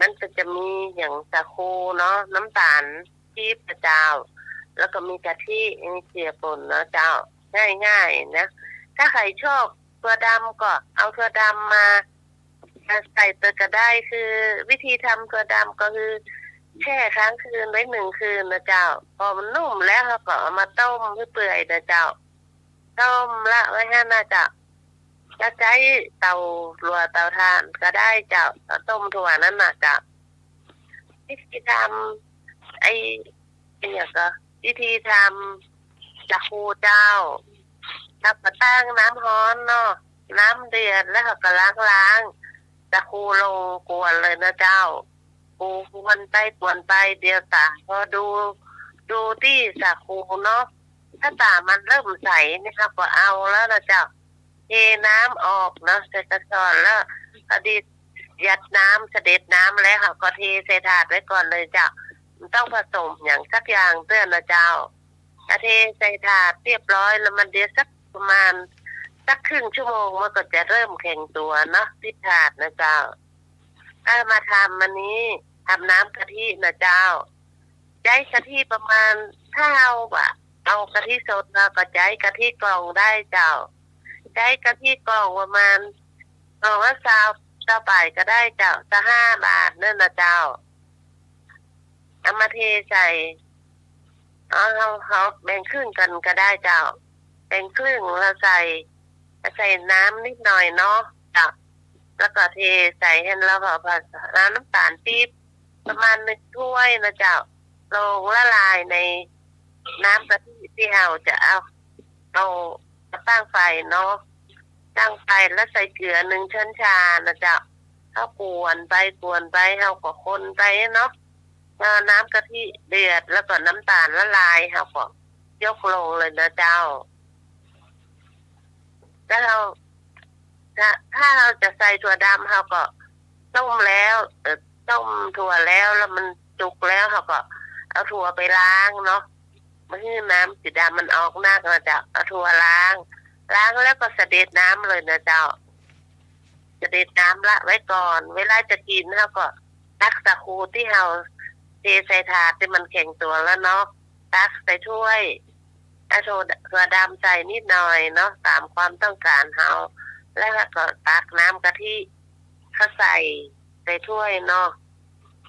Speaker 9: มันจะมีอย่างสาคูเนาะน้ำตาลปี๊บนะเจ้าแล้วก็มีกะทิมีเกลือป่นนะเจ้าง่ายๆนะถ้าใครชอบถั่วดำก็เอาถั่วดำมาใส่ตัวก็ได้คือวิธีทำถั่วดำก็คือแช่ค้างคืนไว้1 คืนนะเจ้าพอมันนุ่มแล้วเราก็เอามาต้มให้เปื่อยนะเจ้าต้มละไว้ให้นะเจ้าจะใช้เตารัวเตาถ่านก็ได้เจ้าต้มถั่วนั้นนะเจ้าวิธีทำเนี่ยก็วิธีทำสาคูเจ้าถ้ามาตั้งน้ำร้อนเนาะน้ำเดือดแล้วก็ล้างสาคูลงกวนเลยนะเจ้าปูกวนไปเดียวตาพอดูที่สาคูเนาะถ้าตามันเริ่มใสนี่ครับก็เอาแล้วนะเจ้าเทน้ำออกเนาะใส่กระสอบแล้วพอดียัดน้ำเสด็จน้ำแล้วค่ะก็เทใส่ถาดไว้ก่อนเลยเจ้าต้องผสมอย่างสักอย่างเตือนนะเจ้าเทใส่ถาดเรียบร้อยแล้วมันเดี๋ยวสักประมาณสักครึ่งชั่วโมงมันก็จะเริ่มแข็งตัวเนาะที่ถาดนะเจ้าถ้ามาทำมันนี้ทำน้ำกะทินะเจ้าใช้กะทิประมาณถ้าเอากะทิสดเราก็ใช้กะทิกล่องได้เจ้าใช้กะทิกล่องประมาณกล่องละ20 บาทก็ได้เจ้าจะ5 บาทนั่นนะเจ้าเอามาเทใส่เขาแบ่งครึ่งกันก็ได้เจ้าแบ่งครึ่งแล้วใส่น้ำนิดหน่อยเนาะจ้ะแล้วก็เทใส่ให้เราพอน้ำตาลปี๊บประมาณ1 ถ้วยนะเจ้าลงละลายในน้ำกะทิที่เราจะเอาตั้งไฟเนาะตั้งไฟแล้วใส่เกลือ1 ช้อนชานะเจ้าเขากวนไปเขาก็คนไปเนาะน้ำกะทิเดือดแล้วก็น้ำตาลละลายเขาก็ยกลงเลยนะเจ้าแล้วถ้าเราจะใส่ถั่วดำเขาก็ต้มแล้วต้มถั่วแล้วมันจุกแล้วเขาก็เอาถั่วไปล้างเนาะมันคือน้ำสีดำมันออกมากนะเจ้าเอาถั่วล้างแล้วก็เสด็จน้ำเลยนะเจ้าเสด็จน้ำละไว้ก่อนเวลาจะกินเขาก็ตักสาคูที่เราเทใส่ถาดที่มันแข็งตัวแล้วเนาะตักใส่ถ้วยเอาถั่วดำใส่นิดหน่อยเนาะตามความต้องการเราแล้วก็ตักน้ำกะทิเขาใส่ถ้วยเนาะ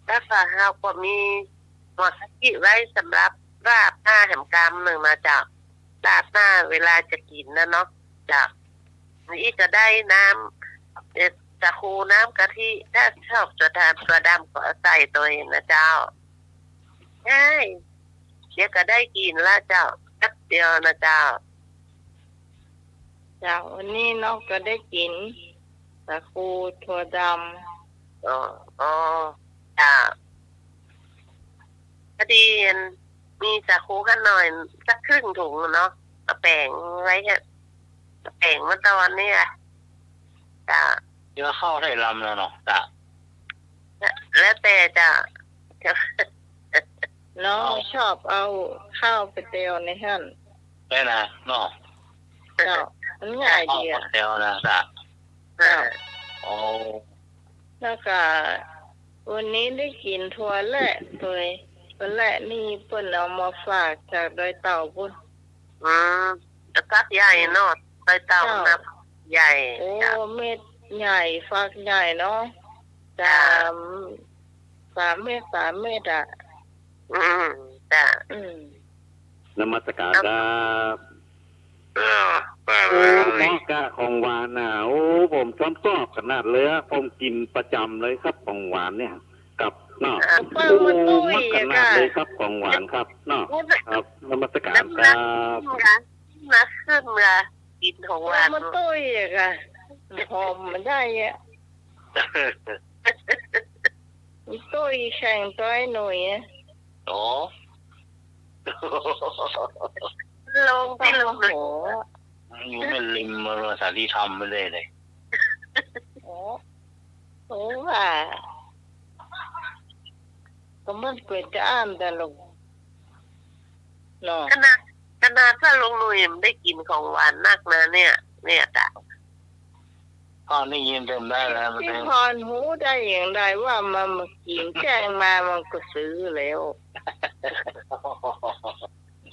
Speaker 9: แล้วก็เราก็มีหัวกะทิไว้สำหรับราดหน้าแหมกำ1มาจากราดหน้าเวลาจะกินนะเนาะจากนี่จะได้น้ำสาคูน้ำกะทิถ้าชอบตัวดำก็ใส่ตัวเองนะเจ้าง่ายเดี๋ยวก็ได้กินแล้วเจ้าแป๊บเดียวนะเจ้า
Speaker 1: วันนี้น้องก็ได้กินสาคูถั่วดำ
Speaker 9: จ้าพอดีมีสาคูข้างหน่อยสักครึ่งถุงเนาะเอาแป้งไว้แป้งมาตอนนี้จ้า
Speaker 4: เยอะเข้าได้ลำแล้วเนาะจ้ะ
Speaker 9: แล้วแต่จ้ะ
Speaker 1: น้องชอบเอาข้าวไปเตียวในหั่น
Speaker 4: ได้นะเนาะ
Speaker 1: เจ้ามันง่ายดีอ่ะ
Speaker 4: เตียวนะจ้ะโอ้
Speaker 1: แล้วก็วันนี้ได้กินถั่วแหละตัว ก็และนี่เปิ้นเอามาฝากจากดอยเต่าพุ่น
Speaker 9: จะฟักใหญ่เนาะดอยเต่านับใหญ่
Speaker 1: โอ้เม็ดใหญ่ฟักใหญ่เนาะ3 เม็ดอ่ะ
Speaker 9: จ้ะ
Speaker 10: นมัสการครับโอ้หมอกะของหวานน่ะโอ้ผมชอบขนาดเลยผมกินประจำเลยครับของหวานเนี่ยกับเนาะโอ้มากขนาดเลยครับของหวานครับเนาะครับนมัสการครับ
Speaker 9: มาขึ้นมากินของหวาน
Speaker 1: มันตุ้ยอ่ะค่ะหอมมันได้อ่ะมันตุ้ยแข็งต้อยหน่อยอ่ะ
Speaker 4: โอ้
Speaker 9: ลงที่ลง
Speaker 1: โอ้
Speaker 4: อยู่ไม่ริมมาสาธิธรรมไม่ได้เลย
Speaker 1: โอ้ว่าก็มันเกิดจะอ่านแต่ลงเนาะ
Speaker 9: ขนาดถ้าลงหนุ่ยได้กินของหวานนักนะเนี่ยจ้ะ
Speaker 4: พ่อได้ยินเต็มได้แล้ว
Speaker 1: ที่พรหูได้อย่างไรว่ามันกินแจ้งมามันก็ซื้อแล้ว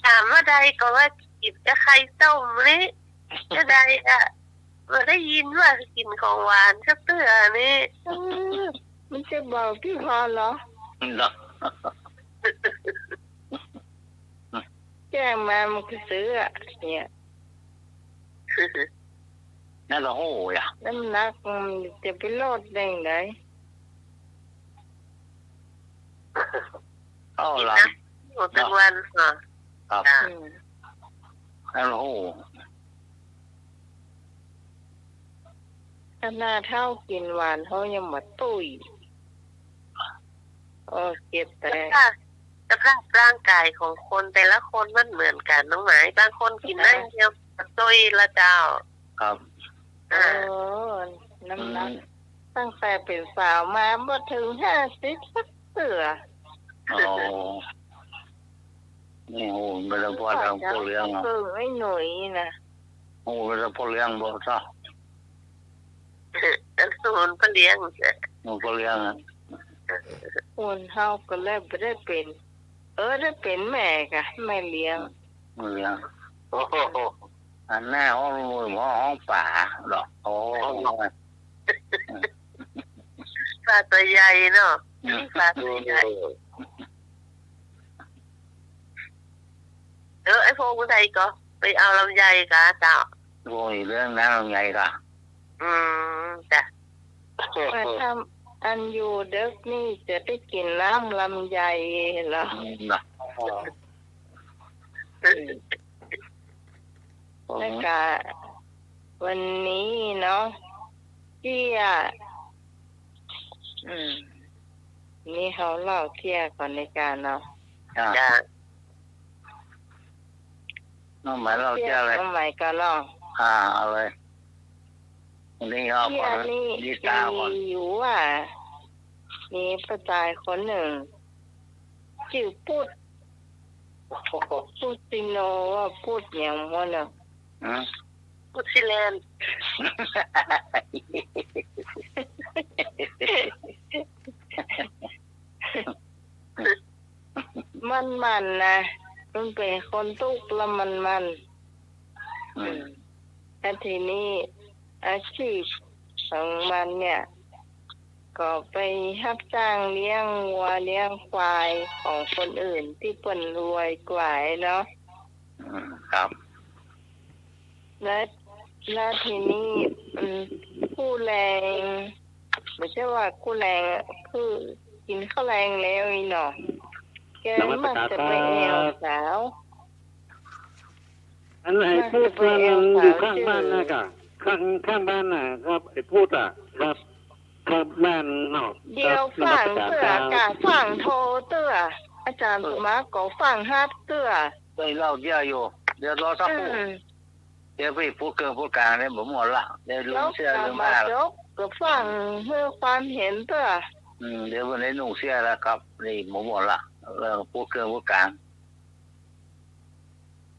Speaker 9: ถามว่าใดก็ว่ากินจะไข่ต้มนี่จะใดอ่ะมาได้ยินว่ากินของหวานก็เตื้อนี่
Speaker 1: มันจะบอกที่พรเหรอแจ้งมามันก็ซื้ออ่ะเนี่ย
Speaker 4: นั่นเราโหย่ะ
Speaker 1: น้ำหนักจะไปลดได้ไง
Speaker 4: ละ
Speaker 9: ทั้งวันค่ะ
Speaker 4: ครับนั่นเราโห
Speaker 1: ขนาดเท่ากินหวานเขายังมาตุ้ยเก็บแต่
Speaker 9: สภาพร่างกายของคนแต่ละคนมันเหมือนกันน้องหมายบางคนกินได้เดียวตุ้ยละเจ้า
Speaker 4: ครับ
Speaker 1: น้ำหนักตั้งแต่เป็นสาวมาบ่ถึง50สักเตือ
Speaker 4: นี่โหไม่ได้พอแล้วพอเลี้ยง
Speaker 1: ไอ้หนุ่ยนะ
Speaker 4: โอ้ไม่ได้พอเลี้ยงบ่ซะ
Speaker 9: ศูนย์พอเลี้ยง
Speaker 4: พอเลี้ยง
Speaker 1: คนเฮาก็เลยบ่ได้เป็นได้เป็นแม่กะแม่เลี้ยง
Speaker 4: โอ้โหอันแน่ห้องมือห้องป่าดอกโอ้
Speaker 9: ปลาตัวใหญ่เนาะปลาตัวใหญ่ไอ้พวกใดก็ไปเอาลำไยกะเจ้า
Speaker 4: โอ้ยเรื่องนั้นลำไยกะ
Speaker 9: จ้ะ
Speaker 1: ว่าทำอันอยู่เด็กนี่จะได้กินน้ำลำไยเหรอแล้วก็วันนี้เนาะเที่ยนี่เขาเล่าเที่ยก่อนในการเนาะ
Speaker 4: จ้ะน้องหมายเราเที่ยอะไร
Speaker 1: น้องหมายก็ลอง
Speaker 4: เอาเลยนี่เอา
Speaker 1: ก่อนดีตาก่อนอยู่ว่ามีประจายคนหนึ่งชื่อพูดซิโนว่าพูดอย่างว่าเนาะ
Speaker 9: พูดซิแลน
Speaker 1: มันนะมันเป็นคนตุกแล้วมันแต่ทีนี้อาชีพของมันเนี่ยก็ไปรับจ้างเลี้ยงวัวเลี้ยงควายของคนอื่นที่เปิ้นรวยกว่าเนาะ
Speaker 4: ครับ
Speaker 1: แล้วทีนี้ผู้แรงไม่ใช่ว่าผู้แรงคือกินข้าวแรงแล้วอีเนาะแกมักจะไปแอวสาว
Speaker 10: อันไหนพูดว่าอยู่ข้างบ้านนะกะข้างบ้านน่ะครับไอ้พูดอ่ะครับครับบ้านเนาะ
Speaker 1: เดี๋ยวฟังเตื้อกะฟังโทเตื้ออาจารย์สมาก็ฟังฮัดเตื้อ
Speaker 4: ได้เล่าเยอะอยู่เดี๋ยวรอสักครู่เดี๋ยวไปพูดเกินพูดกลางเนี่ยผมหมดละเดี๋ยวลุงเสียเรื่องมา
Speaker 1: แล้วก็ฟังเพื่อความเห็นเตื้อ
Speaker 4: เดี๋ยววันนี้หนุ่งเสียแล้วครับนี่ผมหมดละเรื่องพูดเกินพูดกลาง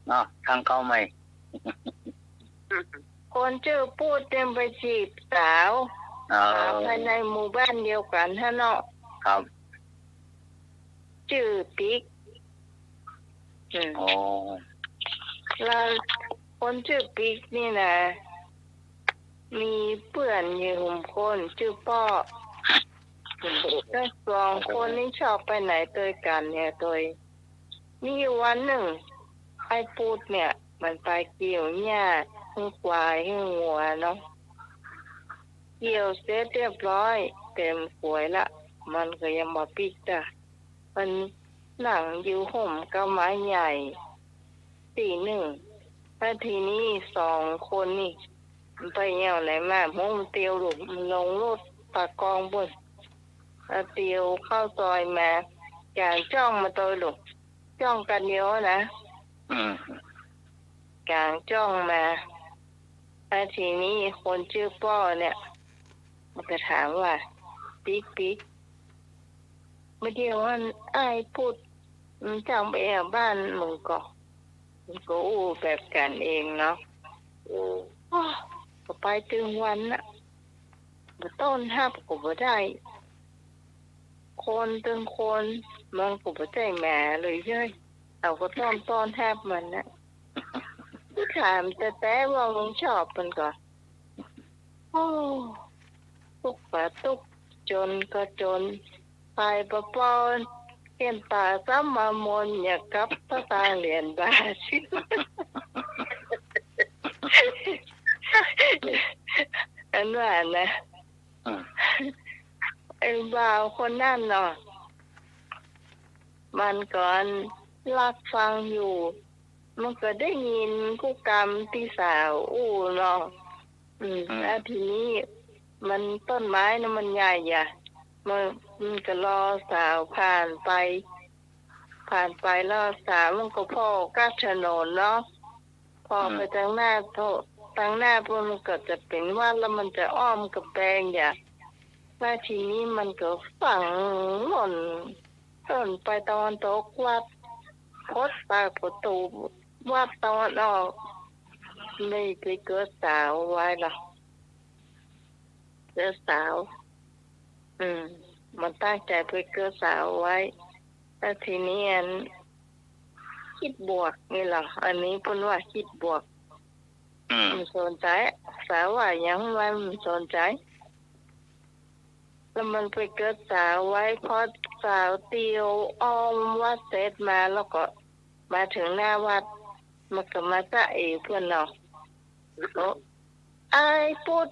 Speaker 4: เนาะทางเข้าไหม
Speaker 1: คนชื่อพูดเต็มไปจีบสาวภายในหมู่บ้านเดียวกันฮะเนาะ
Speaker 4: ครับ
Speaker 1: ชื่อปิ๊ก
Speaker 4: อ๋อ
Speaker 1: แล้วคนชื่อปิ๊กนี่นะมีเพื่อนอยู่คนชื่อป้อทั้งสองคนนี้ชอบไปไหนตัวกันเนี่ยตัวมีวันหนึ่งไอ้ปูดเนี่ยมันไปเกี่ยวหญ้าให้ควายให้วัวเนาะเกี่ยวเสร็จเรียบร้อยเต็มป่วยละมันก็ยังมาปิกจ้ะมันหนังอยู่ห่มกับไม้ใหญ่ตีหนึ่งแล้วทีนี้สองคนนี่มันไปเยี่ยวไหนมามุ่งเตียวหลุมลงรถปากกองบนแล้วเตียวเข้าซอยมาการจ้องมาตัวหลุมจ้องกันเยอะนะกลางจ้องมาแล้วทีนี้คนชื่อป้อเนี่ยมันก็ถามว่าปิ๊กปิ๊กเมื่อเดียวว่าไอ้พูดจำไปบ้านมึงก็อู้แบบกันเองเนาะก็ไปถึงวันน่ะต้นทับก็บ่ได้คนตึงคนมันก็บ่ได้แหม่เลยเฮ้ยเอาก็ต้นทับมันน่ะถามแต่ว่ามึงชอบมันก่อนโอ้ตุกปะตุกจนก็จนไปปะปอนเห็นตาซ้ำมามนอยากกลับตาตาเหรียญบาสิอันว่านะไอ้บ่าวคนนั่นเนาะมันก่อนรักฟังอยู่มันก็ได้ยินกูกรรมที่สาวอู้เนาะแล้วทีนี้มันต้นไม้นะมันใหญ่อะมันก็รอสาวผ่านไปแล้วสาวมันก็พ่อกัดถนนเนาะพอไปทางหน้าพวกมันก็จะเป็นว่าแล้วมันจะอ้อมกับแปลงอย่างแล้วทีนี้มันก็ฝังหล่นต้นไปตอนตกวัดพดปากประตูวัดตอนออกไม่ไปเกิดสาวไว้หรอกเกิดสาวมันตั้งใจไปเกิดสาวไว้แล้วทีนี้คิดบวกนี่หรออันนี้พูดว่าคิดบวกมันสนใจสาวว่ายังไม่มันสนใจแล้วมันไปเกิดสาวไว้พอสาวเตียวอ้อมวัดเสร็จมาแล้วก็มาถึงหน้าวัดมันก็มาจะเพื่อนเนาะไอ้พูด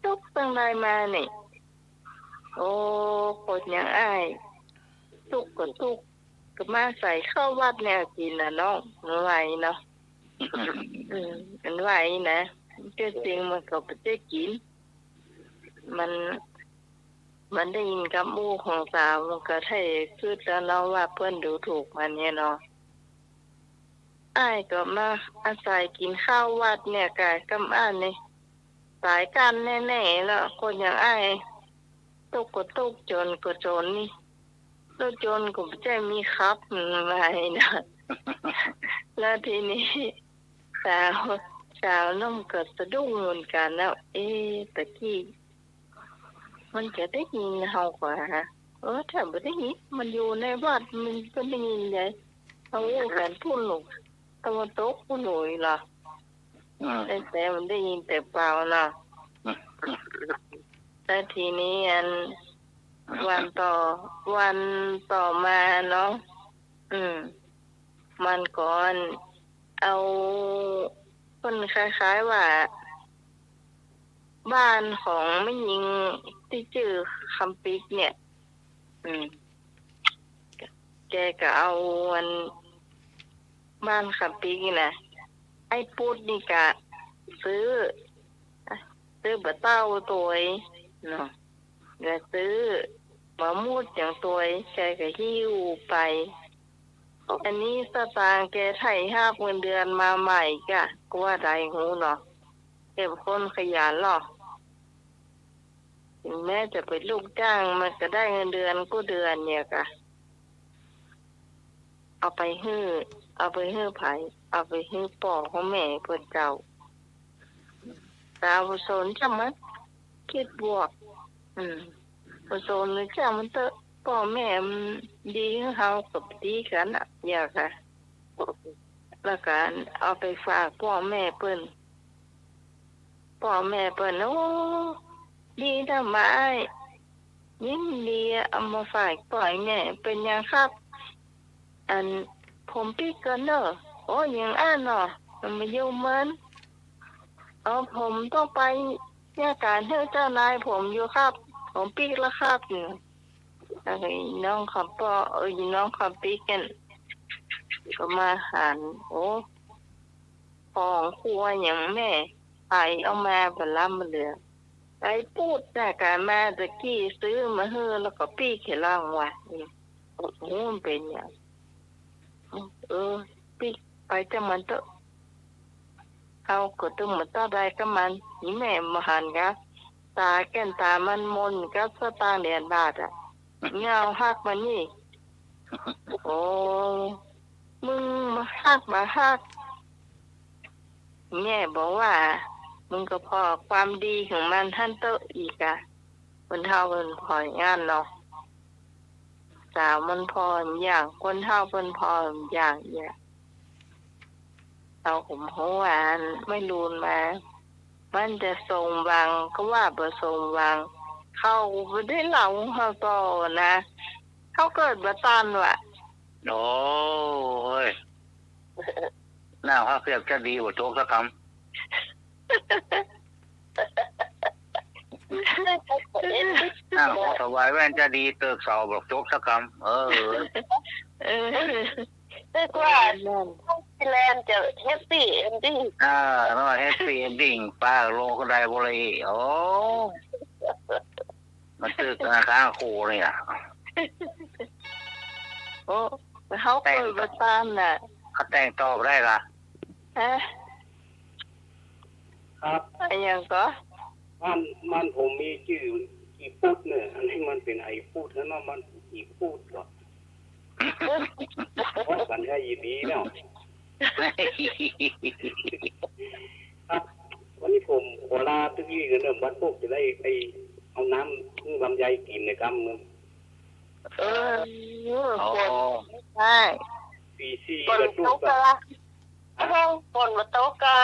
Speaker 1: ตุกตั้งไรมานี่โอ้ปวดอย่างไอ้ตุกก็มาใส่เข้าวัดแนวกินนะน้องมันไหวเนาะมันไหวนะจริงมันก็ไม่ได้กินมันได้ยินกับมูของสาวมันก็ให้คือแล้วเนาะว่าเพื่อนดูถูกมันเนี่ยเนาะไอ้ก็มาอาศัยกินข้าววัดเนี่ยกายกำอ้านนี่สายกันแน่ๆแล้วคนอย่างไอ้ตุกก็ตุกจนก็จนนี่แล้วจนก็ไม่ใช่มีครับอะไรนะแล้วทีนี้สาวน้องเกิดสะดุ้งเหมือนกันแล้วตะกี้มันจะได้ยินเฮากว่าถ้าไม่ได้ยินมันอยู่ในวัดมันก็ได้ยินไงเขาการพูดหนุกตะวันตกพูดหนุ่ยล่ะแต่มันได้ยินแต่เปล่านะแต่ทีนี้วันต่อมาเนาะมันก่อนเอาคนคล้ายๆว่าบ้านของไม่ยิงที่ชื่อคำปิกเนี่ยแกก็เอาบ้านคำปิกนะไอ้ปูดนี่กะซื้อบะเต้าตัวเนาะก็ซื้อมะมูดอย่างตัวแกก็หิ้วไปอันนี้สตางค์แกไถ่5 เงินเดือนมาใหม่ก็ว่าได้หูเนาะแกเป็นคนขยันหรอถึงแม้จะเป็นลูกจ้างมันก็ได้เงินเดือนก็เดือนเนี่ยกะเอาไปฮื้อไผเอาไปฮื้อป่อของแม่เพิ่นเจ้าสาวสนจะมันคิดบวกผสมหรือจ้ามันเตอะป พ่อแม่ดีเขากับดีกันอ่ะอยากค่ะแล้วการเอาไปฝากพ่อแม่เปิ้นพ่อแม่เปิ้นโอ้ดีทำไมยิ่งดีเอามาฝากปล่อยแม่เป็นยังครับอันผมพี่กันเนอะโอ้ยังอ่านเนาะมันไม่ยุ่งเหมือนเอาผมต้องไปเนี่ยการเท่าเจ้านายผมอยู่ครับผมปีกแล้วครับเนี่ยน้องขับปอน้องขับปีกันก็มาหันโอ้ปองครัวอย่างแม่ไปเอามาบล้ำมาเหลือไปพูดแต่การมาตะกี้ซื้อมาเฮือแล้วก็ปีกเขล่างว่ะโอ้โหมันเป็นอย่างปีกไปจะมันเตอะเขาก็ต้องมาต้าได้ก็มันนี่แม่มาหันครับตาแก้นตามันมนก็สตางค์เดือนบาทอ่ะเงาหักมันนี่โอ้มึงมาหักแม่บอกว่ามึงก็พอความดีของมันท่านเตอะอีกอ่ะคนเท่าคนพองานเนาะสาวมันพออย่างคนเท่าคนพออย่างเนี่ยเอาผมหัวานไม่รูนมามันจะส่งวางก็ว่าเบอร์ส่งวางเข้าไปได้เหล่าเขาต่อนะเขาเกิดบัตันว่ะ
Speaker 4: โอ้ยหน้าเขาเสียบจะดีกว่าโจ๊กสักคำหน้าเขาถวายแว่นจะดีเติกเสาบอกโจ๊กสักคำ
Speaker 9: เรียกว่าแลนด์จะแฮปปี้เอนดิ้ง
Speaker 4: น้อยแฮปปี้เอนดิ้งป้าโลก็ได้บริโอ้มันตึกข้างโคเลยอ่ะ
Speaker 1: โอ้เขาเปิดประตามน่ะ
Speaker 4: เขาแต่งตอบได้ละ
Speaker 1: ฮะ
Speaker 7: ครับ
Speaker 1: อะไรอย่างก็
Speaker 7: มันผมมีชื่ออีพูดเนี่ยอันนี้มันเป็นไอพูดแล้วมันอีพูดก่อนเพราะกันแค่ยีดีเนาะครับวันนี้ผมขอลาทุกยี่กันเริ่มวัดพวกจะได้ไปเอาน้ำลำไยกินในกำมือ
Speaker 1: ใช่
Speaker 7: ปี
Speaker 9: ฝนตกละฝนมาตกกะ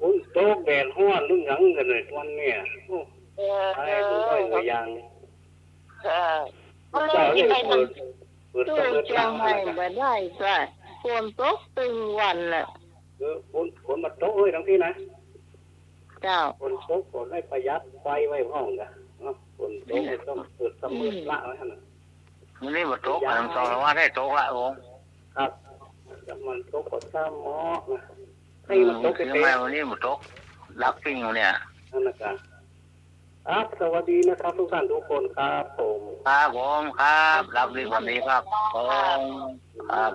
Speaker 7: ฝนตกแดดห้อนลุ่มหลังกันเลยวันเนี่ยไอ้ทุกท่านก็ยัง
Speaker 1: มันเลยที่ไหนมันตู้เชียงใหม่มาได้จ้ะฝนตกตึงวันน่ะ
Speaker 7: ฝนมาตกเลยทั้งที่นะ
Speaker 1: เจ้า
Speaker 7: ฝนตกฝนให้ประหยัดไฟไว้ห้องกันฝนตกต้องเปิดสมุดละไว้ขนาด
Speaker 4: วันนี้มาตกทางสองว่าได้ตกละอง
Speaker 7: ครับมันตกกดซ้ำหมอให้มันตก
Speaker 4: ทำไมวันนี้มาตกลักปิ้งเนี่ย
Speaker 7: นั่นนะครับสวัสดีนะครับทุกท่านทุกคนครับผม
Speaker 4: ครับผมครับรับดีวันนี้ครับผมครับ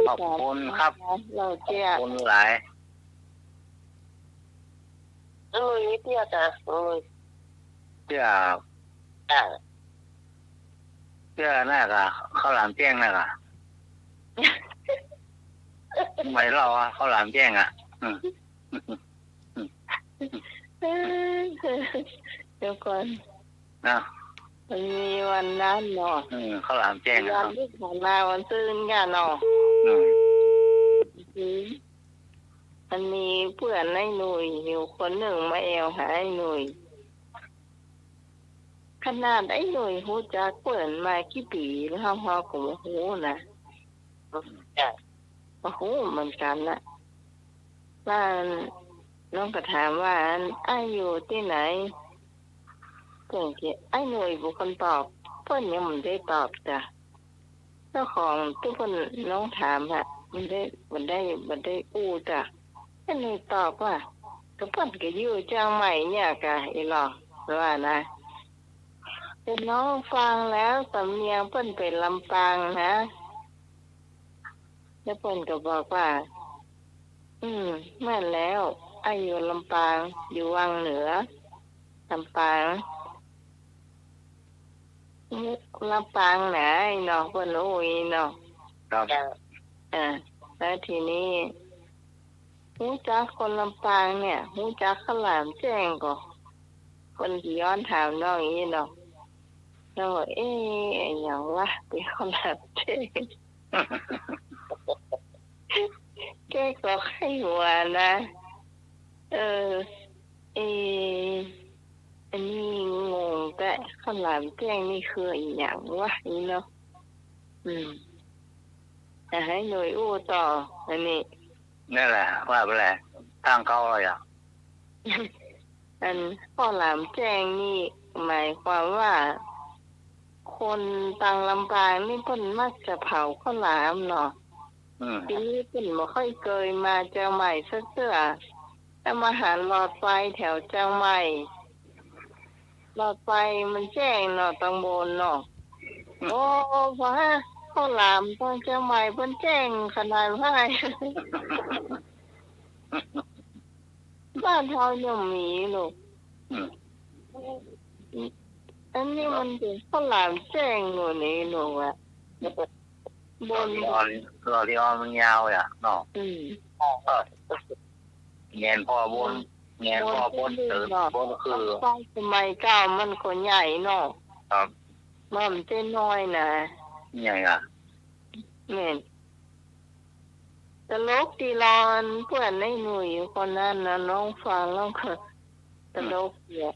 Speaker 4: ขอบคุณครับ
Speaker 1: เราเจ้า
Speaker 4: คุณหลาย
Speaker 9: วิทยาการ
Speaker 4: เจ้าหน้ากะข้าวหลามแจ้งหน้ากะไม่เราอ่ะข้าวหลามแจ้งอ่ะ
Speaker 1: เดี๋ยวก่อน
Speaker 4: นะ
Speaker 1: มันมีวันนั้นเนาะ
Speaker 4: ข้าวหลามแจ้ง
Speaker 1: วันที่ผ่านมาวันซื่นกันเนาะมันมีเพื่อนไอ้หนุ่ยอยู่คนหนึ่งมาแอวหาไอ้หนุ่ยขนาดไอ้หนุ่ยหูจักเปิดมากี่ปีแล้วพ่อของหูนะโอ้โหเหมือนกันนะว่าน้องก็ถามว่าไอ้อยู่ที่ไหนเพื่อนที่ไอ้หนุ่ยบุคคลตอบเพื่อนยังไม่ได้ตอบจ้ะเจ้าของทุกคนน้องถามฮะมันได้อู้จ้ะไอ้หนุ่ยตอบว่าก็เพื่อนก็อยู่เชียงใหม่เนี่ยกะไอ้หลอกว่านะเป็นน้องฟังแล้วสำเนียงเพิ่นเป็นลำปางนะแล้วเพิ่นก็บอกว่าแม่นแล้วไอ้อยู่ลำปางอยู่วังเหนือลำปางไหนเนาะเพิ่นโอ้ยเนาะแล้วทีนี้หูจักคนลำปางเนี่ยหูจักข้าวหลามแจ้งก็คนที่ย้อนถามน้องอีเนาะ แล้วอย่างวะเป็นคนแบบเจ๊แกก็ให้หัวนะอันนี้งงแต่ข้าวหลามแจ้งนี่คืออย่างวะนี่เนาะจะให้หน่วยอู้ต่ออันนี้
Speaker 4: นี่แหละว่าไปแล้วทางเขาเลยอ่ะ
Speaker 1: อันข้าวหลามแจ้งนี่หมายความว่าคนต่างลำปางนี่เพิ่นมักจะเผาข้าวหลามเนาะทีนี้เพิ่นบ่ค่อยเคยมาเจียงใหม่สักเทื่อแต่มาหาหลอดไฟแถวเจียงใหม่หลอดไฟมันแจ้งเนาะตังบนเนาะโอ้ว่าข้าวหลามตอนเจียงใหม่เพิ่นแจ้งขนาดว่าบ้านเฮายังมีลูกอันนี้มันเป็นข้าวหลามแจ้งหนูนี่หนูอ่ะบน
Speaker 4: รอที่ออนมันยาวอ่ะเนาะเงินพอบนเงินพอบนตื่นบนคือ
Speaker 1: สมัยเก่ามันก็ใหญ่เนาะ
Speaker 4: ครับ
Speaker 1: มันเต้นน้อยนะ
Speaker 4: ใหญ่อ่ะ
Speaker 1: เนี่ยตลกตีลอนเพื่อนในหนุ่ยคนนั้นนะน้องฟังแล้วก็ตลกเนี่ย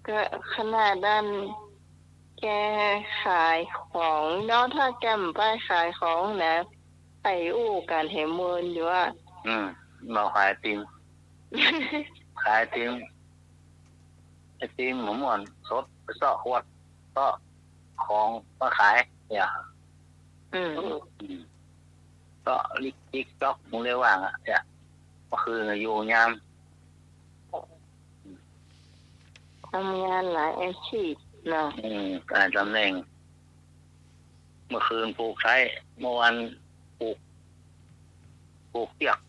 Speaker 1: ก็ขนาดด้านแกขายของเนาะถ้าแกมไปขายของนะไปอู้กันเหมือนอยู่ว่า
Speaker 4: เราขายติมขายติมไอติมหมูหมอนสดไปซ่อขวดก็ของมาขายเนี่ยก็ลิกจ๊อกมึงเรียกว่าอ่ะเนี่ยก็คืออยู่ยาม
Speaker 1: ทำงานหลายอาชีพเนาะ
Speaker 4: การตำแหน่งเมื่อคืนปลูกไร่เมื่อวันปลูกเปียก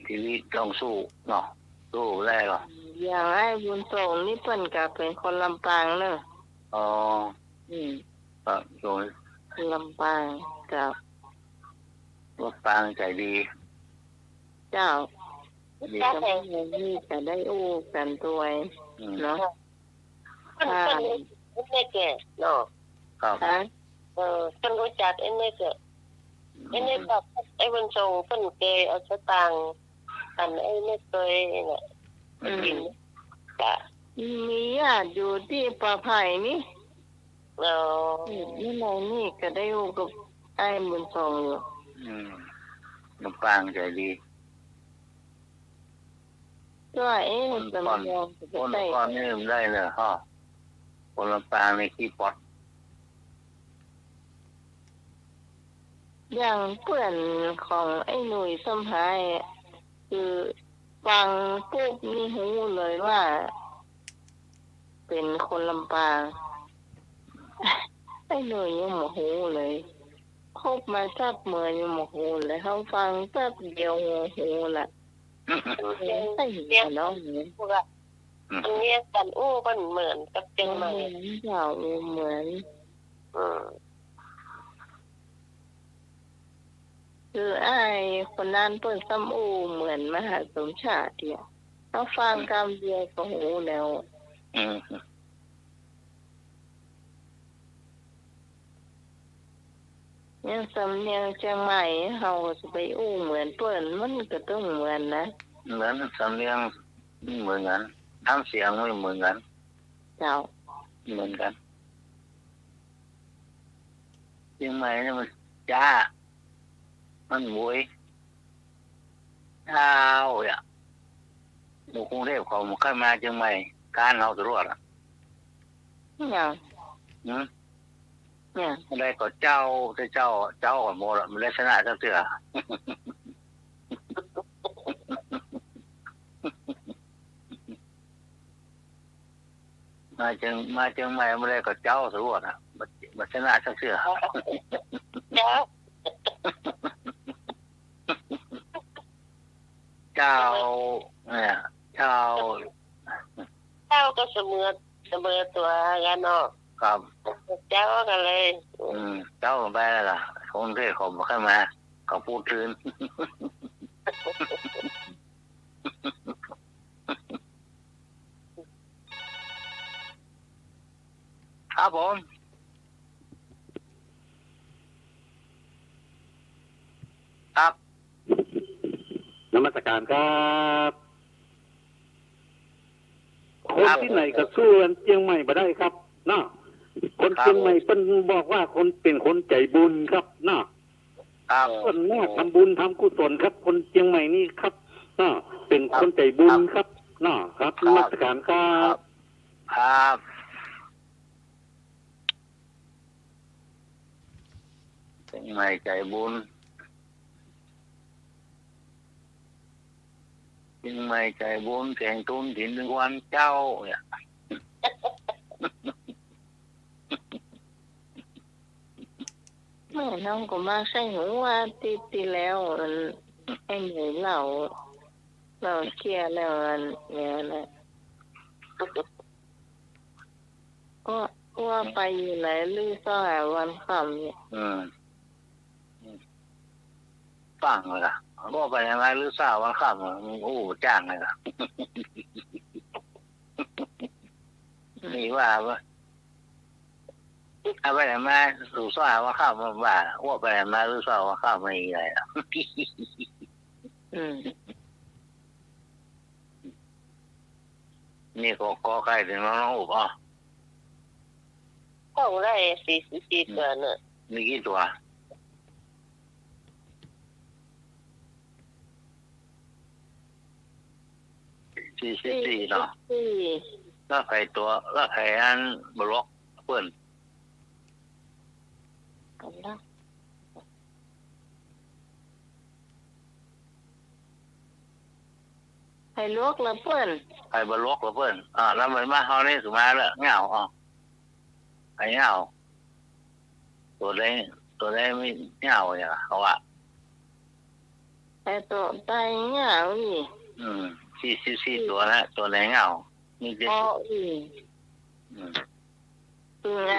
Speaker 4: ชีวิตต้องสู้เนาะสู้ได้หรอ
Speaker 1: อย่างไอ้บุญส่งนี่เปิ้นก็เป็นคนลำปางเนอะ
Speaker 4: ครับโดย
Speaker 1: ลำปางกับ
Speaker 4: ลำปางใจดี
Speaker 1: เจ้าดีก็ไม่มีแต่ได้อู้กันตัวเนาะ
Speaker 9: ไม่แก่เนาะ
Speaker 4: ครับ
Speaker 9: คนรู้จักไอ้ไม่แก่ไอ้ไม่แบบไอ้บนทรงคนเกยเอาสตางค์อันไอ้ไม่เคยเนี่ยกินจ้ะ
Speaker 1: มีญาติอยู่ที่ปะไผ่นี่นี่ไหนนี่ก็ได้อู้กับไอ้บนทรงอยู่
Speaker 4: ลำปางใจดี
Speaker 1: ก็
Speaker 4: คนก่อนนี่ได้เลยฮะคนลำปางในขี้ปอด
Speaker 1: อย่างเพื่อนของไอ้หนุ่ยสมหายคือฟังปุ๊บนี่หูเลยว่าเป็นคนลำปางไอ้หนุ่ยยังโมโหเลยคบมาสักเมื่อยังโมโหเลยเขาฟังสักเดียวโมโหละ
Speaker 9: ไม่เห็นน้องเนี่ยอันนี้กันอู้มันเหมือนกับเชียงใหม่
Speaker 1: เจ้าเหมือนคือไอ้คนนั้นเปิดซ้ำอูเหมือนมหาสมชาติเนี่ยเขาฟังกำเดียวก็หูแล้วยังสำเนียงเชียงใหม่เขาจะไปอู้เหมือนเปิดมันก็ต้องเหมือนนะ
Speaker 4: เหมือนสำเนียงเหมือนกันทำเสียงไม่เหมือนกัน
Speaker 1: เจ้า
Speaker 4: เหมือนกันเชียงใหม่เนี่ยมันจ้ามันมวยเท้าอ่ะหมู่กรุงเทพเขาขึ้นมาเชียงใหม่การเราตรวจอ่ะ
Speaker 1: เนี่ย
Speaker 4: อะไรก็เจ้าก่อนโมละมันได้ชนะเจ้าเสือมาเชียงใหม่ไม่ได้ก็เจ้าตรวจอ่ะมันชนะเจ้าเสือเจ้าเนี่ยเจ้า
Speaker 9: ก็เสมอตัวกันเนาะ
Speaker 4: ครับ
Speaker 9: เจ้ากันเลย
Speaker 4: เจ้าไปแล้วล่ะคนที่เขาบอกขึ้นมาเขาพูดคืน ครับผมครับ
Speaker 10: นมัสการครับคนที่ไหนก็สู้กันเชียงใหม่มาได้ครับเนาะคนเชียงใหม่เป็นบอกว่าคนเป็นคนใจบุญครับเนาะคนแม่ทำบุญทำกุศลครับคนเชียงใหม่นี่ครับเนาะเป็นคนใจบุญครับเนาะครับนมัสการครับ
Speaker 4: ครับเชียงใหม่ใจบุญเชียงใหม่ใจบุญแข่งตุนถิ่นถึงวันเจ้าเนี่ย
Speaker 1: แม่น้องก็มาใส่หัวตีแล้วไอ้เหนื่อยเราเคลียร์แล้วเนี่ยแหละก็ว่าไปอยู่ไหนลือซ่าวันค่ำเนี่ย
Speaker 4: ฟังเลยล่ะก็ไปยังไงลือซ่าวันค่ำโอ้จ้างเลยล่ะนี่ว่าเอาไปไหนมาสู่ซ่าว่าข้าวมันว่าว่าไปไหนมาหรือซ่าว่าข้าวไม่อะไรอ่ะนี่ก็ใกล้ถึงน้องอุบอ่ะ
Speaker 9: ก็ได้44ตัวเนอะ
Speaker 4: มีกี่ตัว44เนาะแล้วใครตัวแล้วใครอันบล็อกเปิ้น
Speaker 1: ให้ลวกละเปิ้น
Speaker 4: ใครบล็อกละเปิ้นแล้วมันมาเฮานี่สุมาแล้วเหงาไอ้เหงาตัวได้ไม่เหงาเนี่ยเขาว่า
Speaker 1: ไอ้ตัวตายเหงาอี
Speaker 4: 44ตัวนะตัวไหนเหงามีเด็ก
Speaker 1: ตัว
Speaker 4: เ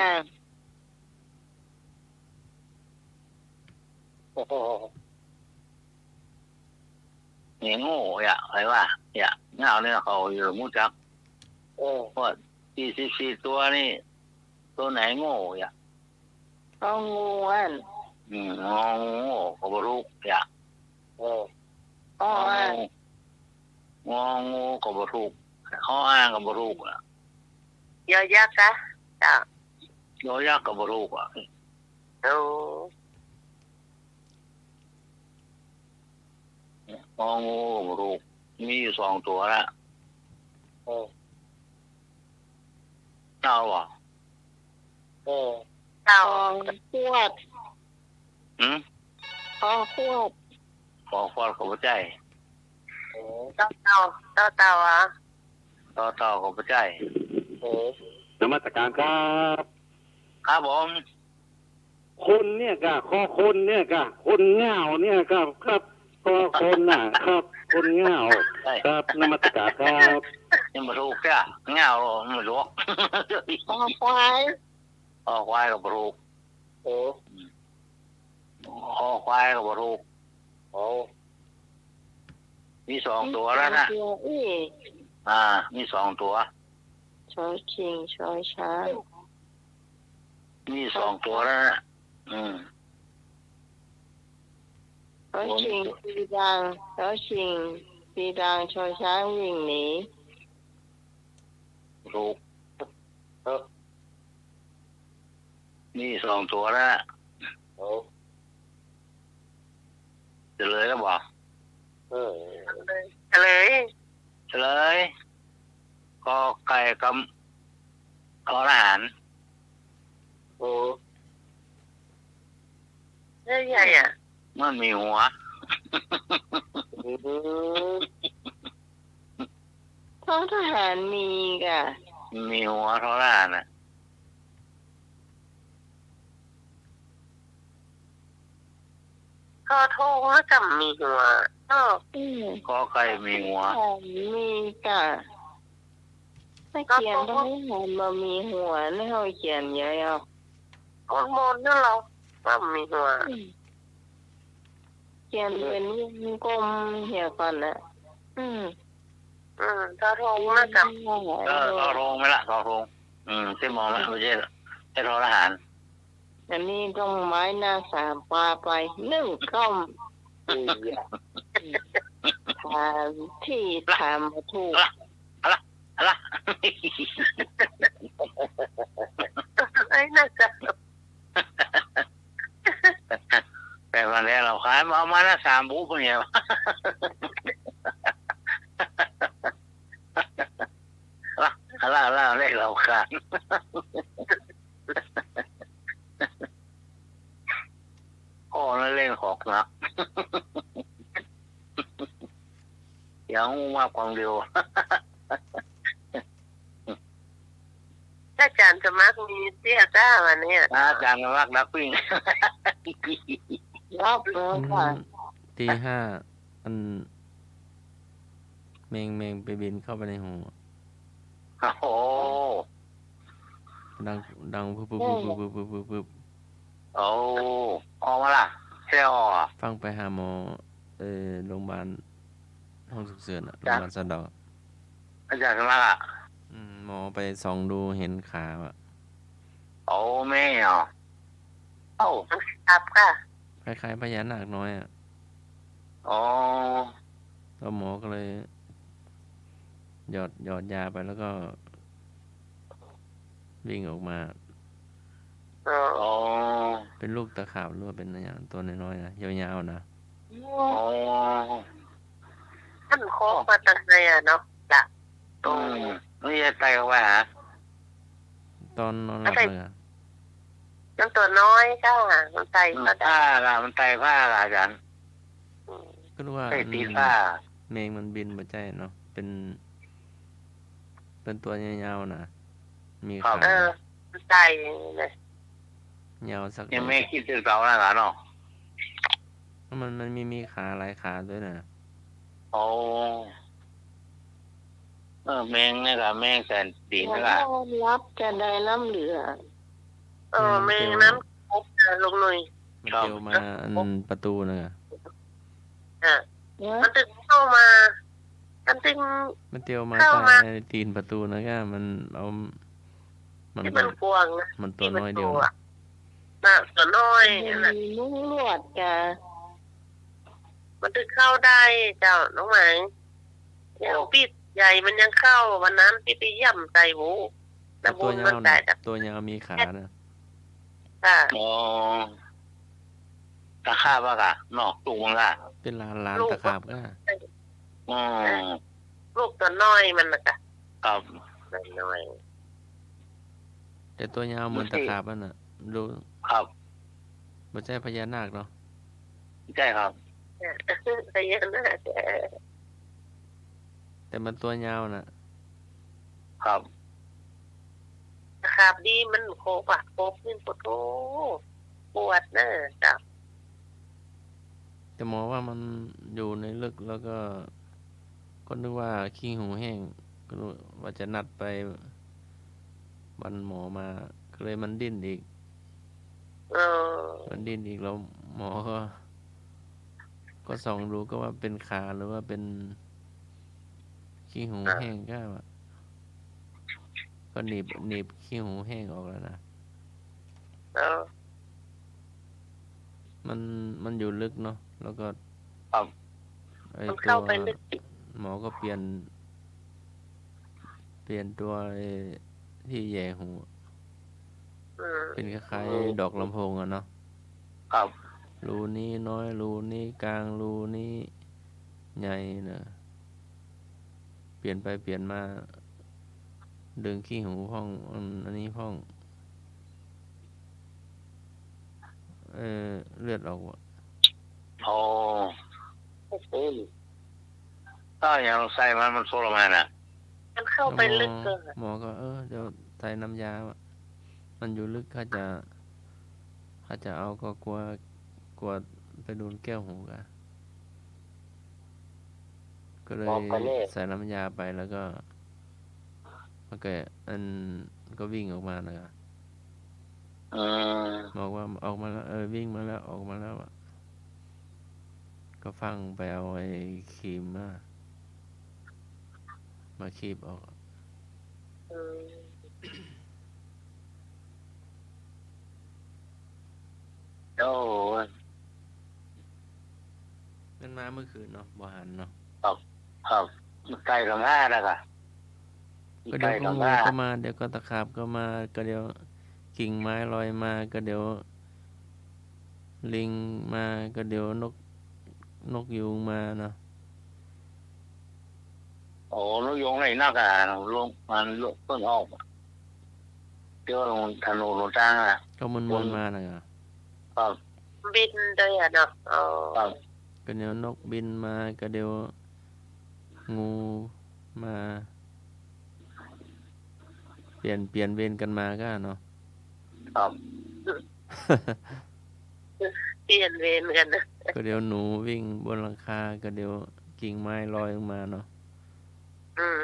Speaker 4: นี่ยโง่อะไรวะเหงาเนี่ยเขาอยู่มุจักเพราะ44ตัวนี่ตัวไหนโง่
Speaker 1: เอางูอัน
Speaker 4: งองูก็บ่รู้งองูก็บ่รู้ข้ออ้างก็บ่รู้
Speaker 9: ยอยักษ์จ้ะ
Speaker 4: ยอยักษ์ก็บ่รู้งองูก็บ่รู้มีอยู่2ตัวละเจ้าบ่
Speaker 1: เต่าขวดขวด
Speaker 4: ก็บ่ใจ
Speaker 9: เต่าอ่ะ
Speaker 4: เต่าก็บ่ใจ
Speaker 10: นมัสการครับ
Speaker 4: ครับผม
Speaker 10: คนเนี่ยก็คนเนี่ยก็คนเหงาเนี่ยก็ครับคนน่ะครับคนเหงาครับนมัสการครับ
Speaker 4: ยังบ่รู้จ้ะเหงาไม่รู้
Speaker 1: ควาย
Speaker 4: ก็บ่รู้ควายก็บ่รู้มี2ตัวแล้วนะมี2ตัว
Speaker 1: ชอยชิงชอยช้าง
Speaker 4: มี2ตัวแล้วนะ
Speaker 1: ชอยชิงปีดังชอยช้างวิ่งหนี
Speaker 4: ลูกมี2ตัวแล้วจะเลยแล้วบอกเลยก็ไก่กับอาหาร
Speaker 9: ใหญ่อ่ะ
Speaker 4: มันมีหัว
Speaker 1: ทหารมีกะ
Speaker 4: มีหัวทหารน่ะ
Speaker 9: ก็โทษว่ากับมีหัว
Speaker 4: ก็ไก่มีหัว
Speaker 1: มีกะถ้าเขียนได้หันมามีหัวนี่เขาเขียนเยอะ
Speaker 9: มนนั่นเราว่ามีหัว
Speaker 1: เขียนเป็นวงกลมเหี่ยก่อนนะ
Speaker 9: ทอทงนะกับ
Speaker 4: ทอทงไหมล่ะทอทงเส้นมองไหมไม่ใช่ ไอ้ทหาร
Speaker 1: อันนี้ต้องไม้หน้าสามปลาไปนึ่งก้มทางที่ทำมาถูก
Speaker 4: อะไร
Speaker 9: ไอ้น่าจะ
Speaker 4: แต่วันนี้เราขายเอามาละ3 บุ๊บเนี่ยละเลขเราขาดโอ้นั่นเล่นของนะยังมากความเร็ว
Speaker 9: อาจารย์จะมักมีเตี้ยก้าวันนี้
Speaker 4: อาจารย์มากนักวิ่ง
Speaker 1: รอบเลยค่ะ
Speaker 2: ตี 5อันแมงไปบินเข้าไปในหู
Speaker 4: โอ้
Speaker 2: ดังปึ๊บ
Speaker 4: โอ้ออกมาล่ะเซล
Speaker 2: ฟังไปหาหมอโรงพยาบาลห้องฉุกเฉินโรงพยาบาลสะเดา
Speaker 4: อาจารย์มากอ่ะ
Speaker 2: หมอไปส่องดูเห็นขาอ่ะ
Speaker 4: โอ้แม่อ๋อโอ้
Speaker 9: ครับค่ะ
Speaker 2: คล้ายๆพญานาคน้อยอ่ะ
Speaker 4: อ๋อ
Speaker 2: แล้วหมอก็เลยหยอดยาไปแล้วก็วิ่งออกมา
Speaker 4: อ๋อ
Speaker 2: เป็นลูกตะขาบหรือว่าเป็นอะไรอย่างตัวน้อยๆนะยาวๆนะ
Speaker 4: อ๋อ
Speaker 9: ท่านโคกมาตั้งไงเนาะล่ะ
Speaker 4: นี่จะไต่เข้าไปหา
Speaker 2: ตอนนอนหลับเลยอ่ะ
Speaker 9: มันตัวน้อยจ้ามันใจก็ได้
Speaker 4: ผ้าล่ะมันไต่ผ้าล่ะอาจารย์
Speaker 2: ก็รู้ว่า
Speaker 4: ไต่ตีผ้า
Speaker 2: แมงมันบินมาใจเนาะเป็นตัวยาวๆนะมีขา
Speaker 9: มันใจเลย
Speaker 2: ยาวสัก
Speaker 4: ยังไม่คิดถึงเราแล้วเหรอเนาะ
Speaker 2: มันมีขาหลายขาด้วยนะ
Speaker 4: โอ้แมงนี่ก็แมงแสนดีนี่ก็
Speaker 1: รับจะได้น้ำเหลือ
Speaker 9: แมงน้ำครบลงหน่อย
Speaker 2: มันเตียวมาอันประตูนะ
Speaker 9: มันตึงเข้ามามันตึง
Speaker 2: มันเตียวมา
Speaker 9: เข้ามา
Speaker 2: ใต้ตีนประตูนะก็มันเอามัน
Speaker 9: ที่มันกวางนะ
Speaker 2: มันตัวน้อยเดียว
Speaker 9: น่ะตัวน้อย
Speaker 1: มีนุ่งลวดกะ
Speaker 9: มันตึงเข้าได้เจ้าน้องหมายยังปิดใหญ่มันยังเข้าวันนั้นพี่ไปย่ำใจหูแต่บุ
Speaker 2: ตัว
Speaker 9: ญ
Speaker 2: ยา
Speaker 9: มัน
Speaker 2: ว
Speaker 9: ได้
Speaker 2: นะตัวยาวมีขานะ
Speaker 9: ค่ะ
Speaker 4: อ๋อตะขาบอ่ะเนาะตุงมันล่ะ
Speaker 2: เป็นลานตะขาบก็
Speaker 9: ลูกตัวน้อยมันนะจ๊ะ
Speaker 4: ครับ
Speaker 9: น้อย
Speaker 2: แต่ตัวยาวเหมือนตะขาบนั่นน่ะดู
Speaker 4: ครับ
Speaker 2: ไม่ใช่พญานาคเนาะ
Speaker 4: ใช่ครับ
Speaker 9: ๆแต่ยังน่าจะ
Speaker 2: แต่มันตัวยาวน่ะ
Speaker 4: ครับ
Speaker 9: ครับดีมันโคบโคบขึ้นปวดโถปวดนะจ๊ะ
Speaker 2: แต่หมอว่ามันอยู่ในลึกแล้วก็นึกว่าขี้หูแห้งก็รู้ว่าจะนัดไปวันหมอมาก็เลยมันดิ้นอีก มันดิ้นอีกแล้วหมอก็ส่องดูก็ว่าเป็นขาหรือว่าเป็นขี้หูแห้งก็หนีบขี้หูแห้งออกแล้วนะมันอยู่ลึกเนาะแล้วก็
Speaker 4: ครับ
Speaker 2: ไอ้
Speaker 9: มัน
Speaker 2: ตั
Speaker 9: เข้าว ไปลึก
Speaker 2: หมอก็เปลี่ยนตัวไอ้ที่แย่หู เป็นคล้ายๆดอกลำโพงอะเนาะ
Speaker 4: ครับ
Speaker 2: รูนี้น้อยรูนี้กลางรูนี้ใหญ่เนอะเปลี่ยนไปเปลี่ยนมาดึงขี้หูพ่องอันนี้พ่องเลือดออกว่ะ
Speaker 4: โอ้ถ้าอย่างใส่มันโซลมาน่ะ
Speaker 9: มันเข้าไปลึกเกิน
Speaker 2: หมอก็เดี๋ยวใส่น้ำยาว่ะมันอยู่ลึกเขาจะเอาก็กลัวไปโดนแก้วหูกันก็เลยใส่น้ำยาไปแล้วก็มันก็วิ่งออกมาเลยบอกว่าออกมาแล้ววิ่งมาแล้วออกมาแล้วอะก็ฟังไปเอาไอ้ครีมมาคีบออก
Speaker 4: โอ้ย
Speaker 2: มันมาเมื่อคืนเนาะบ่หันเนาะ
Speaker 4: ครับไก่กับง่าแล้วก็
Speaker 2: ก็เดี๋ยวก็งูก็มาเดี๋ยวก็ตะขาบก็มาก็เดี๋ยวกิ่งไม้ลอยมาก็เดี๋ยวลิงมาก็เดี๋ยวนกยูงมาเนาะ
Speaker 4: โอ้นกยงในนักอ่ะลงมันเพิ่งออกเดี๋ยวลงถนนลงจ้างอ่ะ
Speaker 2: ก็มันมานะครับ
Speaker 4: ครับ
Speaker 9: บินด้วยอ่ะเนาะอ๋อ
Speaker 4: ครับ
Speaker 2: ก็เดี๋ยวนกบินมาก็เดี๋ยวงูมาเปลี่ยนเวรกันมาก็เนาะ
Speaker 4: ครับ
Speaker 9: เปลี่ยนเวรกันนะ
Speaker 2: ก็เดี๋ยวหนูวิ่งบนหลังคาก็เดี๋ยวกิ่งไม้ลอยลงมาเนาะ
Speaker 9: อืม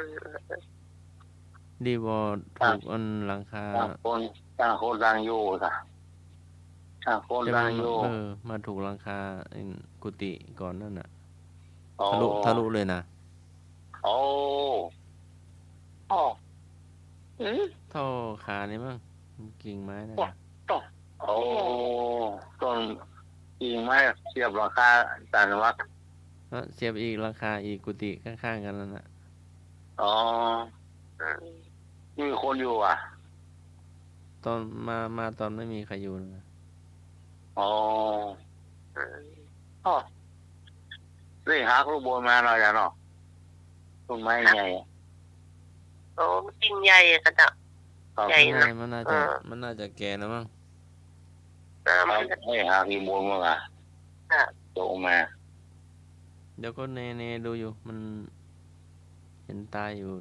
Speaker 2: ดีบอถูกอันหลังคา
Speaker 4: ต่างคนต่างอยู่ค่ะต่างคน
Speaker 2: จะ
Speaker 4: ต่างอยู่
Speaker 2: มาถูกหลังคากุฏิก่อนนั่นน่ะ
Speaker 4: โอ้
Speaker 2: ทะลุเลยนะ
Speaker 4: โอ้โอ้
Speaker 2: ท่อขานี่มั้งกิ่งไม้นะ
Speaker 4: โอ้ต้นกิ่งไม้เสียบหลังคาต่างจังหวัด
Speaker 2: เสียบอีกหลังคาอีกกุฏิข้างๆกันนั่นน่ะ
Speaker 4: อ๋อมีคนอยู่อ่ะ
Speaker 2: ตอนมาตอนไม่มีใครอยู่นะ
Speaker 4: อ๋ออ๋อเรื่องหักลูกบอลมาหน่อยจ้ะเนาะต้นไม้ใหญ่
Speaker 9: โอ้จริงใหญ่กันเนาะ
Speaker 4: ครับ
Speaker 9: ใหญ่นะ
Speaker 2: มันน่าจะแก่แล้วมั้ง
Speaker 9: มัน
Speaker 4: ให้หักอีบอลมาอ่ะ
Speaker 9: อ่ะ
Speaker 4: ตกมา
Speaker 2: เดี๋ยวก็เนดูอยู่มันเห็นตายอยู่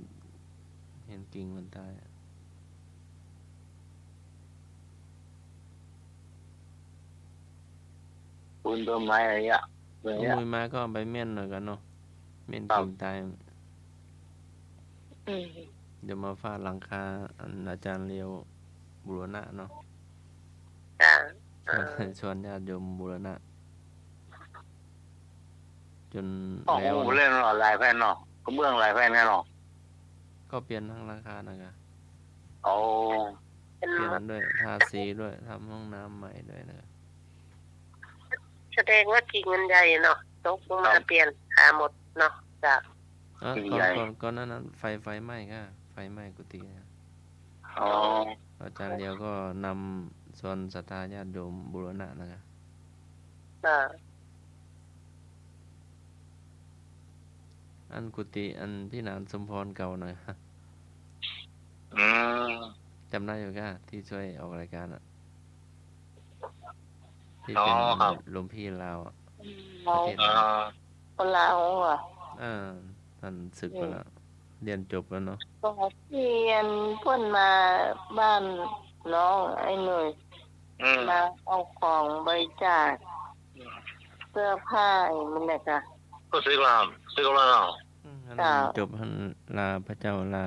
Speaker 2: เห็นกิ่งมันตายอะ
Speaker 4: ปืนต้นไม้อะไรอ่ะ
Speaker 2: ขโมยมาก็เอาไปเม่นหน่อยกันเนาะเม่นกิ่งตาย เดี๋ยวมาฟาดหลังคาอาจารย์เลียวบูรณะเนาะ
Speaker 9: จ้ะ
Speaker 2: ชวนญาติโยมบูรณะจน
Speaker 4: อ๋อ
Speaker 2: แล้ว
Speaker 4: ผมเล่นหน่อลายแผ่นเนาะก็เบื้องลายแผ่นแน่เนาะ
Speaker 2: ก็เปลี่ยนทั้งหลังคานะครับ
Speaker 4: โอ้
Speaker 2: เปลี่ยนด้วยทาสีด้วยทำห้องน้ำใหม่ด้วยนะครับ
Speaker 9: แสดงว่าจริงมันใหญ่เนาะตกลงมาเปลี่ยนหาหมดเนาะจ้ะ
Speaker 2: ก่อนหน้านั้นไฟไหม้ก็ไฟไหม้กุฏินะ
Speaker 4: อ๋อ
Speaker 2: อาจารย์เลียวก็นำส่วนศรัทธาญาติโยมบูรณะนะครับ
Speaker 9: จ้ะ
Speaker 2: อันกุฏิอันพี่นานสมพรเก่าหน่อยฮะ
Speaker 4: อืม
Speaker 2: จำได้อยู่ก็ที่ช่วยออกรายการอ่ะที่
Speaker 4: อ๋อ
Speaker 2: เป็น
Speaker 4: ครับ
Speaker 2: หลวงพี่ลาวอะ
Speaker 1: เรา
Speaker 2: ประเทศ
Speaker 4: อ่า
Speaker 2: ลาว
Speaker 1: คนลาวอ่ะ
Speaker 2: ท่านศึกไปแล้วเรียนจบแล้วเนาะ
Speaker 1: ก็เรียนเพื่อนมาบ้านน้องไอ้หนุ่ย
Speaker 4: อืม
Speaker 1: มาเอาของบริจาคเสื้อผ้าไอ้มันเนี่ยค่ะ
Speaker 4: ก็ซื้อแล้วเนาะ
Speaker 1: จ้ะ
Speaker 2: จบท่านลาพระเจ้าลา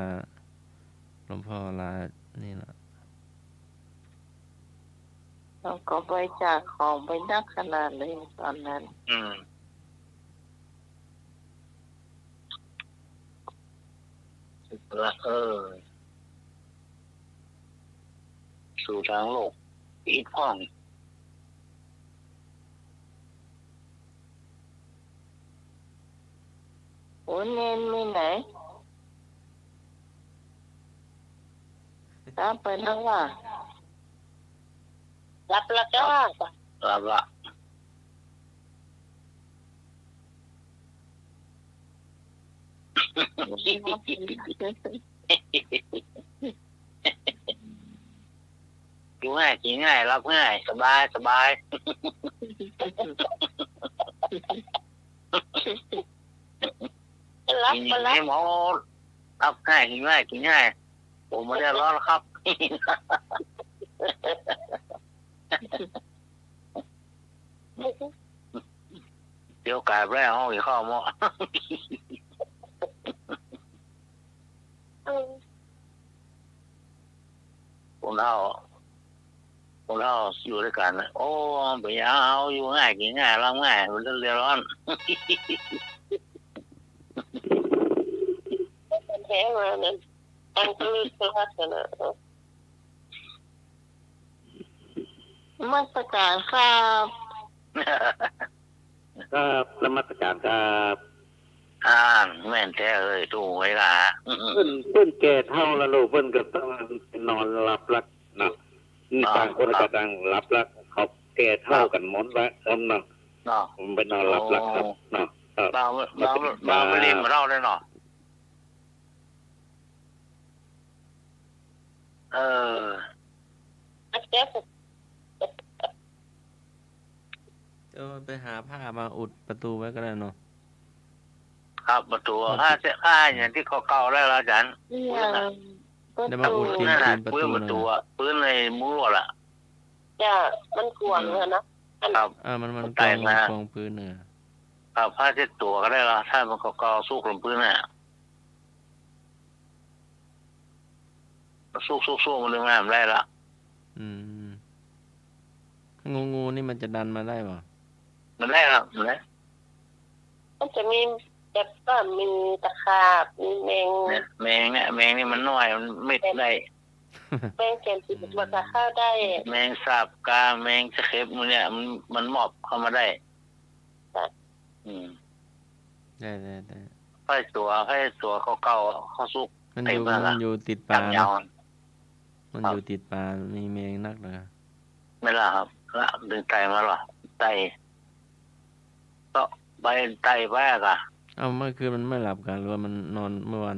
Speaker 2: หลวงพ่อลานี่แหละ
Speaker 1: เราก็บริจาคของไปนักขนาดเลยตอนนั้น
Speaker 4: อืมละสู่ทางโลกอีกห้อง
Speaker 1: โอ้เน้นไม่ไหนตามไปแล้วว่า
Speaker 9: รับแล้วจ้า
Speaker 4: รับละดูง่ายกินง่ายรับง่ายสบายสบาย
Speaker 9: รับ
Speaker 4: กิน
Speaker 9: มารับ
Speaker 4: ให้หมอรับง่ายกินง่ายกินง่ายผมไม่ได้ร้อนครับ เดี๋ยวกลายแร่ห้องอีกข้าวหม้อคนเท่าอยู่ด้วยกันนะโอ้ไปเอาอยู่ง่ายกินง่ายรับง่ายมันเรียร้อน
Speaker 9: แท้มาเนี่ยอันก็ลึกพลัดกันนะ
Speaker 1: มาตรการครับ
Speaker 10: ครับนมัสการครับ
Speaker 4: แม่นแท้เลยตู้ไว้ล่ะ
Speaker 10: เพิ่นแก่เท่าแล้วลูกเพิ่นก็ต้องนอนหลับลักเนาะต่างคนก็ต่างหลับลักเขาแก่เท่ากันหมดแล้วเนาะ
Speaker 4: เนาะ
Speaker 10: ผมไปนอนหลับลักครับเนาะ
Speaker 4: เราไปเรียนมาเล่าได้เนาะ
Speaker 2: ไปหาผ้ามาอุดประตูไว้ก็ได้เนาะ
Speaker 4: ครับประตูผ้าอย่างที่เขาเก่าแล้วอาจารย์
Speaker 2: ได้มาอุดตีนประตู
Speaker 4: ประตูปืนในมุ้งล่ะ
Speaker 9: จ้ามันกวางเลยนะครับ
Speaker 2: มันกองพื้นเนี่ย
Speaker 4: ครับผ้าเช็ดตัวก็ได้ละถ้ามันเขาเก่าสู้กลมปืนน่ะสู้มันเรื่องงามได้ละ
Speaker 2: งูนี่มันจะดันมาได้ป่ะ
Speaker 4: มันได้ครับมันได้
Speaker 9: มันจะมีแบบก็มีตะขาบมีแมง
Speaker 4: นี่มันน้อยมันไม่ได้
Speaker 9: แมงแกนติดมาจะเข้าได้
Speaker 4: แมงสาบกาแมงสะเข็บมันเนี่ยมันหมอบเข้ามาได้
Speaker 2: ได้
Speaker 4: ให้ตัวเขาเก่าเขาสุก
Speaker 2: มันอยู่ติดป่ามันอยู่ติดป่ามีแมงนักเลย
Speaker 4: ไม่ล่ะครับละดึงไตมาหรอไตก็ใบไตแวกอ่ะ
Speaker 2: เมื่อคืนมันไม่หลับกันหรือว่ามันนอนเมื่อวัน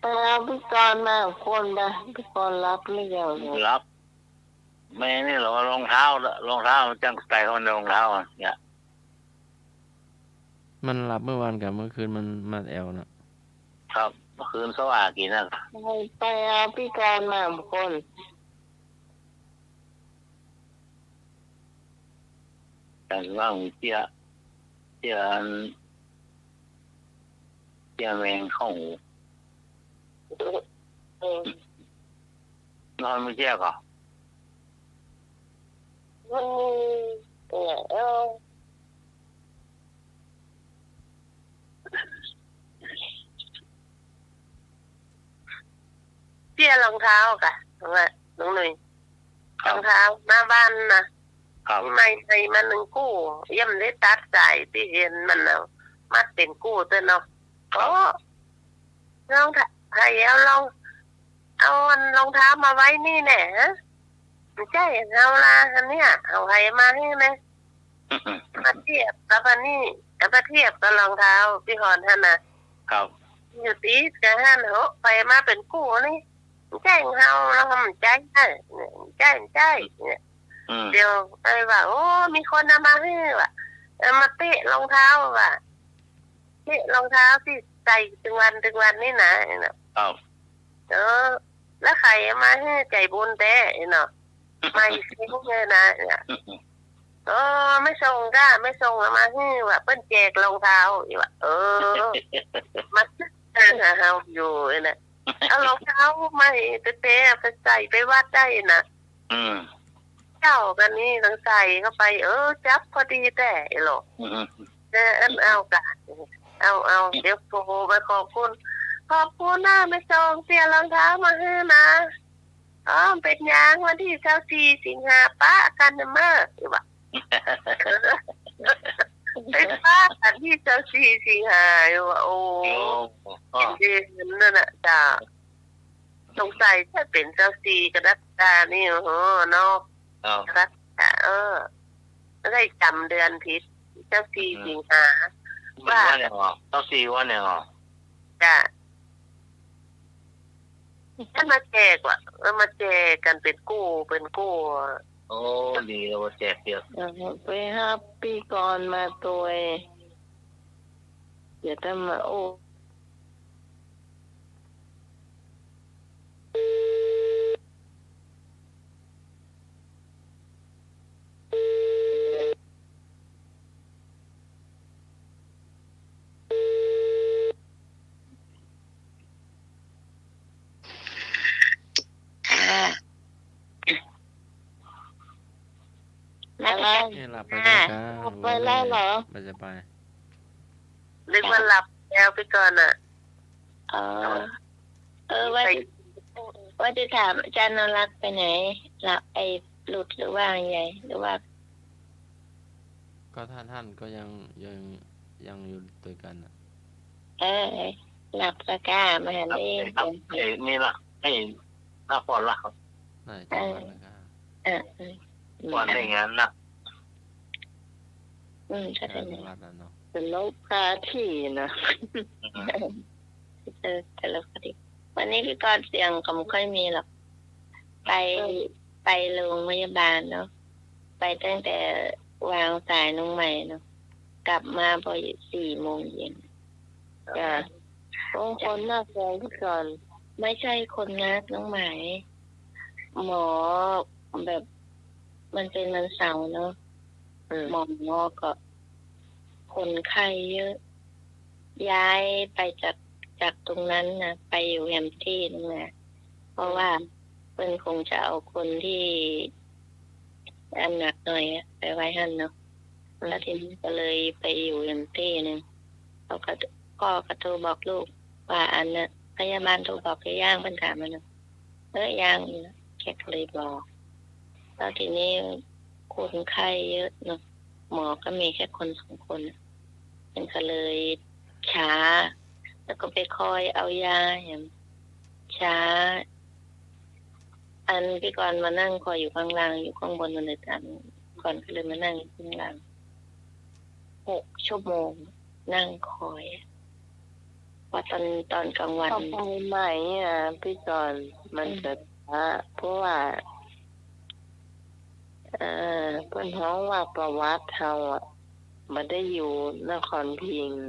Speaker 1: ไปเอาพิกรมาคนไปพิกรรับหรือยัง
Speaker 4: รับแม่นี่เหรอรองเท้ามันจังใส่เข้าในรองเท้าเนี่ย
Speaker 2: มันหลับเมื่อวันกับเมื่อคืนมันมาแอว
Speaker 4: นะครับเมื่อคืนสว่างกี่นะ
Speaker 1: ไปเอาพิกรมาคน
Speaker 4: แต่ว่ามีเจี๊ยแมงเข้าหูนอนไม่เจี๊ยก่อน
Speaker 9: เจี๊ยรองเท้ากะน้องหนุ่ยรองเท้าหน้าบ้านนะไม่มันหนึ่งกู้ย่ำได้ตัดสายที่เห็นมันเอามัดเป็นกู้ตัวเนาะลองไผ่เอารองเท้ามาไว้นี่แน่ฮะไม่ใช่เอาละอันเนี้ยเอาไผ่มาให้นะมาเทียบกับอันนี้มาเทียบกับรองเท้าพี่หอนท่านนะครับอยู่ตีกับท่านเหรอไผ่มาเป็นกู้นี่ใช่เอาแล้วมันใจเนี่ยเดี๋ยวไปว่าโอ้มีคนนำมาให้ว่ะมาเตะรองเท้าว่ะเตะรองเท้าที่ใส่ถึงวันนี่นะแล้วใครมาให้ใจบุญแต่เนาะไม่ซื้อเลยนะไม่ส่งมาให้ว่ะเปิ้นแจกรองเท้าอีว่ะมาเอาอยู่นะเอารองเท้าไม่เตะไปใส่ไปวัดได้นะเจ้ากันนี่ต้องใส่เข้าไปจับพอดีแต่หรอกเอากันเอาเดี๋ยวโทรไปขอบคุณนะไม่ส่งเสียรองเท้ามาให้นะเป็นยางวันที่24 สิงหาป้ากันเมื่ออยู่ว่ะเป็นป้ากันที่24 สิงหาอยู่ว่ะโอ้เย็นนั่นน่ะจ้าสงสัยจะเป็น24 กรกฎาคมนี่เนาะรักได้จำเดือนผิด24 สิงหา
Speaker 4: ว่าเนี่ย24วันเนี่ย
Speaker 9: จ้ะถ้ามาแจกว่ะมาแจกกันเป็นกู้
Speaker 4: โอ้ดีแล้วว่าแจกเยอะ
Speaker 1: ไปหาปีก่อนมาตัวเดี๋ยวจะมา
Speaker 2: หลับไปไป
Speaker 1: แล้วเหรอ
Speaker 2: ไปจะไป
Speaker 9: เรียกว่าหลับแล้วไปก่อน
Speaker 1: ว่าจะถามอาจารย์นรักไปไหนหลับ หลุดหรือว่าไงหรือว่า
Speaker 2: ก็ท่านก็ยังอยู่ด้วยกันน่ะ
Speaker 1: หลับกะกล้ามาหันเอง
Speaker 4: ครับนี่ละให้หน้าปอนละครับ
Speaker 2: น่าจะวันละครับ
Speaker 4: ปอนได้งานนะ
Speaker 1: ถ้าเป็น
Speaker 2: วัดแล้วเนาะ
Speaker 1: เป็นโลกพาที่นะแต่ละคดีวันนี้พี่กรเสียงก็ไม่ค่อยมีหรอกไปโรงพยาบาลเนาะไปตั้งแต่วางสายน้องใหม่เนาะกลับมาพอ4 โมงเย็นจ้ะคนนักแสดงพี่กรไม่ใช่คนนักน้องใหม่หมอแบบมันเป็นวันเสาร์เนาะหมอก็คนไข้เยอะย้ายไปจากตรงนั้นนะไปอยู่แฮมที่นั่นแหละเพราะว่าเพิ่นคงจะเอาคนที่อันหนักหน่อยไปไว้หั่นเนาะแล้วทีนี้ก็เลยไปอยู่แฮมที่นึงเขาก็โทรบอกลูกว่าอันน่ะพยาบาลโทรบอกให้ย่างเพิ่นถามมันย่างแค่เลยบอกแล้วทีนี้คนไข้เยอะเนาะหมอก็มีแค่คน2 คนมันก็เลยช้าแล้วก็ไปคอยเอายาอย่างช้าอันพี่กรมานั่งคอยอยู่ข้างล่างอยู่ข้างบนมันเลยอันก่อนก็เลยมานั่งข้างล่าง6 ชั่วโมงนั่งคอยว่าตอนกลางวันไปใหม่พี่กรมันจะช้าเพราะว่าเพิ่นฮ้องว่าประวัติเฮามาได้อยู่นครพิงค์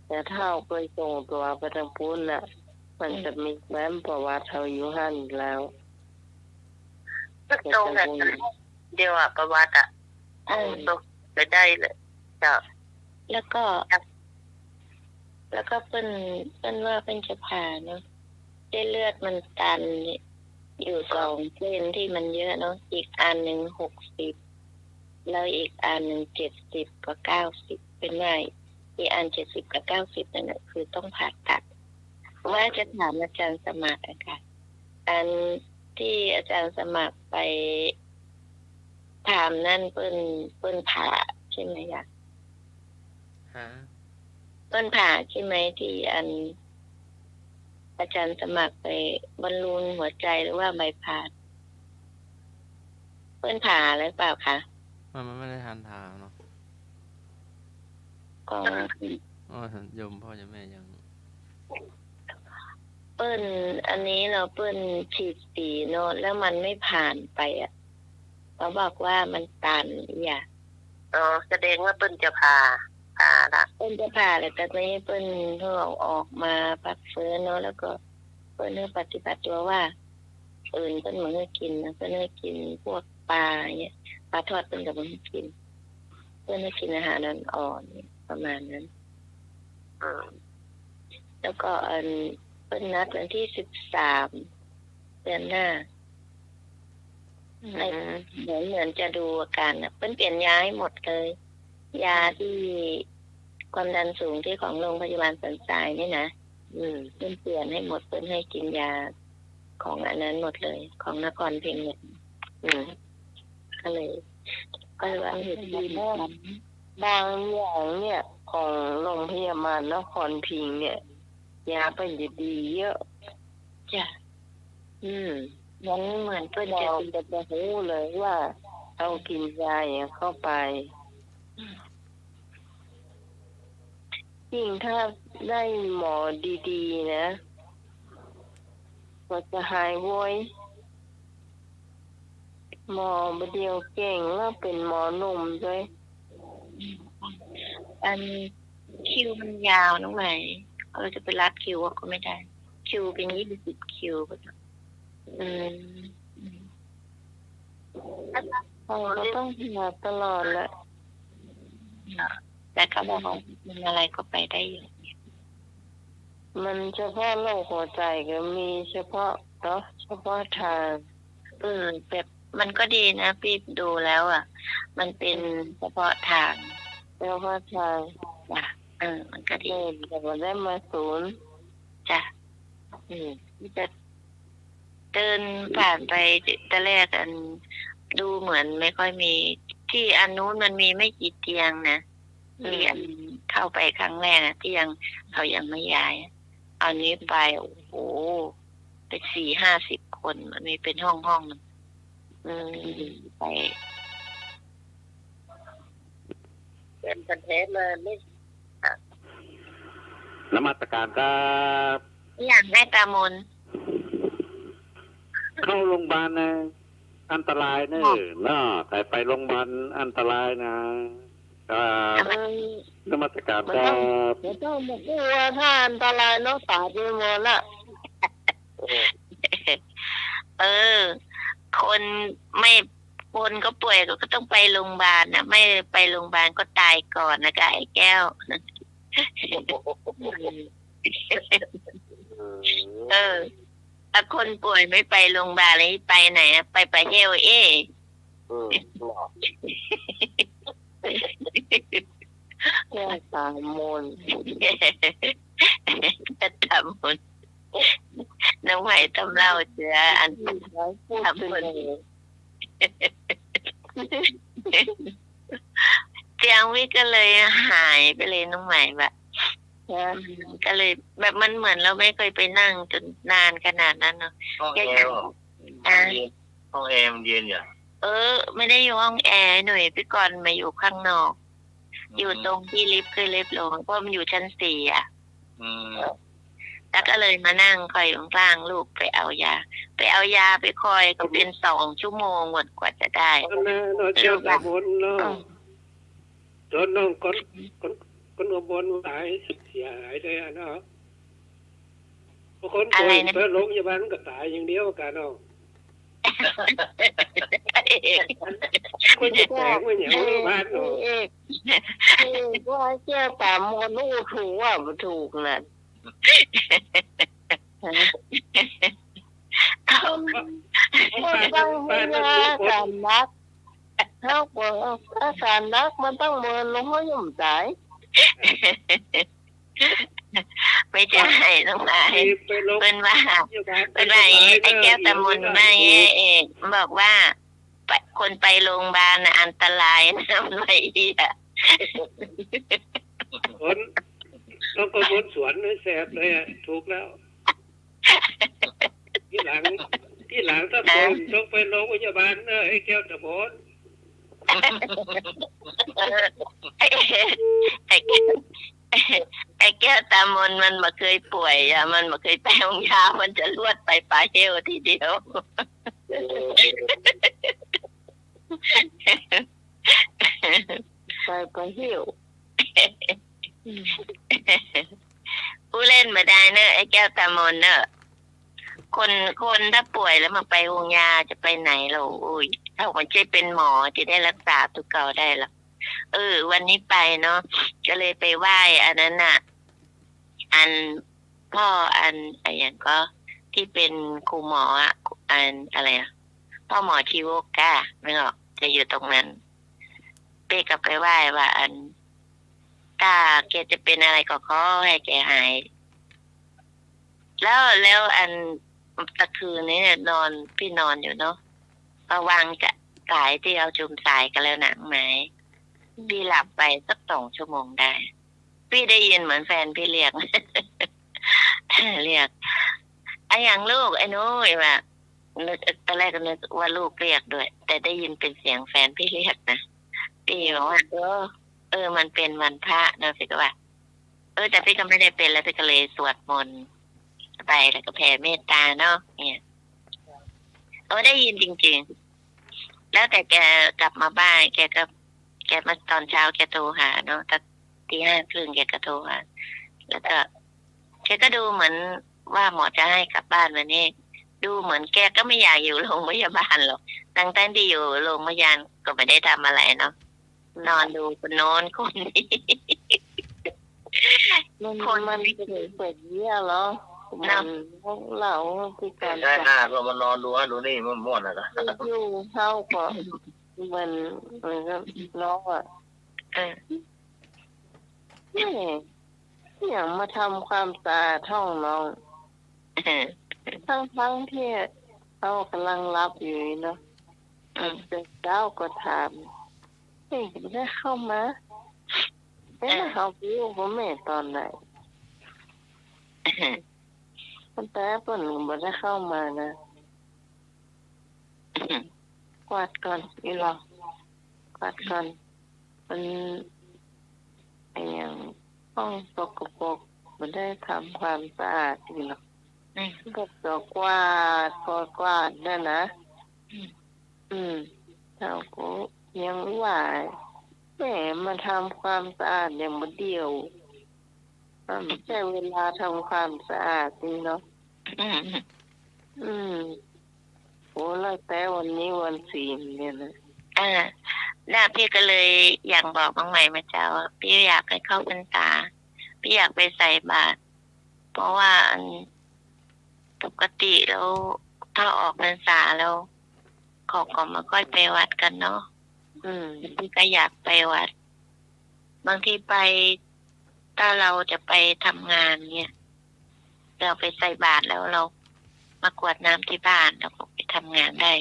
Speaker 1: แต่ถ้าไปส่งตัวไปทางพุ้นน่ะมันจะมีแฟ้มประวัติเฮาอยู่หั่นแล้วก็ตรงกันเดียวประวัติตกไปได้เลยจ้ะแล้วก็เพิ่นว่าเพิ่นจะผ่าเนาะเส้นเลือดมันตันอยู่2 เส้นที่มันเยอะเนาะอีกอันนึง60แล้วอีกอันนึง70กับ90เป็นไงอีกอัน70กับ90นั่นน่ะคือต้องผ่าตัดว่าจะถามอาจารย์สมัครค่ะอันที่อาจารย์สมัครไปถามนั่นเปิ้นผ่าใช่ไหมคะเปิ้นผ่าใช่ไหมที่อันอาจารย์สมัครไปบอลลูนหัวใจหรือว่าใบผ่าเปิ้นผ่าหรือเปล่าคะ
Speaker 2: มันไม่ได้ทันทางเนาะ
Speaker 1: ก็
Speaker 2: โยมพ่อจะแม่ยัง
Speaker 1: เปิ้นอันนี้เราเปิ้นฉีดสีเนาะแล้วมันไม่ผ่านไปเขาบอกว่ามันตันแสดงว่าเปิ้นจะผ่าละเปิ้นจะผ่าแต่ตอนนี้เปิ้นเพิ่งออกมาพักฟื้นเนาะแล้วก็เปิ้นปฏิบัติตัวว่าเปิ้นเหมือนกินนะเปิ้นกินพวกปลาเนี่ยปลาทอดเปิ้นก็บ่กินเปิ้นกินอาหารอ่อนๆประมาณนั้นแล้วก็อันเปิ้นนัดวันที่13 เดือนหน้าเหมือนจะดูอาการเปิ้นเปลี่ยนยาให้หมดเลยยาที่ความดันสูงที่ของโรงพยาบาลสันทรายนี่นะเปิ้นเปลี่ยนให้หมดเปิ้นให้กินยาของอันนั้นหมดเลยของนครพิงค์ก็เลยว่าเหตุดีมากบางอย่างเนี่ยของโรงพยาบาลนครพิงค์เนี่ยยาเป็นดีเยอะจ้ะงั้นเหมือนเปิ้นจะรู้เลยว่าเอากินยาอย่างเข้าไปยิ่งถ้าได้หมอดีๆนะก็จะหายโวยหมอบ่เดียวเก่งแล้วเป็นหมอหนุ่มด้วยอันคิวมันยาวน้องใหม่เราจะไปรัดคิวก็ไม่ได้คิวเป็น20 คิวเราต้องหาตลอดแหละแต่เขาบอกว่ามันอะไรก็ไปได้อยู่มันเฉพาะโรคหัวใจก็มีเฉพาะทางแบบมันก็ดีนะพี่ดูแล้วมันเป็นเฉพาะทางมันก็ดีแต่ว่าได้มา0จ้ะจะ เดินผ่านไปแต่แรกอันดูเหมือนไม่ค่อยมีที่อันนู้นมันมีไม่กี่เตียงนะเรียนเข้าไปครั้งแรกนะที่ยังเขายังไม่ย้ายอันนี้ไปโอ้โหไป40-50 คนมันมีเป็นห้องไป
Speaker 9: เป็นประเทศเลยไม่
Speaker 10: นมัสการครับ
Speaker 1: อย่างแม่ตามน
Speaker 10: เข้าโรงพยาบาลนะอันตรายเนอะแต่ไปโรงพยาบาลอันตรายนะครับนมัสการครับ
Speaker 1: ไม่ต้องมากลัวถ้าอันตรายน้องสาวไปหมดละคนก็ป่วยก็ต้องไปโรงพยาบาลนะไม่ไปโรงพยาบาลก็ตายก่อนนะกไอ้แก้วถ้าคนป่วยไม่ไปโรงพยาบาลเลยไปไหนไปเฮลแก้ตามนน้องใหม่ทำเล่าเจออันทำคนเจียงวิก็เลยหายไปเลยน้องใหม่แบบก็เลยแบบมันเหมือนเราไม่เคยไปนั่งจนนานขนาดนั้นเนาะห้องแอร์มันเย็นอย่างไม่ได้อยู่ห้องแอร์หน่อยพี่กรณ์มาอยู่ข้างนอกอยู่ตรงที่ลิฟต์คือลิฟต์ลงเพราะมันอยู่ชั้น4แล้วก็เลยมานั่งคอยข้างล่างลูกไปเอายาไปคอยก็เป็น2 ชั่วโมงหมดกว่าจะได้
Speaker 11: เราเชื่อแบบบนเนาะตอนน้องคนอุบลหายเสียหายเลยเนาะบางคนป่วยไปโรงพยาบาลก็ตายอย่างเดียวกันเนาะคุณจะแตกไม่เหนียวบ้านเนาะ
Speaker 1: ว่าแก้ตามมนูถูกว่าถูกเลยคนต้องมีการนักถ้าการนักมันต้องเมินลงห้อยมใจไม่ใช่น้องนายเป็นว่าไอ้แก้วตะมุนไม่เองบอกว่าคนไปโรงพยาบาลน่ะอันตรายนะไม่ดีอ่ะ
Speaker 11: คนต้องก็บนสวนแสบเลยถูกแล้วที่หลังถ้าคนต้องไปโรงพยาบาลไอ้แก้วตะมุน
Speaker 1: ไอ้แก้วตามนมันมาเคยป่วยอ่ะมันมาเคยไปโรงพยาบาลมันจะรวดไปปลาเฮลทีเดียวไปเฮลผู้เล่นมาได้เนอะไอ้แก้วตามนเนอะคนถ้าป่วยแล้วมาไปโรงพยาบาลจะไปไหนเราอุ้ยถ้ามันจะเป็นหมอจะได้รักษาตัวเก่าได้หรอวันนี้ไปเนาะก็เลยไปไหว้อันนั้นน่ะอันพ่ออันอะไรอย่างก็ที่เป็นครูหมออันอะไรอ่ะพ่อหมอชีวกะไม่หรอกจะอยู่ตรงนั้นเป้ก็ไปไหว้ว่าอันถ้าแกจะเป็นอะไรก็ขอให้แกหายแล้วอันตะคืนนี้เนี่ยพี่นอนอยู่เนาะระวังจะสายที่เอาจุ่มสายกันแล้วหนังไหมพี่หลับไปสัก2 ชั่วโมงได้พี่ได้ยินเหมือนแฟนพี่เรียก ไอ้อย่างลูกไอ้นุ้ยว่าตอนแรกก็นึกว่าลูกเรียกด้วยแต่ได้ยินเป็นเสียงแฟนพี่เรียกนะพี่บอกว่ามันเป็นวันพระนะพี่ก็ว่าแต่พี่ก็ไม่ได้เป็นแล้วพี่ก็เลยสวดมนต์ไปแล้วก็แผ่เมตตาเนาะเนี่ยได้ยินจริงๆแล้วแต่แกกลับมาบ้านแกมาตอนเช้าแกโทรหาเนาะตั้งตี 5:30แกก็โทรหาแล้วก็แกก็ดูเหมือนว่าหมอจะให้กลับบ้านวันนี้ดูเหมือนแกก็ไม่อยากอยู่โรงพยาบาลหรอกตั้งที่อยู่โรงพยาบาลก็ไม่ได้ทำอะไรเนาะนอนดูคนโน้นคนนี้คนมันเปิดเยี่ยเหรอมันเราคือการ
Speaker 6: ได้เรามานอนดูดูนี่มันม่วนอะไร
Speaker 1: อยู่เข้าก่อนมันก็น้องอ่ะนี่อย่างมาทำความสะอาดห้องน้องทั้งที่ เขากำลังรับอยู่เนาะเจ้าก็ถามนี่ไม่ได้เข้ามาเขาไปอยู่กับแม่ตอนไหนแต่เพิ่นไม่ได้เข้ามานะกวาดก่อนนี่หรอกวาดก่อนมันอย่างห้องสกปรกไม่ได้ทำความสะอาดนี่หรอกก็จะกวาดพอกวาดนั่นนะเราก็ยังว่าแม่มาทำความสะอาดอย่างเดียวไม่ใช่เวลาทำความสะอาดนี่เนาะโอ้แล้วแต่วันนี้วันศีลเนี่ยนะ
Speaker 9: แล้วพี่ก็เลยอยากบอกน้องใหม่มาเจ้าพี่อยากให้เข้าพรรษาพี่อยากไปใส่บาตรเพราะว่าปกติแล้วถ้าออกพรรษาแล้วเขาก็ไม่ค่อยไปวัดกันเนาะพี่ก็อยากไปวัดบางทีไปถ้าเราจะไปทำงานเนี่ยเราไปใส่บาตรแล้วเรามากวดน้ำที่บ้านเราก็ไปทำงานได้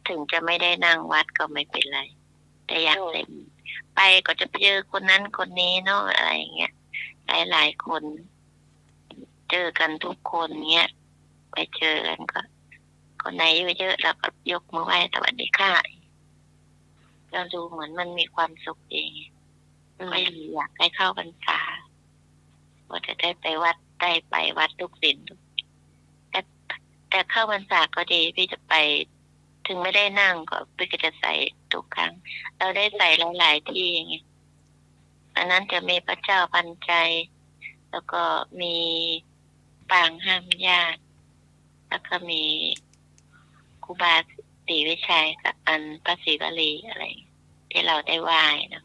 Speaker 9: ถึงจะไม่ได้นั่งวัดก็ไม่เป็นไรแต่อยากไปก็จะไปเจอคนนั้นคนนี้เนาะอะไรอย่างเงี้ยหลายๆคนเจอกันทุกคนเงี้ยไปเจอกันก็คนไหนเยอะๆเราก็ยกมือไหว้สวัสดีค่ะเราดูเหมือนมันมีความสุขเองก็อยากให้เข้าพรรษาก็จะได้ไปวัดได้ไปวัดทุกสิ่งแต่เข้าพรรษาก็ดีพี่จะไปถึงไม่ได้นั่งก็พี่ก็จะใส่ทุกครั้งเราได้ใส่หลายๆที่ไงอันนั้นจะมีพระเจ้าพันใจแล้วก็มีปางห้ามญาติแล้วก็มีครูบาศรีวิชัยกับอันพระศรีวลีอะไรที่เราได้ไหว้นะ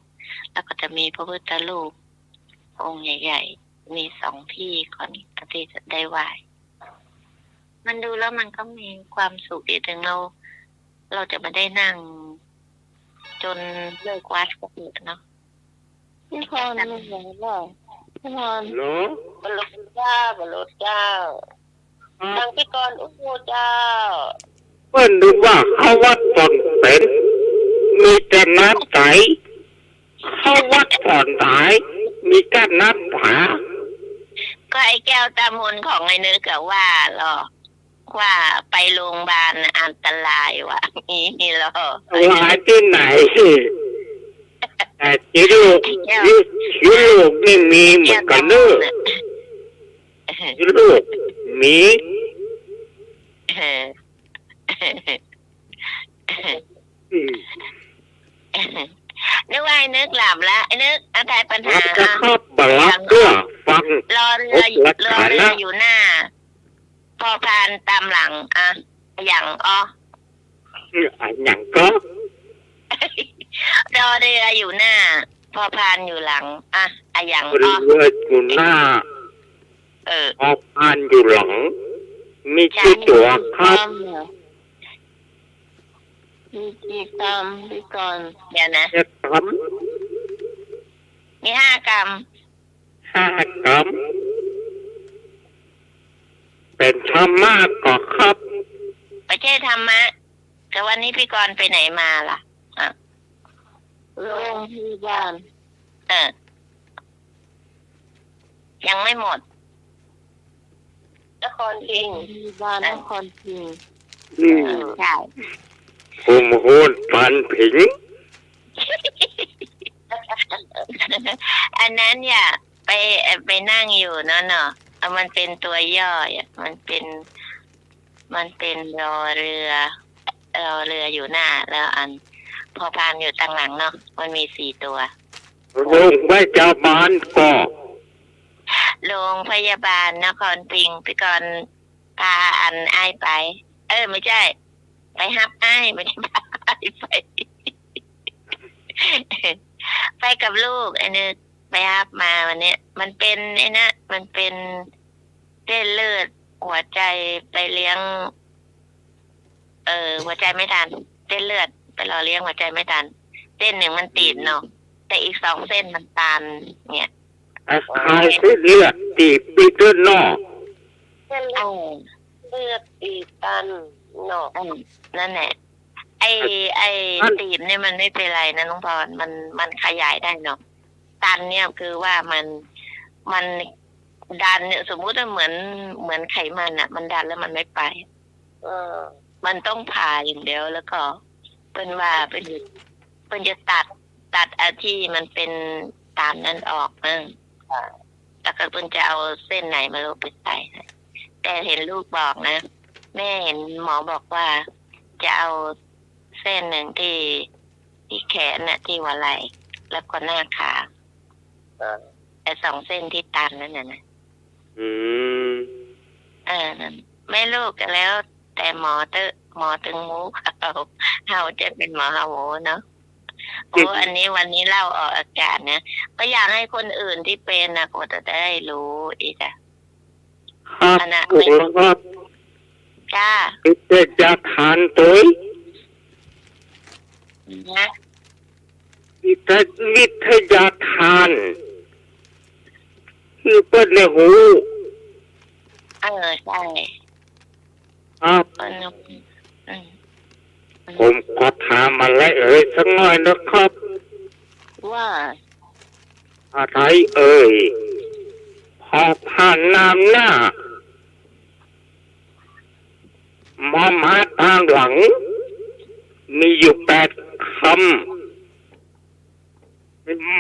Speaker 9: แล้วก็จะมีพระพุทธรูปองค์ใหญ่ๆมี2 ที่ก่อนที่จะได้ไหว้มันดูแล้วมันก็มีความสุขดีถึงเราจะไม่ได้นั่งจนเลิกวัดก็เถอะเนาะ
Speaker 1: พี่พรมันอย่างไรพี่พร
Speaker 11: เนาะ
Speaker 9: บรรลุเจ้าทางพี่กรอุโมเจ้า
Speaker 10: เพิ่นดูว่าเข้าวัดตอนเป็นมีแต่น้ำใสเข้าวัดตอนสายมีแต่น้ำผา
Speaker 9: ก็ไอ้แก้วตามนของไอ้นึกก็ว่าหรอว่าไปโรงพยาบาลอันตรายว่ะนี่หรอ
Speaker 10: หายที่ไหนแต่ที่ลูกนี่มีเหมือนกันเนอะที่ลูกมี
Speaker 9: นึกว่าไอ้นึกหลับแล้วไอ้นึกอะไรปัญหา
Speaker 10: จะเข้าบลับด้วยฟัง
Speaker 9: รอเรืออยู่หน้าพอพานตามหลังอย่าง
Speaker 10: อย่างก็
Speaker 9: รอเรืออยู่หน้าพอพานอยู่หลังอย่าง
Speaker 10: เรืออยู่หน้าพอพานอยู่หลังมีกี่ตัวครับ
Speaker 1: มีกี่กรรมพี่กร
Speaker 9: เดี๋ยวนะ
Speaker 10: 7 กรัม
Speaker 9: มี5 กรัม
Speaker 10: 5 กรัมเป็นธรรมะก็ครับ
Speaker 9: ไม่ใช่ธรรมะแต่วันนี้พี่กรไปไหนมาล่ะ
Speaker 1: โรงพยาบาล
Speaker 9: ยังไม่หมดนครพิงค์
Speaker 1: บ้านนครพิงค์
Speaker 9: ใช่
Speaker 10: ผมโหดปันผิง
Speaker 9: อันนั้นอย่าไปนั่งอยู่เนาะมันเป็นตัวย่อมันเป็นรอเรืออยู่หน้าแล้วอันพอพานอยู่ตั้งหลังเนาะมันมี4 ตัว
Speaker 10: โรงพยาบาลก็
Speaker 9: โรงพยาบาลนครพิงค์พี่กรพาอันอ้ายไปไม่ใช่ไปฮับอ้ายไม่ได้พาอ้ายไปกับลูกไอ้นึกไปฮับมาวันนี้มันเป็นไอ้นะมันเป็นเส้นเลือดหัวใจไปเลี้ยงหัวใจไม่ทันเส้นเลือดไปรอเลี้ยงหัวใจไม่ทันเส้น1มันตีบเนาะแต่อีก2 เส้นมันตันเนี่ย
Speaker 10: ใครเส้นเลือดตีบปีเตอร์นอ
Speaker 9: เส้นเลือดตีบตัน เนาะนั่นแหละไอตีบเนี่ยมันไม่เป็นไรนะน้องพรมันขยายได้เนาะตันเนี่ยคือว่ามันดันเนี่ยสมมุติว่าเหมือนไขมันอ่ะมันดันแล้วมันไม่ไปมันต้องผ่าอย่างเดียวแล้วก็เป็นว่าเป็นจะตัดอาที่มันเป็นตามนั้นออกนะแล้วก็เป็นจะเอาเส้นไหนมาลูกไปใส่แต่เห็นลูกบอกนะแม่เห็นหมอบอกว่าจะเอาเส้นหนึ่งที่แขนน่ะที่หัวไหล่แล้วก็หน้าขาแต่2 เส้นที่ตันนั่นน่ะนะนั่นแม่ลูกกันแล้วแต่หมอตึงมูเขาจะเป็นหมอหาหมูเนาะโอ้อันนี้วันนี้เล่าออกอากาศนะก็อยากให้คนอื่นที่เป็นนะก็จะได้รู้อีกอ่ะ
Speaker 10: ครับครับ
Speaker 9: จ้า
Speaker 10: จะจะทานตัว
Speaker 9: นะ
Speaker 10: วิทยาทานคือเปิดในหู
Speaker 9: ใช่
Speaker 10: ครับผมขอถามอะไรสักหน่อยนะครับ
Speaker 9: ว่า
Speaker 10: อะไรพอผ่านน้ำหน้ามาทางหลังมีอยู่8 คำ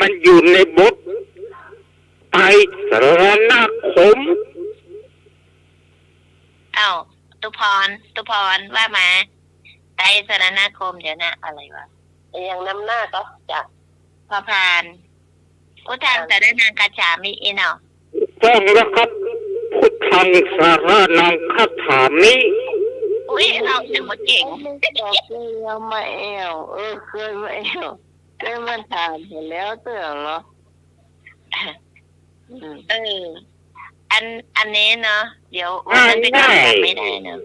Speaker 10: มันอยู่ในบทไตรสรณคม
Speaker 9: ตุพรว่ามาไตรสรณคมเดี๋ยวนะอะไรวะ
Speaker 5: อย่างน้ำหน้าก็จะ
Speaker 9: พอพานพุทธังสารนังคัจฉามิเนาะ
Speaker 10: ต้องแล้วครับพุทธังสารนังคัจฉามิ
Speaker 9: อุ้ยเราจะมาเก่ง
Speaker 1: เคยมาเคยมาเคยมาถามเห็นแล้วเตือนเหรอ
Speaker 9: อันนี้เนาะเดี๋ยวมันไปจำไม่ได้เนาะ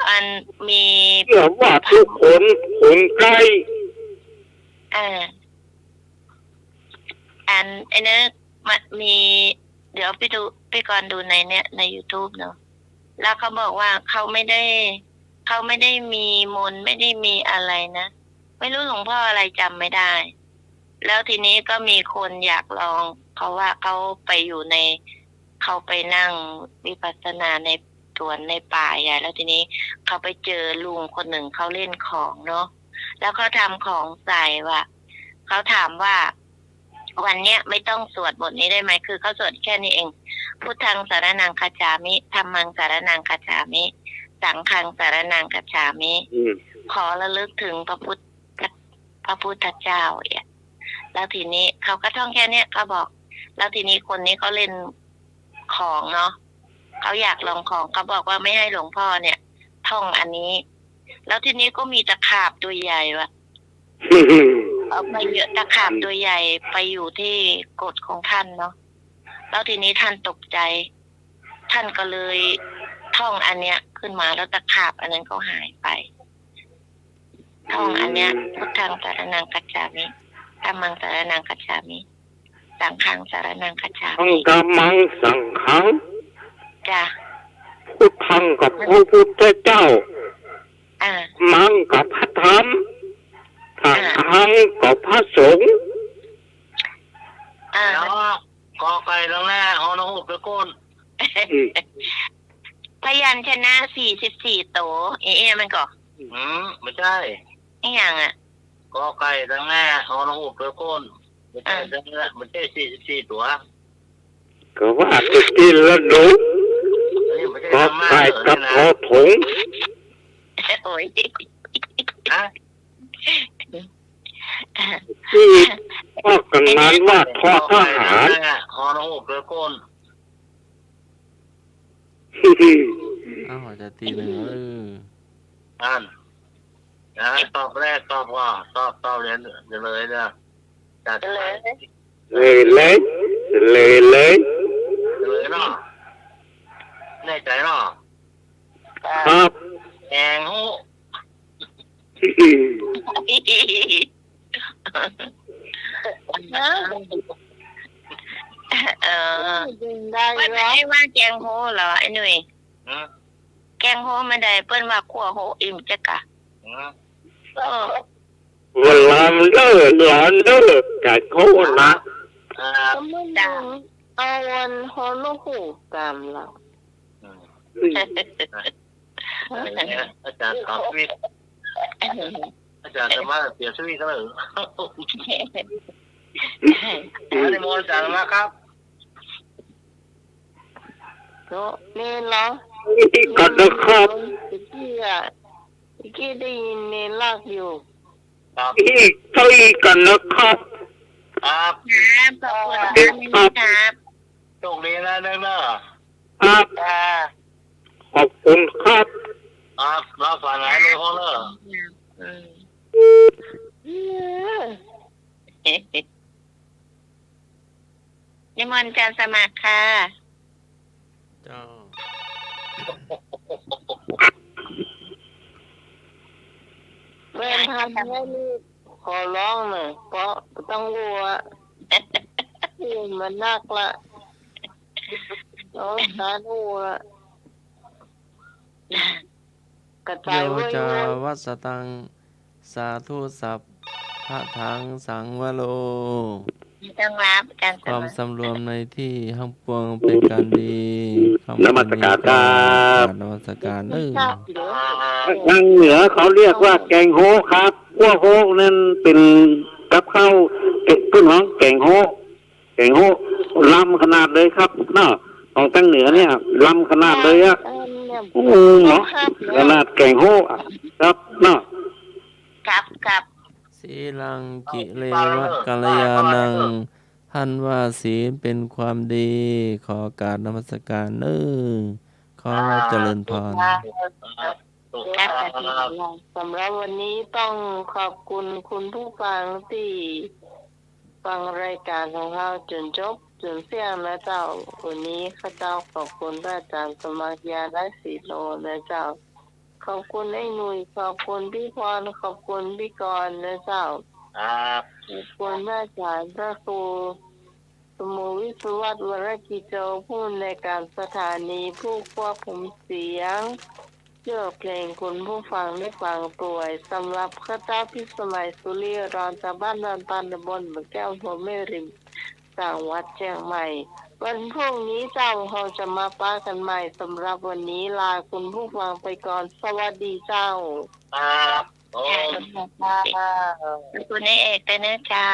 Speaker 9: อันมี
Speaker 10: เกี่ยวว่าทุกคนใกล้
Speaker 9: อันไอ้เนี่ยมันมีเดี๋ยวไปก่อนดูในเนี้ยใน YouTube เนาะแล้วเขาบอกว่าเขาไม่ได้มีมนต์ไม่ได้มีอะไรนะไม่รู้หลวงพ่ออะไรจำไม่ได้แล้วทีนี้ก็มีคนอยากลองเขาว่าเขาไปอยู่ในเขาไปนั่งวิปัสสนาในสวนในป่าใหญ่แล้วทีนี้เขาไปเจอลุงคนหนึ่งเขาเล่นของเนาะแล้วเขาทำของใส่ว่าเขาถามว่าวันเนี้ยไม่ต้องสวดบทนี้ได้ไหมคือเขาสวดแค่นี้เองพุทธังสารนังคัจฉามิธัมมังสารนังคัจฉามิสังฆังสารนังคัจฉามิขอระลึกถึงพระพุทธเจ้าแล้วทีนี้เขาก็ท่องแค่เนี้ยเขาบอกแล้วทีนี้คนนี้เขาเล่นของเนาะเขาอยากลองของเขาบอกว่าไม่ให้หลวงพ่อเนี่ยท่องอันนี้แล้วทีนี้ก็มีตะขาบตัวใหญ่ว่ะเอาไปเยอะตะขาบตัวใหญ่ไปอยู่ที่กฎของท่านเนาะแล้วทีนี้ท่านตกใจท่านก็เลยท่องอันเนี้ยขึ้นมาแล้วตะขาบอันนั้นก็หายไปท่องอันเนี้ยพุทธังสารนังคัจฉามิธัมมังสารนังคัจฉามิสังฆังสารนังคัจฉามิ
Speaker 10: ธัมมังสังฆัง
Speaker 9: จ้ะ
Speaker 10: พุทธังกับพระพุทธเจ้ามังกับพระธรรมสังฆังกับพระสงฆ์
Speaker 4: แล้วกอไก่ตรงหน้าฮอนหูไปก้น
Speaker 9: พยัญชนะ44โตมันก็
Speaker 4: ไม่ใช่
Speaker 9: อย่าง
Speaker 4: กอไก่ตรงหน้าฮอนหูไปก้นไม่ใช่มันใช่44ตัว
Speaker 10: ก็ว่าจะกินแล้วหนูก็ไก่กับทอถุง
Speaker 9: โอ้ย
Speaker 10: ที่พ่อกันนั้นว่าทอทหาร
Speaker 4: ฮอนหูไปก้น
Speaker 2: จะตีหนึ่ง
Speaker 4: ตอบแรกตอบว่าตอบเรียนเลยเนี่ยจัด
Speaker 10: เลย
Speaker 4: เนาะแน่ใจเนาะ
Speaker 10: ครับ
Speaker 4: แองหู
Speaker 9: ได้ไว้ว่าแกงโฮเหรอไอ้หนุ่ยแกงโฮไม่ได้เปิ้นว่าค
Speaker 1: ขัวโหอิ่มจักกะ
Speaker 10: เวลาเลิกหลานเลิกกะเขานะ
Speaker 1: ก็ไม่ดังเอาวันฮอลหูกามเรา
Speaker 4: อาจารย์ครับพี่อาจารย์จะมาเปลี่ยนชื่อซะเลยนิมนต์อาจารย์มาครับ
Speaker 1: นี่เหรอ
Speaker 10: กันนะครับ
Speaker 1: กี้ได้ยินเนลากอยู่
Speaker 10: อีกเท่าอีกกันนะครับ
Speaker 4: ครับ
Speaker 1: ขอบคุณครับ
Speaker 4: โชคดีนะเด้อ
Speaker 10: ครับขอบคุณครับ
Speaker 4: ครับมาฝันหายเลยพ่อเนอะ
Speaker 1: นิมนต์จะสมัครค่ะ
Speaker 2: เจ้า
Speaker 1: เมื่อทำให้ลูกขอร้องหน่อยเพราะต้องรู้ว่ามันนักละต้องสาธุละกระจาย
Speaker 2: โย
Speaker 1: ไว้
Speaker 2: จาวัสตังสาธุสัพพะทังสังวโร
Speaker 1: ต้องรับการ
Speaker 2: ความสำรวมในที่ทั้งปวงเป็นการดี
Speaker 10: นมัสการครับ
Speaker 2: นมัสการ
Speaker 10: ทางเหนือเขาเรียกว่าแกงโฮครับขั้วโฮนั่นเป็นกับข้าวขึ้นของแกงโฮล้ำขนาดเลยครับเนาะของทางเหนือเนี่ยล้ำขนาดเลยอะเนาะขนาดแกงโฮครับเนาะ
Speaker 1: กับ
Speaker 2: สีลังกิเลวะกัลยาณังท่านว่าศีลเป็นความดีขอการนมัสการขอเจริญพร
Speaker 1: สำหรับวันนี้ต้องขอบคุณคุณผู้ฟังที่ฟังรายการของเราจนจบจนเสียงนะเจ้าวันนี้ข้าเจ้าขอบคุณพระอาจารย์สมัครยาได้สีโลนะเจ้าขอบคุณไอ้หนุ่ยขอบคุณพี่พรขอบคุณพี่กรณ์นะเจ้าขอบคุณพระอาจารย์พระครูสมุวิศวัตวรกิจโจผู้ในการสถานีผู้ควบคุมเสียงเลือกเพลงคุณผู้ฟังได้ฟังป่วยสำหรับข้าเจ้าพิสมัยสุริรอนจากบ้านนอนตันตำบลเมืองแก้วหัวแม่ริมจังหวัดเชียงใหม่วันพรุ่งนี้เจ้าเราจะมาป้ากันใหม่สำหรับวันนี้ลาคุณผู้ฟังไปก่อนสวัสดีเจ้า
Speaker 4: ครับ
Speaker 1: ขอบคุณนายเอกด้วยนะเจ้า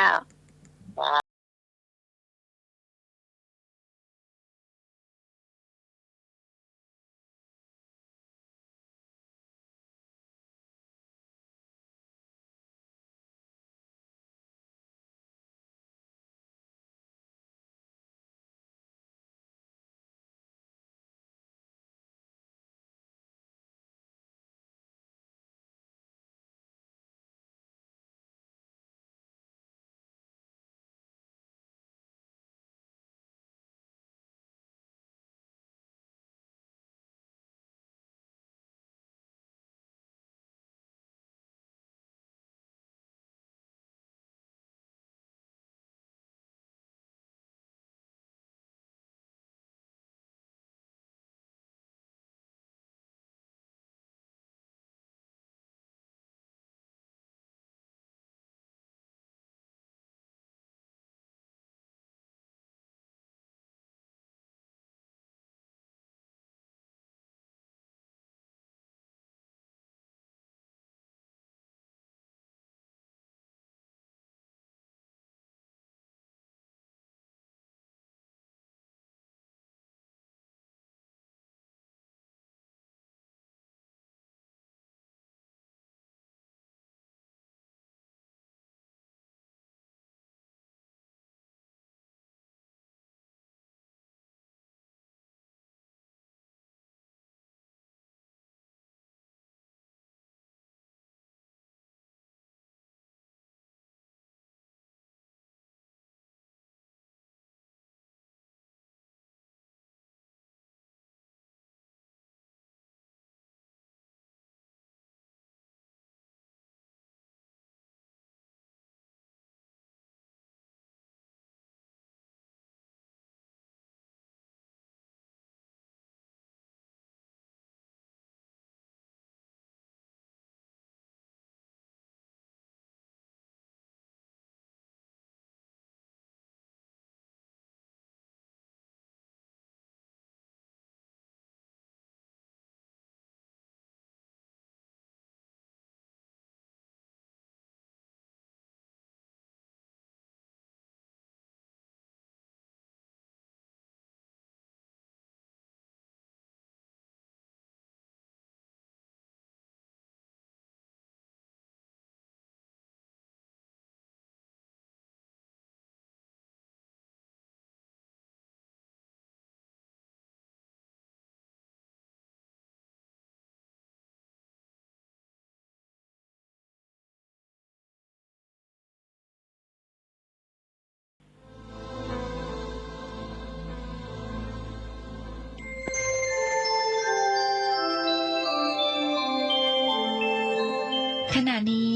Speaker 12: ขณะนี้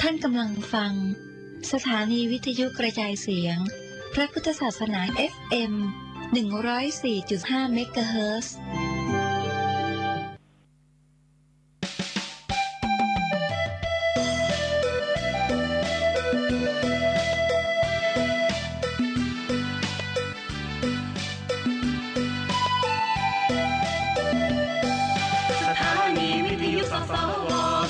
Speaker 12: ท่านกำลังฟังสถานีวิทยุกระจายเสียงพระพุทธศาสนา FM 104.5 เมกะเฮิรตซ์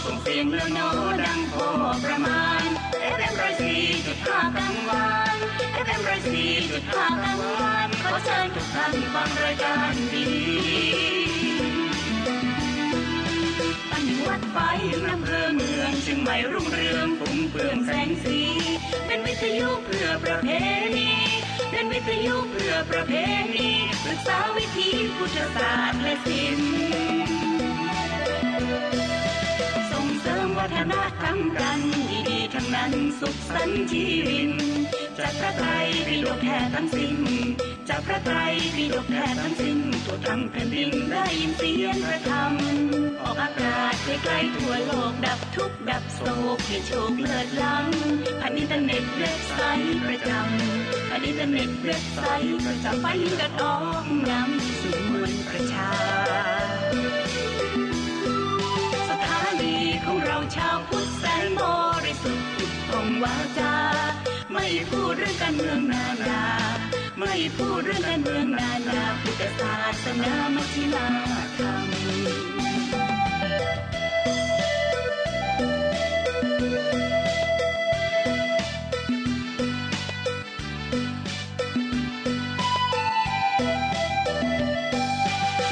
Speaker 13: ส่งเสียงเลือน้อดังพอประมาณ FM 104.5 กลางวันFM 104.5 กลางวันขอเชิญทุกท่านฟังรายการดีตั้งวัดไฟอำเภอเมืองจึงไม่รุ่งเรืองฟุ้งเฟื่องแสงสีเป็นวิทยุเพื่อประเพณีเป็นวิทยุเพื่อประเพณีศึกษาวิถีพุทธศาสตร์และศิลป์เสริมวัฒนธรรมกันดีๆทั้งนั้นสุขสันต์ชีวินจากพระไตรปิฎกแท้ทั้งสิ้นจากพระไตรปิฎกแท้ทั้งสิ้นทั่วทั้งแผ่นดินได้ยินเสียงพระธรรมออกอากาศไกลๆทั่วโลกดับทุกข์ดับโศกให้โชคเลิศล้ำผ่านอินเทอร์เน็ตเว็บไซต์ประจำผ่านอินเทอร์เน็ตเว็บไซต์ประจำไปกระออกนำสู่มวลประชาของเราชาวพุทธแสนบริสุทธิ์ตรงวาจาไม่พูดเรื่องการเมืองนานาไม่พูดเรื่องการเมืองนานาพุทธศาสนามัชฌิมาธรรม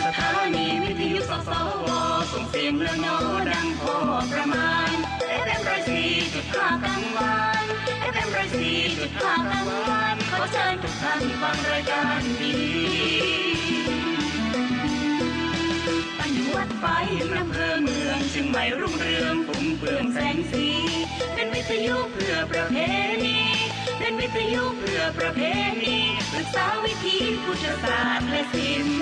Speaker 13: สถานีวิทยุสสวส่งเสียงเลือน้อดังพอประมาณ FM 104.5 กลางวัน FM 104.5 กลางวันขอเชิญทุกท่านฟังรายการดีตั้งวัดไฟอำเภอเมืองจึงไม่รุ่งเรืองฟุ้งเฟื่องแสงสีเป็นวิทยุเพื่อประเพณีเป็นวิทยุเพื่อประเพณีศึกษาวิถีพุทธศาสตร์และศิลป์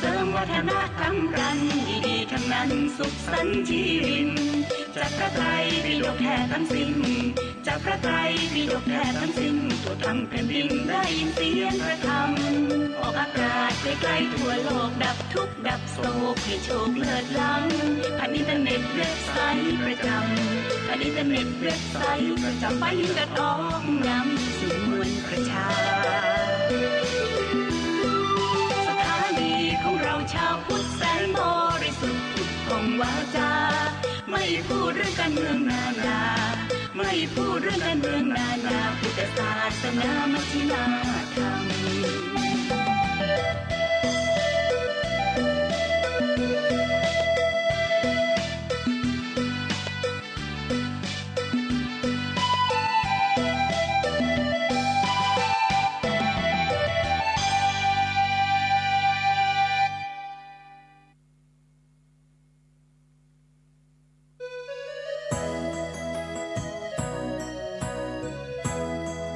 Speaker 13: เสริมวัฒนธรรมกันดีๆทั้งนั้นสุขสันต์ชีวินจากพระไตรปิฎกแท้ทั้งสิ้นจากพระไตรปิฎกแท้ทั้งสิ้นทั่วทั้งแผ่นดินได้ยินเสียงพระธรรมออกอากาศไกลๆทั่วโลกดับทุกข์ดับโศกให้โชคเลิศล้ำผ่านอินเทอร์เน็ตเว็บไซต์ประจำผ่านอินเทอร์เน็ตเว็บไซต์ประจำไปกระออกนำสู่มวลประชาของเราชาวพุทธแสนบริสุทธิ์ตรงวาจาไม่พูดเรื่องการเมืองนานาไม่พูดเรื่องการเมืองนานาพุทธศาสนามัชฌิมาธรรม
Speaker 14: ข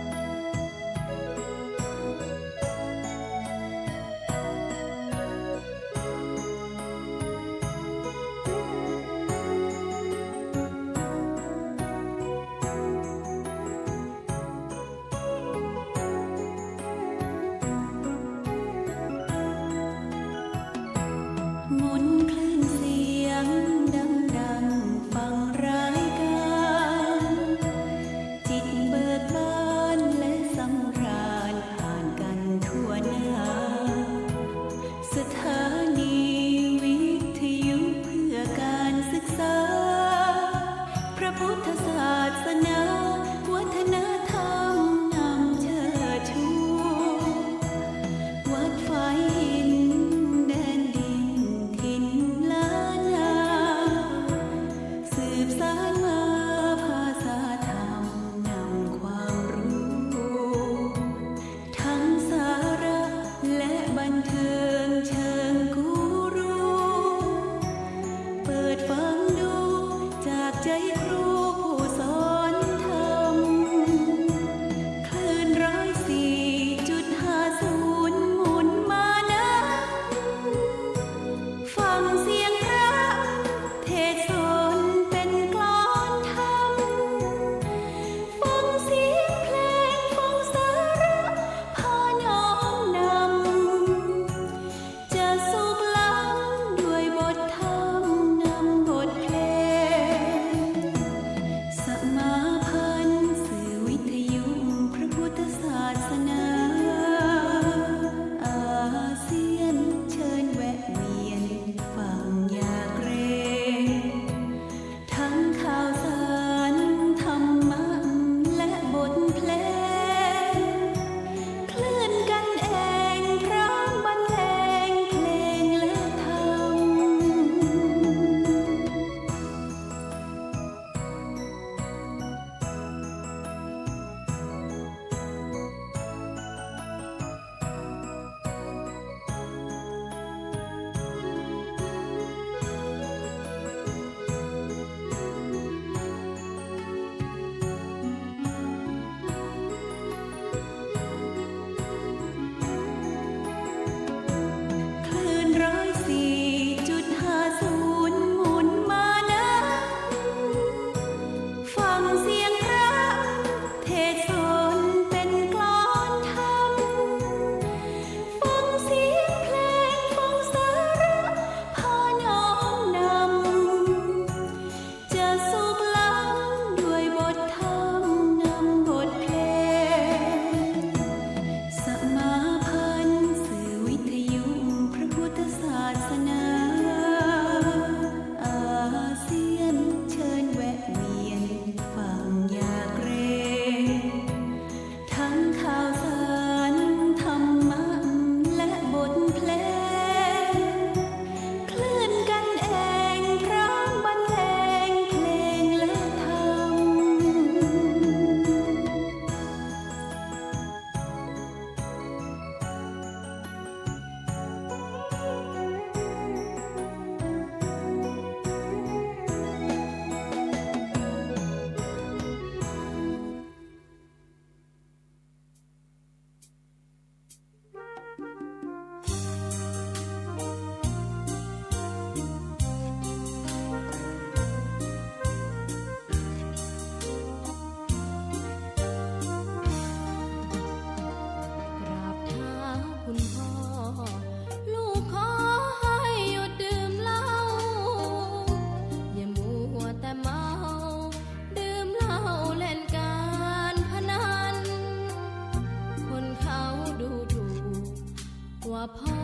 Speaker 14: ว่าพ่อ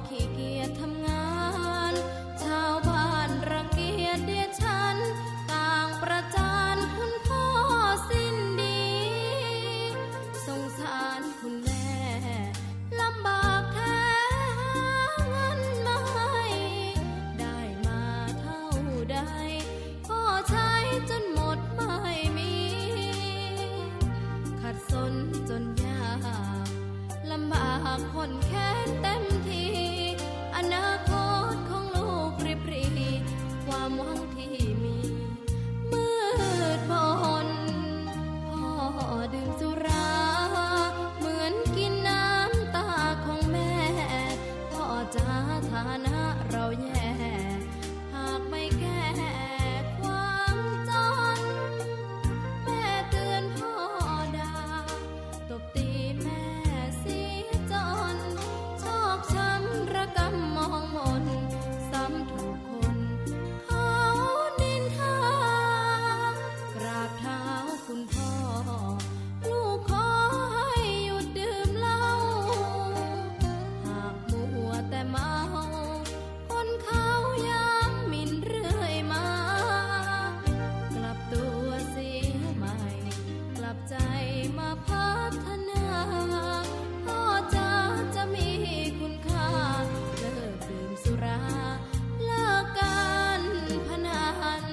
Speaker 14: ขี้เกียจทำงานชาวบ้านรังเกียจเดียฉันต่างประจานคุณพ่อสิ้นดีสงสารคุณแม่ลำบากแท้หาเงินมาให้ได้มาเท่าใดพ่อใช้จนหมดไม่มีขัดสนจนยากลำบากคนแค้นเต็มทีอนาคตของลูกริบหรี่ความหวังที่มีมืดมนพ่อดื่มสุราเหมือนกินน้ำตาของแม่พ่อจ๋าฐานะเราแย่หากไม่แก้ความจนแม่เตือนพ่อด่าตบตีแม่เสียจนชอกช้ำระกำมองมนซ้ำถูกคนเขานินทากราบเท้าคุณพ่อลูกขอให้หยุดดื่มเหล้าหากมัวแต่เมาคนเขาย้ำหมิ่นเรื่อยมากลับตัวเสียใหม่กลับใจมาพัฒนาพ่อจะมีคุณค่าเลิกดื่มสุราเลิกการพนัน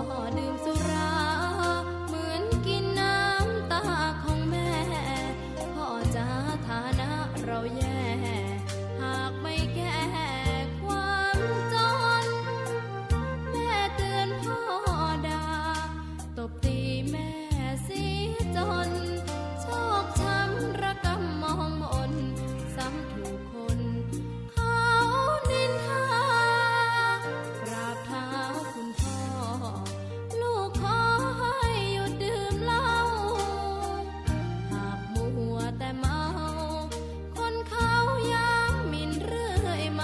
Speaker 14: พ่อดื่มสุราเหมือนกินน้ำตาของแม่พ่อจ๋าฐานะเราแย่หากไม่แก้ความจนแม่เตือนพ่อด่าตบตีแม่เสียจนชอกช้ำระกำมองมนซ้ำถูกคนเขานินทากราบเท้าคุณพ่อลูกขอให้หยุดดื่มเหล้าหากมัวแต่เมาคนเขาย้ำหมิ่นเรื่อยมา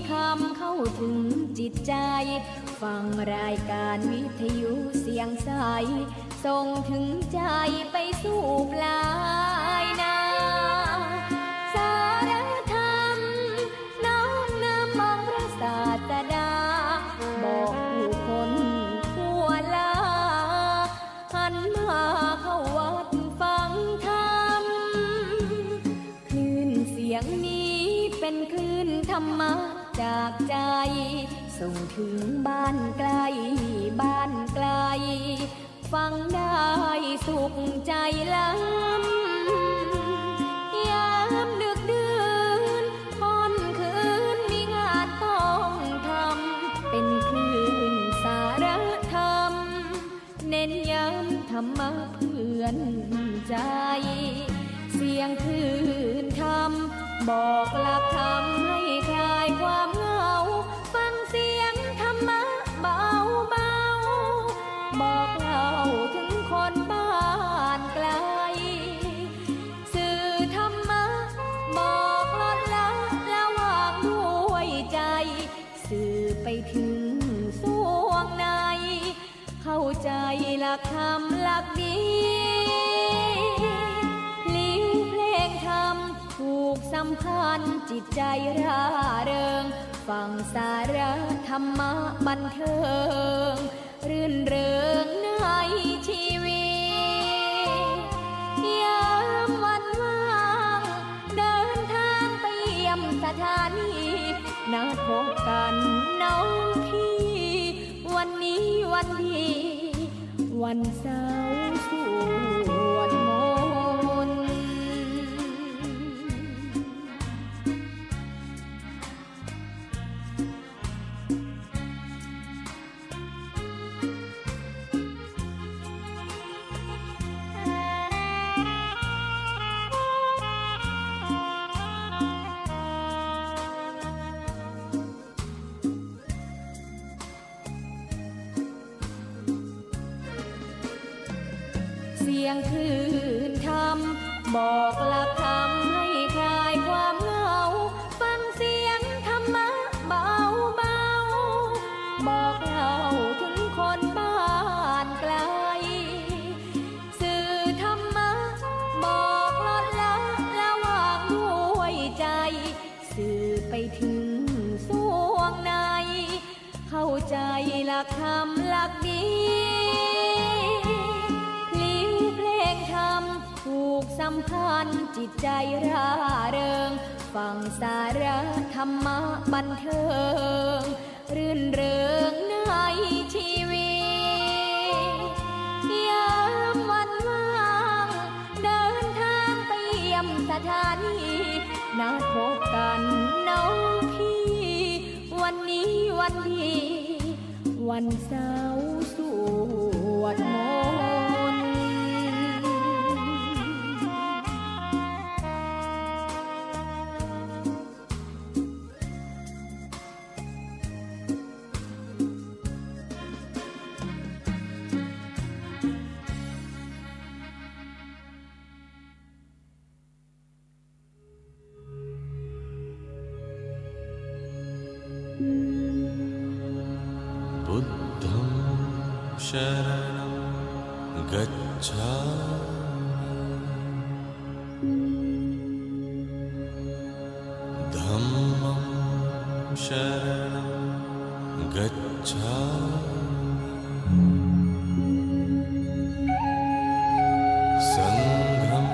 Speaker 15: ธรรมเข้าถึงจิตใจฟังรายการวิทยุเสียงใสส่งถึงใจไปสู่ปลายนาสารธรรมน้อมนำมองพระศาสดาบอกผู้คนทั่วลาหันมาเข้าวัดฟังธรรมคลื่นเสียงนี้เป็นคลื่นธรรมะจากใจส่งถึงบ้านไกลบ้านไกลฟังได้สุขใจล้ำยามดึกดื่นค่ำคืนมีงานต้องทำเป็นคลื่นสารธรรมเน้นย้ำธรรมะเพื่อนใจเสียงคลื่นธรรมบอกหลักธรรมให้คลายความเหงาฟังเสียงธรรมะเบาเบาบอกเล่าถึงคนบ้านไกลสื่อธรรมะบอกลดละละวางด้วยใจสื่อไปถึงสวงในเข้าใจหลักธรรมหลักดีลิ้วเพลงธรรมผูกสัมพันธ์จิตใจร่าเริงฟังสาระธรรมะบันเทิงรื่นเริงในชีวิตยามวันว่างเดินทางไปเยี่ยมสถานีนัดพบกันน้องพี่วันนี้วันดีวันเสาร์สวดมนต์เสียงคลื่นธรรมบอกหลักธรรมให้คลายความเหงาฟังเสียงธรรมะเบาเบาบอกเล่าถึงคนบ้านไกลสื่อธรรมะบอกลดละละวางด้วยใจสื่อไปถึงสวงในเข้าใจหลักธรรมหลักดีธรรมผูกสัมพันธ์จิตใจร่าเริงฟังสาระธรรมะบันเทิงรื่นเริงในชีวิตยามวันว่างเดินทางไปเยี่ยมสถานีนัดพบกันน้องพี่วันนี้วันดีวันเสาร์สวดมนต์
Speaker 2: बुद्धं शरणं गच्छामि धम्मं शरणं गच्छामि संघं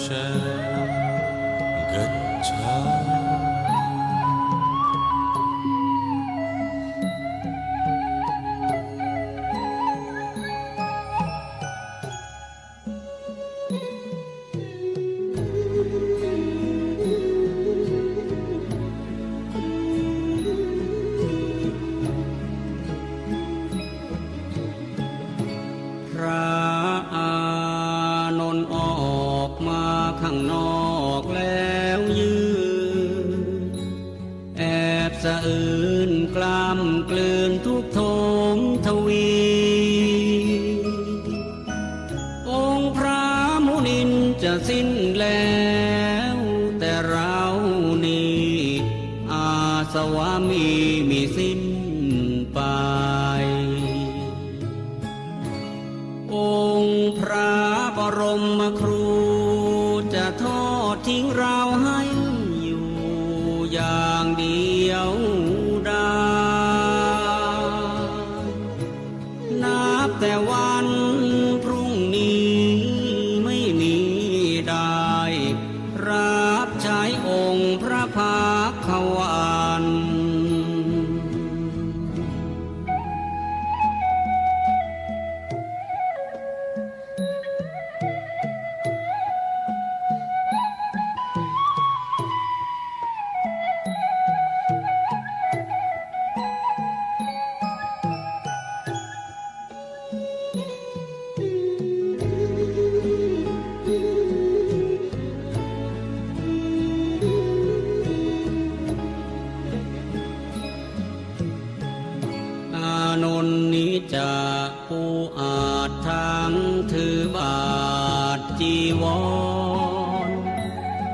Speaker 2: शरणं गच्छामि
Speaker 16: ข้างนอกแล้วยืนแอบสะอื้นกล้ำกลืนทุกโทมทวี องค์พระมุนินจะสิ้นแล้วแต่เรานี่อาส วามีมีสิ้นไปองค์พระบรมครูจะทอดทิ้งเราให้อยู่อย่างเดียวดายนับแต่วันพรุ่งนี้ไม่มีได้รับใช้องค์พระภาควัน จะผู้อาจทั้งถือบาทจีวร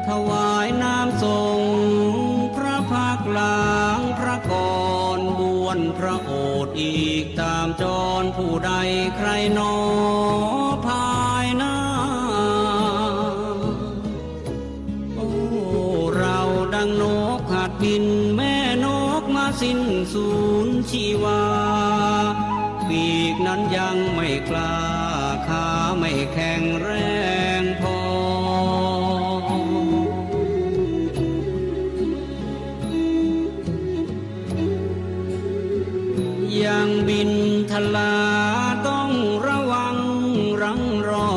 Speaker 16: ถวายน้ำทรงพระภาคหลังพระกรบวนพระโอษฐ์อีกตามจรผู้ใดใครหนอภายหน้าโอ้เราดังนกหัดบินแม่นกมาสิ้นสูญชีวาปีกนั้นยังไม่กล้าขาไม่แข็งแรงพอยังบินทลาต้องระวังรังรอ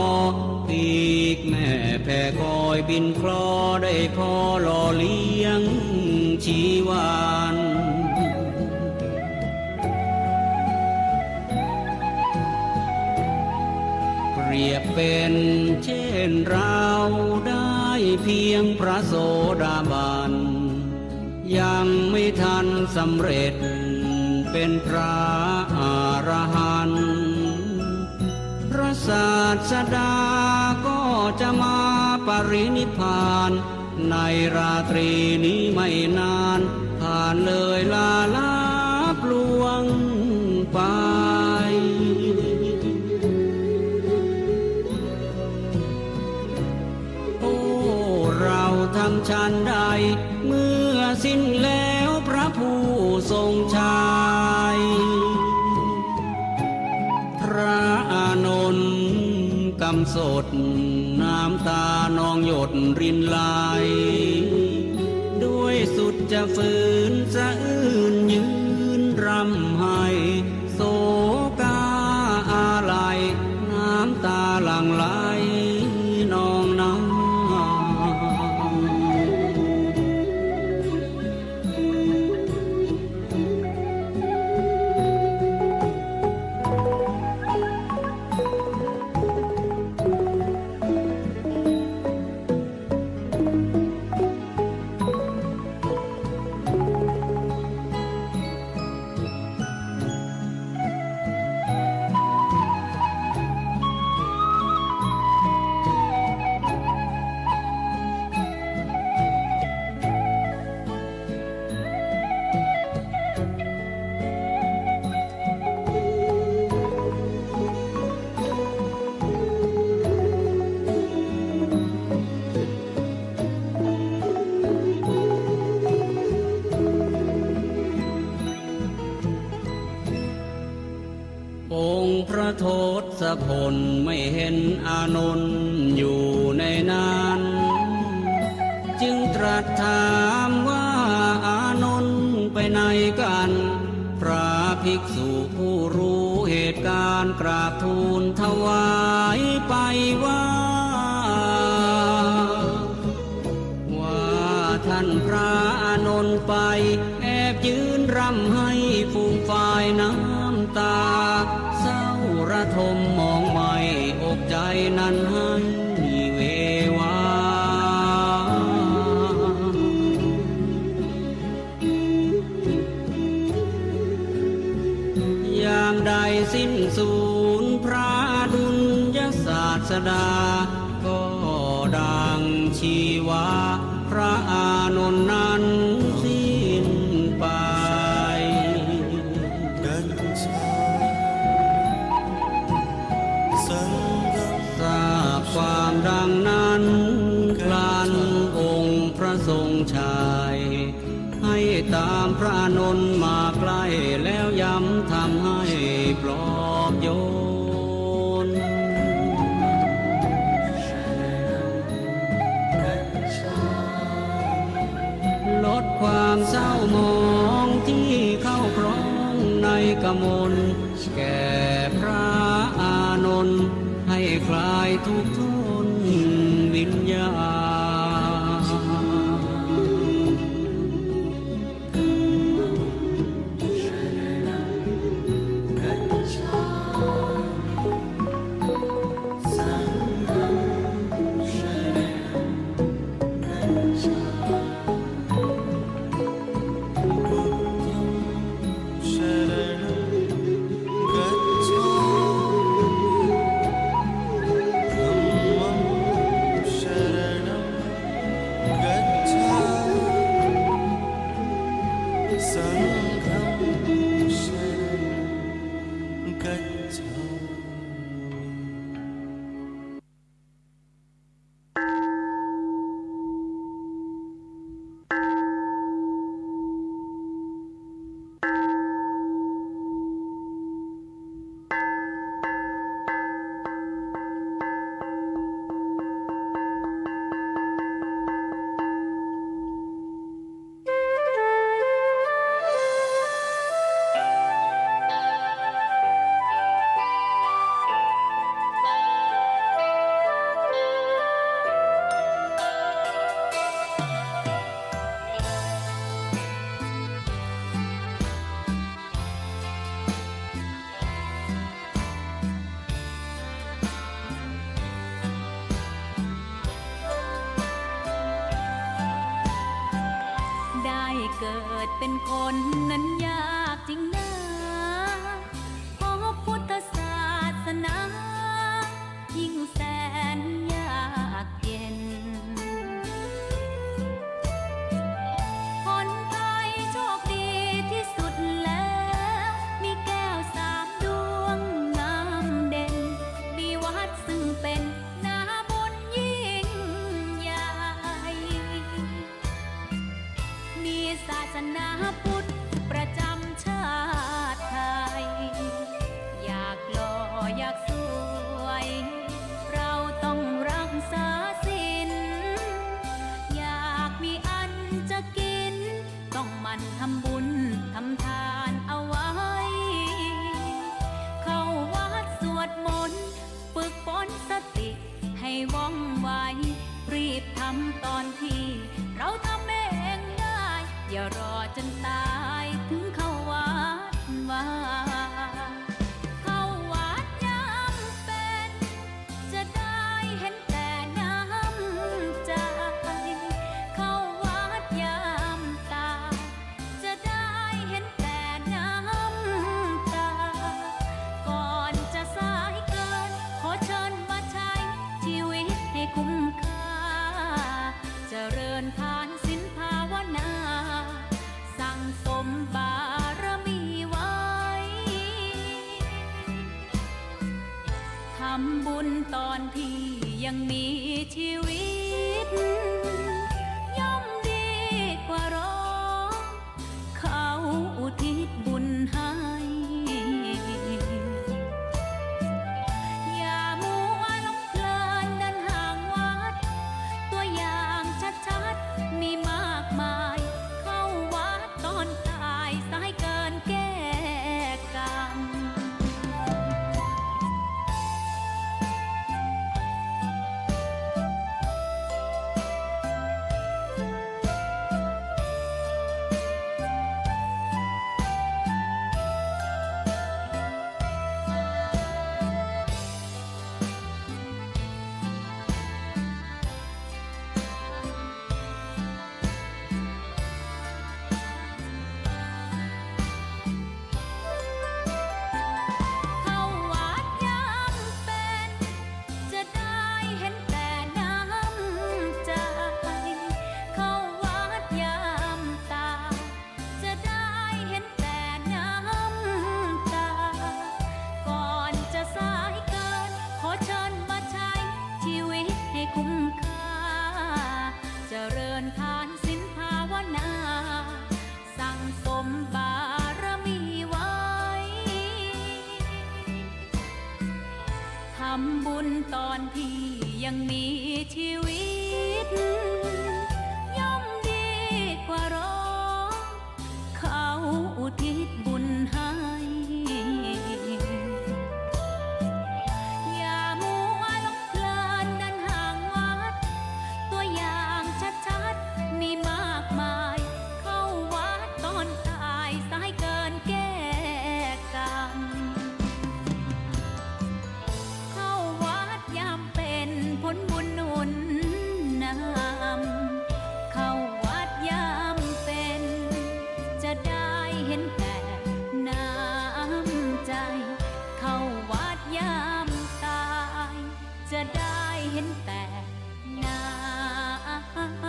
Speaker 16: ปีกแม่แผ่คอยบินคลอได้พอหล่อเลี้ยงชีวานเปรียบเป็นเช่นเราได้เพียงพระโสดาบันยังไม่ทันสำเร็จเป็นพระอรหันต์พระศาสดาก็จะมาปรินิพพานในราตรีนี้ไม่นานผ่านเลยลาลับลวงไปโอ้เราทำชันใดเมื่อสิ้นแล้วพระผู้ทรงชัยพระอานนท์กำสดน้ำตานองหยดรินไหลด้วยสุดจะฝืนสะอื้นยืนรำไห้โศกาอาลัยน้ำตาหลั่งไหลนองน้ำองค์พระโทศพลไม่เห็นอานนท์อยู่ในนั้นจึงตรัสถามว่าอานนท์ไปไหนกันพระภิกษุผู้รู้เหตุการณ์กราบทูลถวายไปว่าท่านพระอานนท์ไปแอบยืนรำให้ฟูงฝ่ายน้ำตาเศร้าระทมมองไม่อกใจนั้นให้เววาอย่างใดสิ้นสูญพระดุลยศาสดาก็ดังชีวาพระอานนท์นั้นสิ้นไป ตามพระอานนท์มาใกล้แล้วย้ำทำให้ปลอบโยนลดความเศร้าหมองที่เข้าครองในกมลแก่พระอานนท์ให้คลายทุกข์ทนวิญญา
Speaker 14: เกิดเป็นคนนั้นยากจริงนะเพราะพุทธศาสนายิ่งแสนยากเย็นคนไทยโชคดีที่สุดแล้วมีแก้วสามดวงงามเด่นมีวัดซึ่งเป็นนาบุญยิ่งใหญ่มีศาสนาพุทธประจำชาติไทยอยากหล่ออยากสวยเราต้องรักษาศีลอยากมีอันจะกินต้องหมั่นทำบุญทำทานเอาไว้เข้าวัดสวดมนต์ฝึกฝนสติให้ว่องไวรีบทำตอนที่เราทำเองได้อย่ารอจนตายถึงเข้าวัดว่าเข้าวัดยามเป็นจะได้เห็นแต่น้ำใจเข้าวัดยามตายจะได้เห็นแต่น้ำตาก่อนจะสายเกินขอเชิญมาใช้ชีวิตให้คุ้มค่าเจริญทานศีลภาวนาสั่งสมบารมีไว้ทำบุญตอนที่ยังมีชีวิตย่อมดีกว่ารอเขาอุทิศบุญให้อย่ามัวหลงเพลินเดินห่างวัดตัวอย่างชัดๆมีมากมายเข้าวัดตอนตายสายเกินแก้กรรม
Speaker 13: ยังมีชีวิตย่อมดีกว่าร้องเขาอุทิศบุญให้อย่ามัวหลงเพลินเดินห่างวัดตัวอย่างชัดๆมีมากมายเข้าวัดตอนตายสายเกินแก้กรรมเข้าวัดยามเป็นผลบุญหนุนนำเข้าวัดยามเป็นจะได้เห็นแต่น้ำใจเข้าวัดยามตายจะได้เห็นแต่น้ำ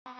Speaker 13: ตา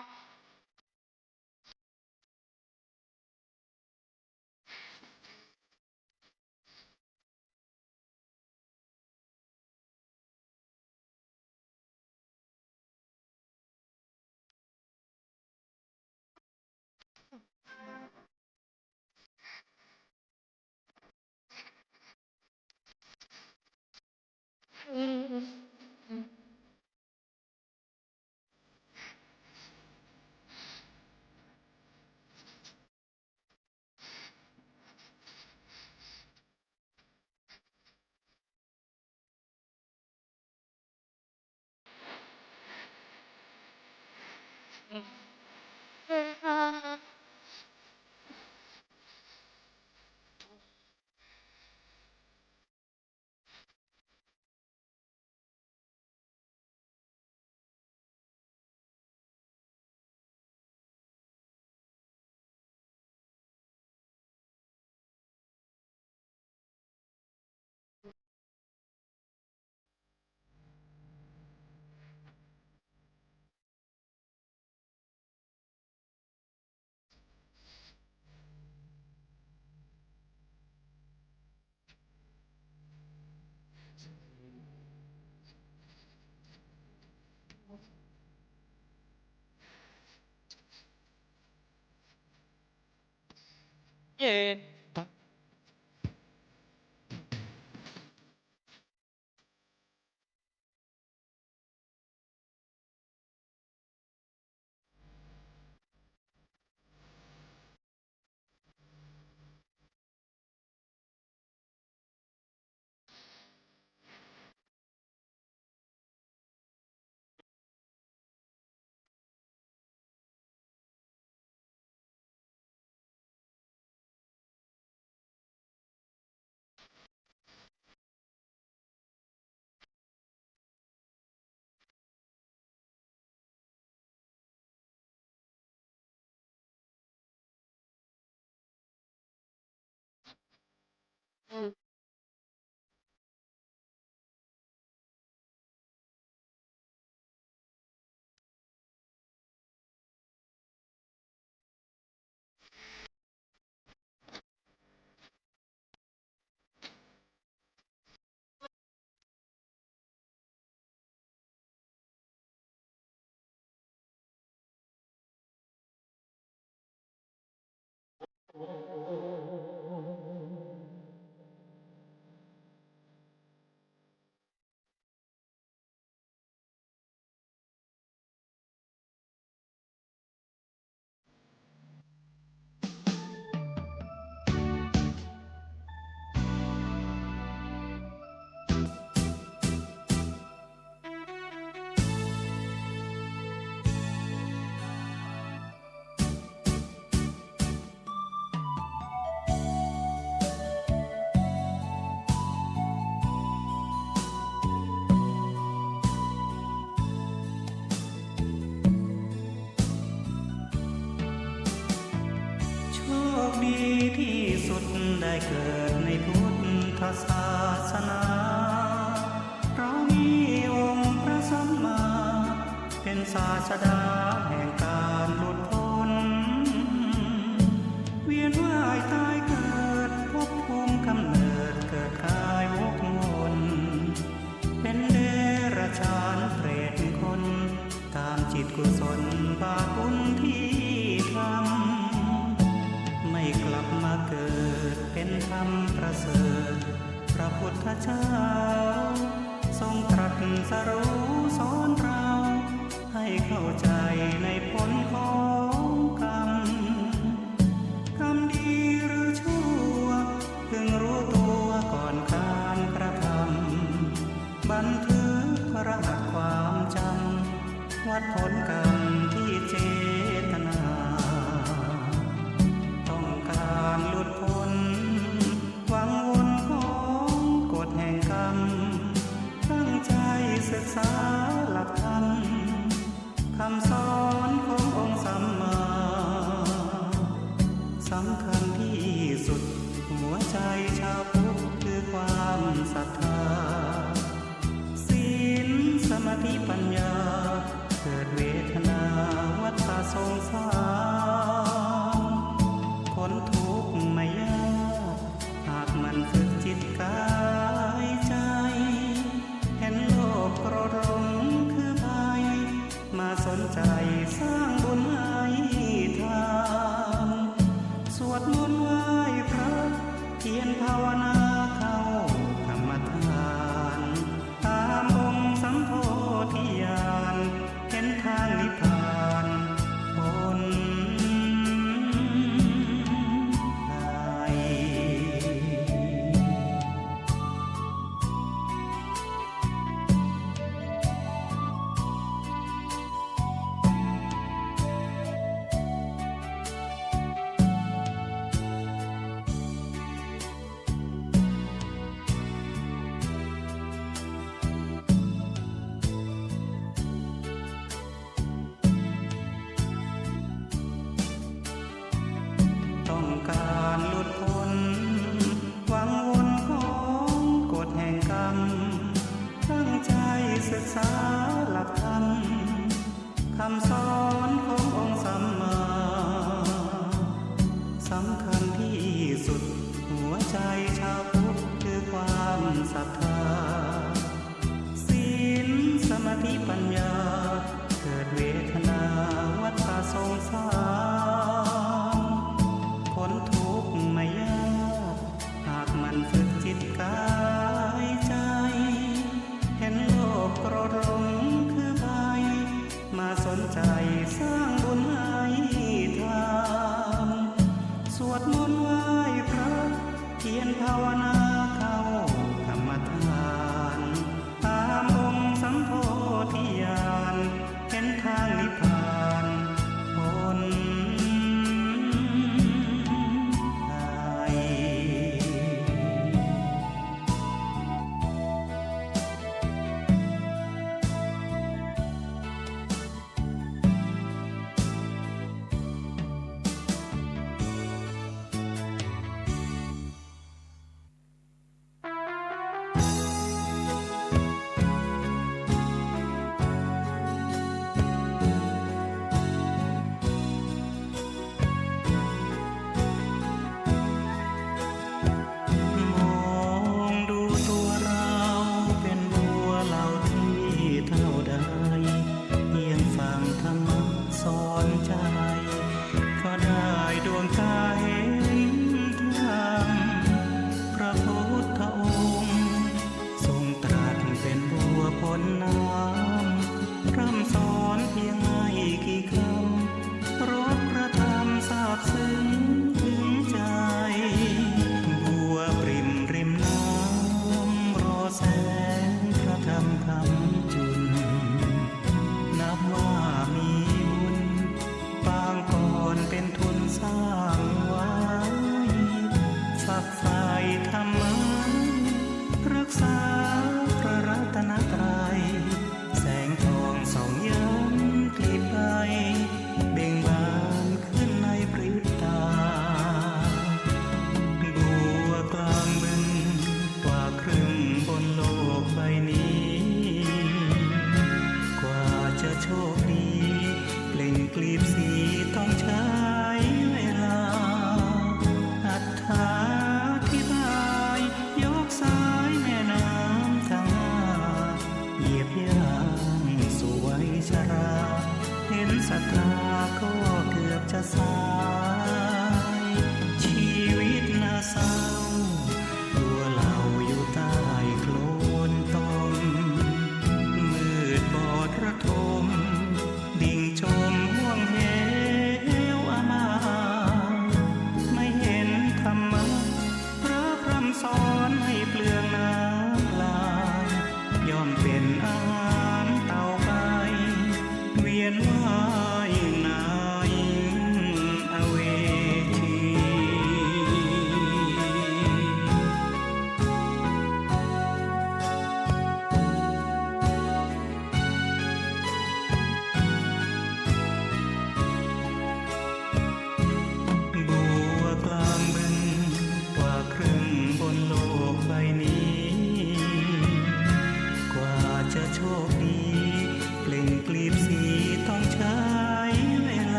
Speaker 17: เย็น
Speaker 18: โชคดีที่สุดได้เกิดในพุทธศาสนาเรามีองค์พระสัมมาเป็นศาสดาแห่งการหลุดพ้นเวียนว่ายตายเกิดภพภูมิกำเนิดเกิดกายวกวนเป็นเดรัจฉานเปรตคนตามจิตกุศลบาปบุญที่ทำไม่กลับมาเกิดเป็นธรรมประเสริฐพระพุทธเจ้าทรงตรัสสรู้สอนเราให้เข้าใจในผลของกรรมกรรมดีหรือชั่วพึงรู้ตัวก่อนการกระทำบันทึกรหัสความจำวัดผลกรรมที่เจตนาต้องการหลุดพ้นหวังวนของกฎแห่งกรรมตั้งใจศึกษาหลักธรรมคำสอนขององค์สัมมาสำคัญที่สุดหัวใจชาวพุทธคือความศรัทธาศีลสมาธิปัญญาเกิดเวทนาวัฏสงสารพ้นทุกข์ไม่ยากหากมันฝึกจิตกายใจเห็นโลกโกรธหลงคือภัยมาสนใจสร้างบุญให้ทานสวดมนต์ไหว้พระเพียรภาวนาเข้ากรรมฐานตามองค์สัมโพธิญาณเห็นทางนิพพานพ้นภัย คำสอนขององค์สัมมาสำคัญที่สุดหัวใจชาวพุทธคือความศรัทธาศีลสมาธิปัญญาเกิดเวทนาวัฏสงสารพ้นทุกข์ไม่ยากหากมันฝึกจิตกายใจเห็นโลกโกรธหลงคือภัยมาสนใจสร้างบุญให้ทำสวดมนต์ไหว้พระเพียรภาวนาเข้ากรรมฐานตามองค์สัมโพธิญาณเห็นทางนิพพานพ้นภัย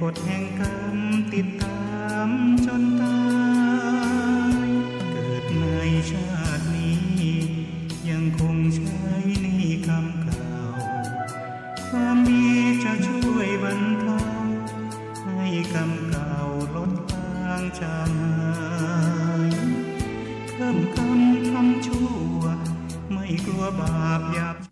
Speaker 18: กฎแห่งกรรมติดตามจนตายเกิดในชาตินี้ยังคงใช้หนี้กรรมเก่าความดีจะช่วยบรรเทาให้กรรมเก่าลดลางจางหายเพิ่มกรรมทำชั่วไม่กลัวบาปหยาบ